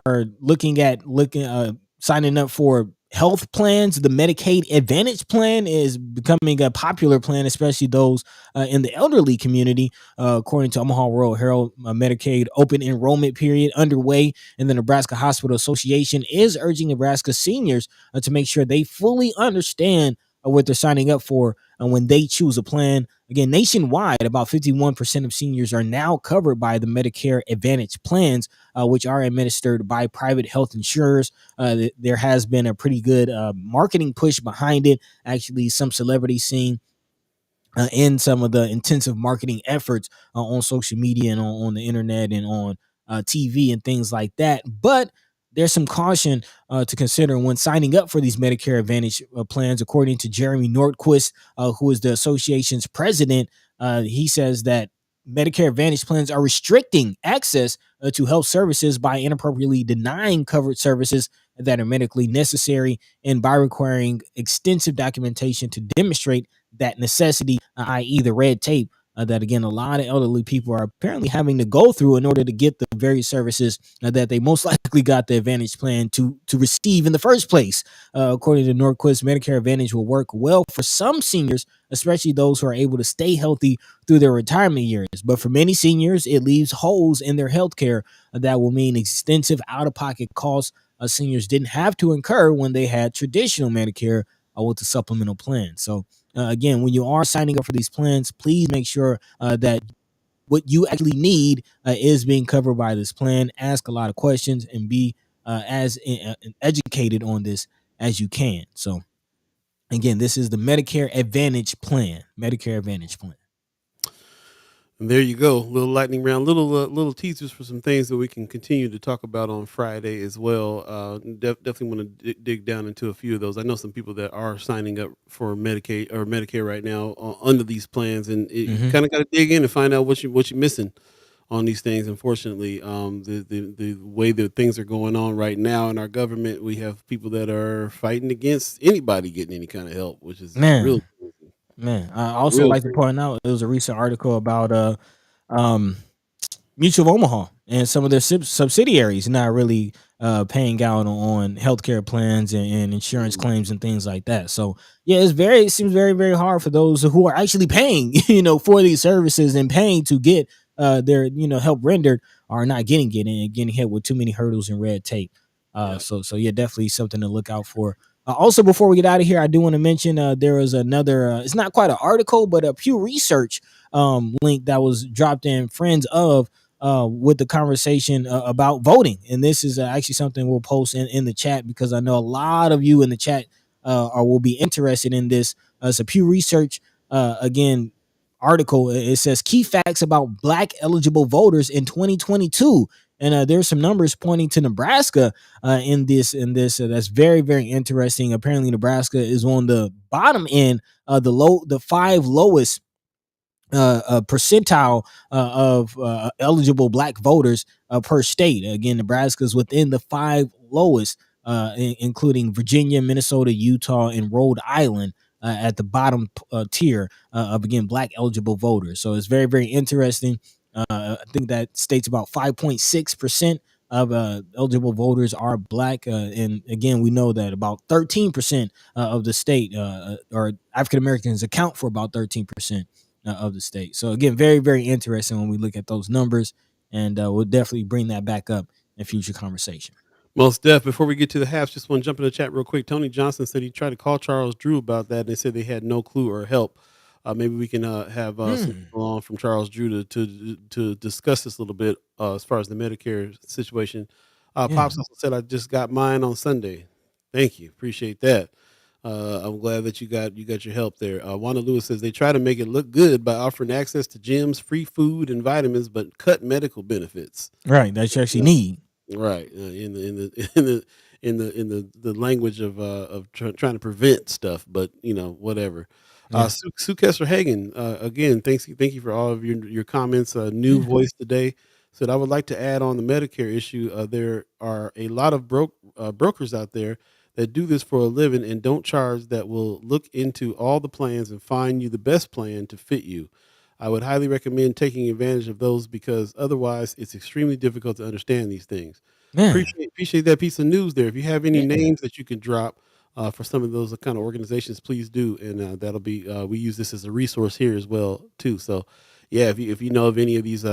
signing up for health plans, the Medicaid Advantage plan is becoming a popular plan, especially those in the elderly community. According to Omaha World Herald, Medicaid open enrollment period underway, and the Nebraska Hospital Association is urging Nebraska seniors to make sure they fully understand what they're signing up for when they choose a plan. Again, nationwide, about 51% of seniors are now covered by the Medicare Advantage plans, which are administered by private health insurers. There has been a pretty good marketing push behind it. Actually, some celebrities seen in some of the intensive marketing efforts on social media and on the internet and on TV and things like that. But there's some caution to consider when signing up for these Medicare Advantage plans. According to Jeremy Nordquist, who is the association's president, he says that Medicare Advantage plans are restricting access to health services by inappropriately denying covered services that are medically necessary and by requiring extensive documentation to demonstrate that necessity, i.e. the red tape that, again, a lot of elderly people are apparently having to go through in order to get the very services that they most likely got the Advantage plan to receive in the first place. According to Norquist, Medicare Advantage will work well for some seniors, especially those who are able to stay healthy through their retirement years. But for many seniors, it leaves holes in their health care that will mean extensive out-of-pocket costs seniors didn't have to incur when they had traditional Medicare with the supplemental plan. So again, when you are signing up for these plans, please make sure that what you actually need is being covered by this plan. Ask a lot of questions and be as educated on this as you can. So again, this is the Medicare Advantage plan. Medicare Advantage plan. And there you go, little lightning round, little teasers for some things that we can continue to talk about on Friday as well. Definitely want to dig down into a few of those. I know some people that are signing up for Medicaid or Medicare right now under these plans, and you kind of got to dig in and find out what you're missing on these things. Unfortunately, the way that things are going on right now in our government, we have people that are fighting against anybody getting any kind of help, which is real. Man, I also like to point out there was a recent article about Mutual of Omaha and some of their subsidiaries not really paying out on healthcare plans and insurance claims and things like that. So yeah, it seems very, very hard for those who are actually paying, for these services and paying to get their help rendered, are not getting hit with too many hurdles and red tape. So yeah, definitely something to look out for Also, before we get out of here, I do want to mention there was another. It's not quite an article, but a Pew Research link that was dropped in friends of with the conversation about voting, and this is actually something we'll post in the chat because I know a lot of you in the chat or will be interested in this. It's a Pew Research again article. It says key facts about Black eligible voters in 2022. And there's some numbers pointing to Nebraska in this. That's very, very interesting. Apparently, Nebraska is on the bottom end, the five lowest percentile of eligible Black voters per state. Again, Nebraska is within the five lowest, including Virginia, Minnesota, Utah, and Rhode Island. At the bottom tier of again Black eligible voters, so it's very, very interesting. I think that states about 5.6% of eligible voters are Black, and again we know that about 13% of the state or African Americans account for about 13% of the state. So again, very, very interesting when we look at those numbers, and we'll definitely bring that back up in future conversation. Well, Steph, before we get to the halves, just want to jump in the chat real quick. Tony Johnson said he tried to call Charles Drew about that, and they said they had no clue or help. Maybe we can have some people on from Charles Drew to discuss this a little bit as far as the Medicare situation. Pops also said, I just got mine on Sunday. Thank you. Appreciate that. I'm glad that you got your help there. Wanda Lewis says they try to make it look good by offering access to gyms, free food, and vitamins, but cut medical benefits. Right, that you actually need. Right, in the language of trying to prevent stuff, but whatever. Yeah. Sue Kessler Hagen, again, thank you for all of your comments. New voice today said I would like to add on the Medicare issue. There are a lot of brokers out there that do this for a living and don't charge, that will look into all the plans and find you the best plan to fit you. I would highly recommend taking advantage of those because otherwise it's extremely difficult to understand these things. Appreciate that piece of news there. If you have any names that you can drop for some of those kind of organizations, please do. And that'll be, we use this as a resource here as well too. So yeah, if you know of any of these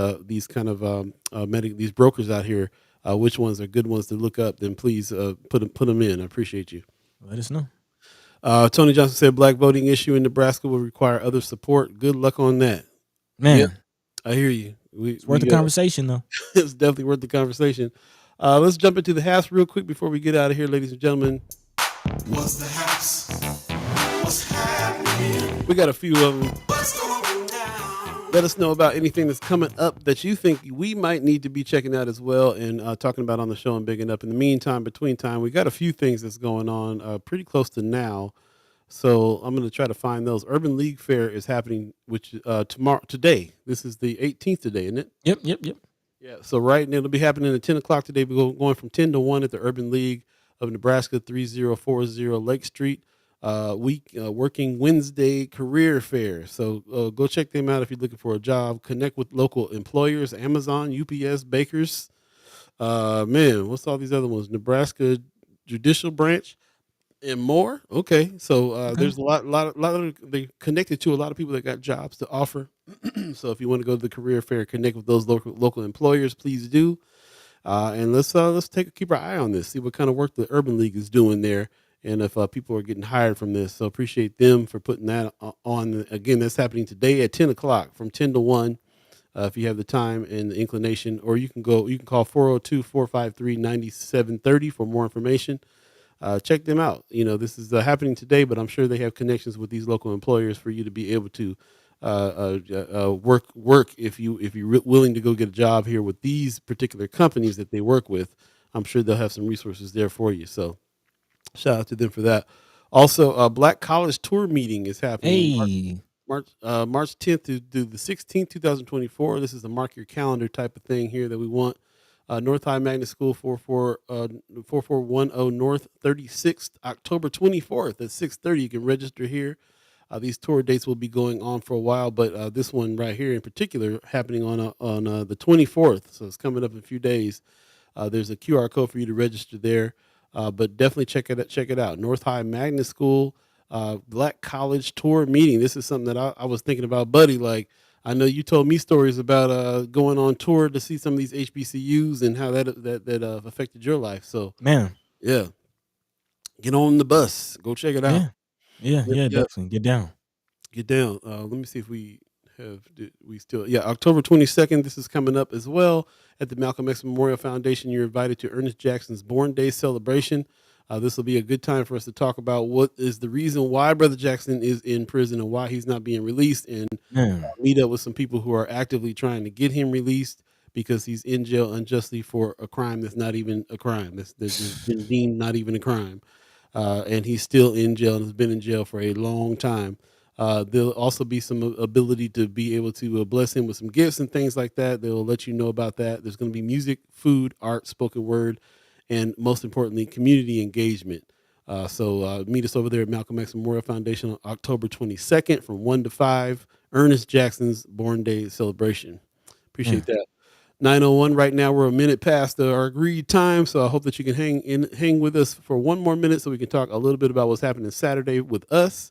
kind of these brokers out here, which ones are good ones to look up, then please put them in. I appreciate you. Let us know. Tony Johnson said Black voting issue in Nebraska will require other support. Good luck on that. Man, yep, I hear you. It's worth the conversation, though. It's definitely worth the conversation. Let's jump into the house real quick before we get out of here, ladies and gentlemen. What's the house? What's happening? We got a few of them. What's going down? Let us know about anything that's coming up that you think we might need to be checking out as well and talking about on the show and bigging up. In the meantime, between time, we got a few things that's going on pretty close to now. So I'm going to try to find those. Urban League Fair is happening, which today. This is the 18th today, isn't it? Yep. Yeah. So right now it'll be happening at 10 o'clock today. We're going from 10 to 1 at the Urban League of Nebraska, 3040 Lake Street. Working Wednesday career fair. So go check them out if you're looking for a job. Connect with local employers, Amazon, UPS, bakers. What's all these other ones? Nebraska Judicial Branch. And more. Okay, so there's a lot of they connected to a lot of people that got jobs to offer. So if you want to go to the career fair, connect with those local employers, please do. And let's keep our eye on this, see what kind of work the Urban League is doing there, and if people are getting hired from this. So appreciate them for putting that on. Again, that's happening today at 10 o'clock from 10 to 1. If you have the time and the inclination, or you can call 402-453-9730 for more information. Check them out. This is happening today, but I'm sure they have connections with these local employers for you to be able to work if you're willing to go get a job here with these particular companies that they work with. I'm sure they'll have some resources there for you. So shout out to them for that. Also, Black College Tour meeting is happening March 10th to the 16th, 2024. This is a mark your calendar type of thing here that we want. North High Magnet School, 4410 North 36th, October 24th at 6:30. You can register here. These tour dates will be going on for a while, but this one right here in particular happening on the 24th, so it's coming up in a few days. There's a QR code for you to register there, but definitely check it out. North High Magnet School Black College Tour meeting. This is something that I was thinking about, Buddy. Like, I know you told me stories about going on tour to see some of these HBCUs and how that affected your life. So, man, yeah. Get on the bus. Go check it out. Yeah. Yeah, Yep, yeah, yep. definitely. Get down. Get down. Let me see if we we still, yeah, October 22nd. This is coming up as well at the Malcolm X Memorial Foundation. You're invited to Ernest Jackson's Born Day celebration. This will be a good time for us to talk about what is the reason why Brother Jackson is in prison and why he's not being released, and Man. meet up with some people who are actively trying to get him released because he's in jail unjustly for a crime that's not even a crime. That's just been deemed not even a crime. And he's still in jail and has been in jail for a long time. There'll also be some ability to be able to bless him with some gifts and things like that. They'll let you know about that. There's going to be music, food, art, spoken word, and most importantly, community engagement. So meet us over there at Malcolm X Memorial Foundation on October 22nd from 1 to 5. Ernest Jackson's Born Day celebration. Appreciate Man. that. 9:01 right now. We're a minute past our agreed time, so I hope that you can hang with us for one more minute so we can talk a little bit about what's happening Saturday with us.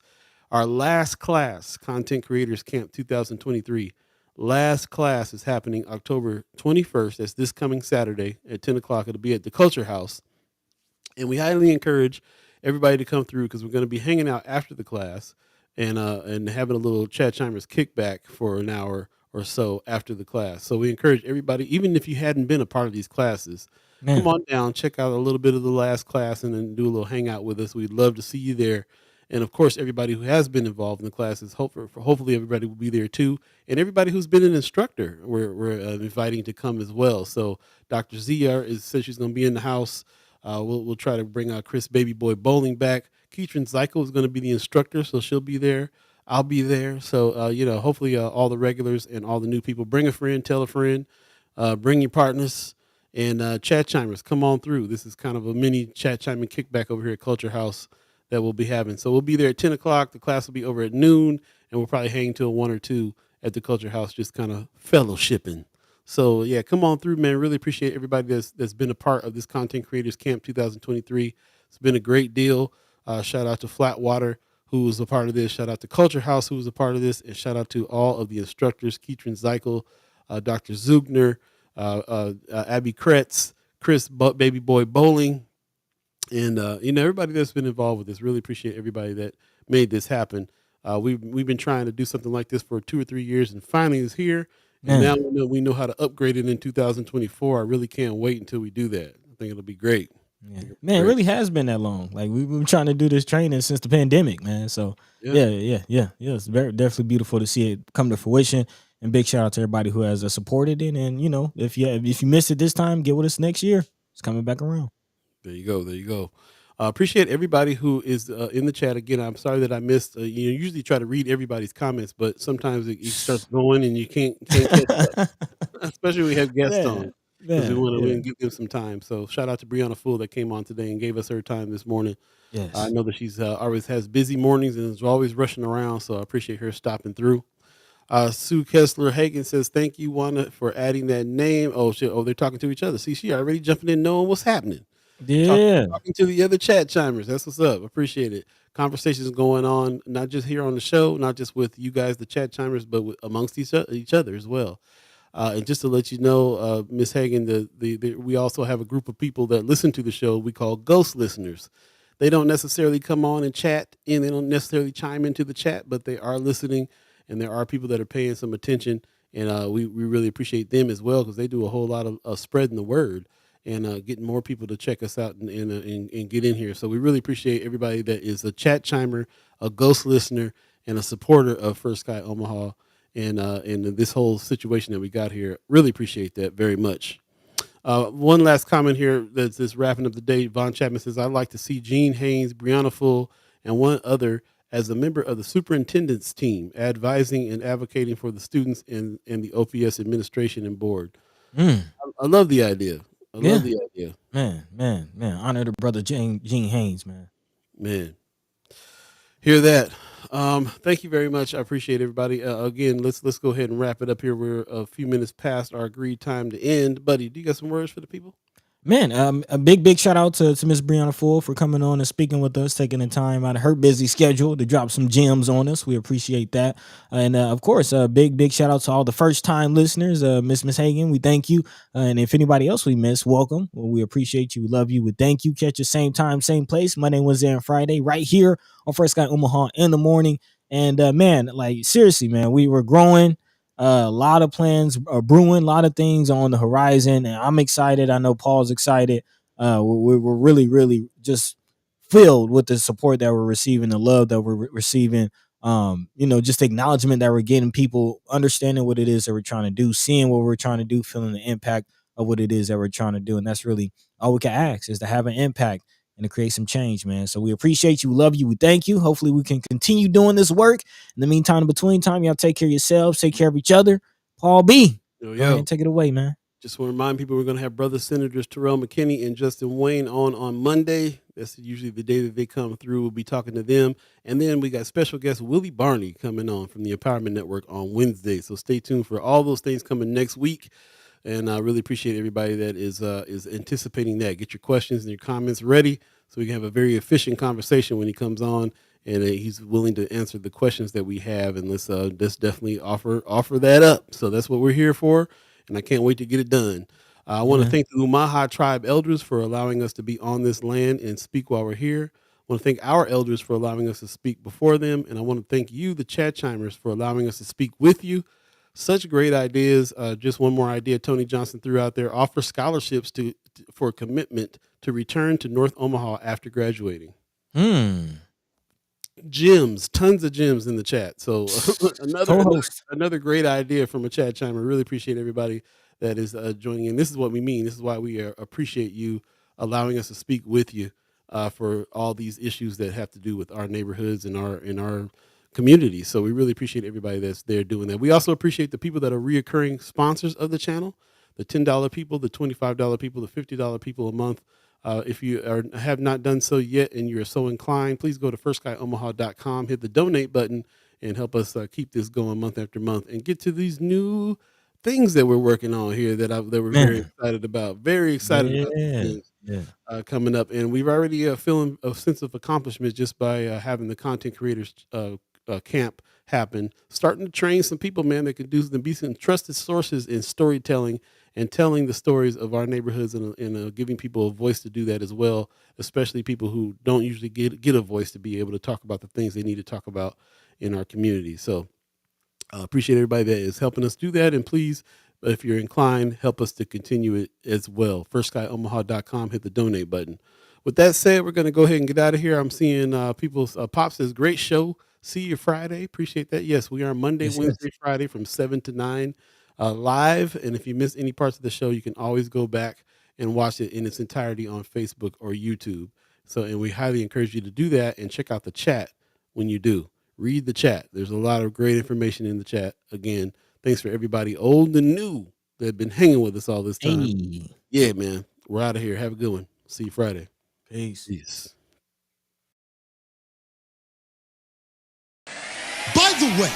Our last class, Content Creators Camp 2023. Last class is happening October 21st. That's this coming Saturday at 10 o'clock. It'll be at the Culture House. And we highly encourage everybody to come through because we're going to be hanging out after the class and having a little Chat Chimers kickback for an hour or so after the class. So we encourage everybody, even if you hadn't been a part of these classes, come Man. on down, check out a little bit of the last class, and then do a little hangout with us. We'd love to see you there. And of course, everybody who has been involved in the classes, hopefully everybody will be there too. And everybody who's been an instructor, we're inviting to come as well. So Dr. ZR says she's going to be in the house. We'll try to bring Chris Baby Boy Bowling back. Keatron Zyko is going to be the instructor, so she'll be there. I'll be there. So, hopefully all the regulars and all the new people, bring a friend, tell a friend, bring your partners, and Chat Chimers, come on through. This is kind of a mini Chat Chiming kickback over here at Culture House that we'll be having. So we'll be there at 10 o'clock. The class will be over at noon, and we'll probably hang till 1 or 2 at the Culture House, just kind of fellowshipping. So, yeah, come on through, man. Really appreciate everybody that's been a part of this Content Creators Camp 2023. It's been a great deal. Shout out to Flatwater, who was a part of this. Shout out to Culture House, who was a part of this. And shout out to all of the instructors, Keatron Zykel, Dr. Zugner, Abby Kretz, Chris Baby Boy Bowling, and everybody that's been involved with this. Really appreciate everybody that made this happen. We've been trying to do something like this for 2 or 3 years, and finally it's here. And Man. now we know how to upgrade it in 2024. I really can't wait until we do that. I think it'll be great. Yeah. Man, it really has been that long. Like we've been trying to do this training since the pandemic, man. So yeah. It's definitely beautiful to see it come to fruition. And big shout out to everybody who has supported it. And if you missed it this time, get with us next year. It's coming back around. There you go. Appreciate everybody who is in the chat. Again, I'm sorry that I missed. Usually try to read everybody's comments, but sometimes it starts going and you can't catch up. Especially when we have guests on. Because we want to give them some time. So shout out to Brianna Fool that came on today and gave us her time this morning. Yes. I know that she's always has busy mornings and is always rushing around. So I appreciate her stopping through. Sue Kessler Hagen says, thank you, Wanda, for adding that name. Oh, shit. Oh, they're talking to each other. See, she already jumping in knowing what's happening. Yeah. Talking to the other Chat Chimers. That's what's up. Appreciate it. Conversations going on, not just here on the show, not just with you guys, the Chat Chimers, but amongst each other as well. And just to let you know, Miss Hagen, we also have a group of people that listen to the show we call ghost listeners. They don't necessarily come on and chat, and they don't necessarily chime into the chat, but they are listening, and there are people that are paying some attention, and we really appreciate them as well because they do a whole lot of spreading the word and getting more people to check us out and get in here. So we really appreciate everybody that is a Chat Chimer, a ghost listener, and a supporter of First Sky Omaha. And this whole situation that we got here, really appreciate that very much. One last comment here that's just wrapping up the day. Von Chapman says, I'd like to see Gene Haynes, Brianna Full, and one other as a member of the superintendent's team, advising and advocating for the students and the OPS administration and board. I love the idea. I love the idea. Man. Honor to brother Gene Haynes, man. Man. Hear that. Thank you very much. I appreciate everybody. Again, let's go ahead and wrap it up here. We're a few minutes past our agreed time to end. Buddy, do you got some words for the people? Man, a big shout out to Miss Brianna Full for coming on and speaking with us, taking the time out of her busy schedule to drop some gems on us. We appreciate that, and of course, a big shout out to all the first time listeners. Miss Hagan, we thank you, and if anybody else we miss, welcome. Well, we appreciate you, we love you, we thank you. Catch the same time, same place, Monday, Wednesday, and Friday, right here on First Sky Omaha in the morning. And man, like seriously, man, we were growing. A lot of plans are brewing, a lot of things on the horizon, and I'm excited. I know Paul's excited. We're really just filled with the support that we're receiving, the love that we're receiving. Just acknowledgement that we're getting, people understanding what it is that we're trying to do, seeing what we're trying to do, feeling the impact of what it is that we're trying to do, and that's really all we can ask, is to have an impact and to create some change, man. So we appreciate you, love you, we thank you. Hopefully we can continue doing this work. In the meantime, in between time, y'all take care of yourselves, take care of each other. Paul B, go ahead and take it away, man. Just want to remind people we're going to have Brother Senators Terrell McKinney and Justin Wayne on Monday. That's usually the day that they come through. We'll be talking to them. And then we got special guest Willie Barney coming on from the Empowerment Network on Wednesday. So stay tuned for all those things coming next week. And I really appreciate everybody that is anticipating that. Get your questions and your comments ready so we can have a very efficient conversation when he comes on, and he's willing to answer the questions that we have. And let's definitely offer that up. So that's what we're here for, and I can't wait to get it done. I want to thank the Umaha tribe elders for allowing us to be on this land and speak while we're here. I want to thank our elders for allowing us to speak before them, and I want to thank you, the Chat Chimers, for allowing us to speak with you. Such great ideas. Just one more idea Tony Johnson threw out there: offer scholarships for commitment to return to North Omaha after graduating. Gems, tons of gems in the chat. So another great idea from a Chat Chimer. Really appreciate everybody that is joining in. This is what we mean. This is why we appreciate you allowing us to speak with you for all these issues that have to do with our neighborhoods and our community. So we really appreciate everybody that's there doing that. We also appreciate the people that are reoccurring sponsors of the channel, the $10 people, the $25 people, the $50 people a month. If you have not done so yet and you're so inclined, please go to firstsky.omaha.com, hit the donate button, and help us keep this going month after month and get to these new things that we're working on here that we're very excited about. Very excited about these things coming up. And we've already feeling a sense of accomplishment just by having the content creators camp happen, starting to train some people, man, that can be some trusted sources in storytelling and telling the stories of our neighborhoods and giving people a voice to do that as well, especially people who don't usually get a voice to be able to talk about the things they need to talk about in our community. So appreciate everybody that is helping us do that. And please, if you're inclined, help us to continue it as well. firstsky.omaha.com, hit the donate button. With that said, we're going to go ahead and get out of here. I'm seeing people's Pop says, great show. See you Friday. Appreciate that. Yes, we are Monday, Wednesday, Friday from 7 to 9 live. And if you miss any parts of the show, you can always go back and watch it in its entirety on Facebook or YouTube. And we highly encourage you to do that and check out the chat when you do. Read the chat. There's a lot of great information in the chat. Again, thanks for everybody old and new that have been hanging with us all this time. Hey. Yeah, man. We're out of here. Have a good one. See you Friday. Peace. By the way,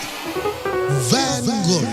Vanguard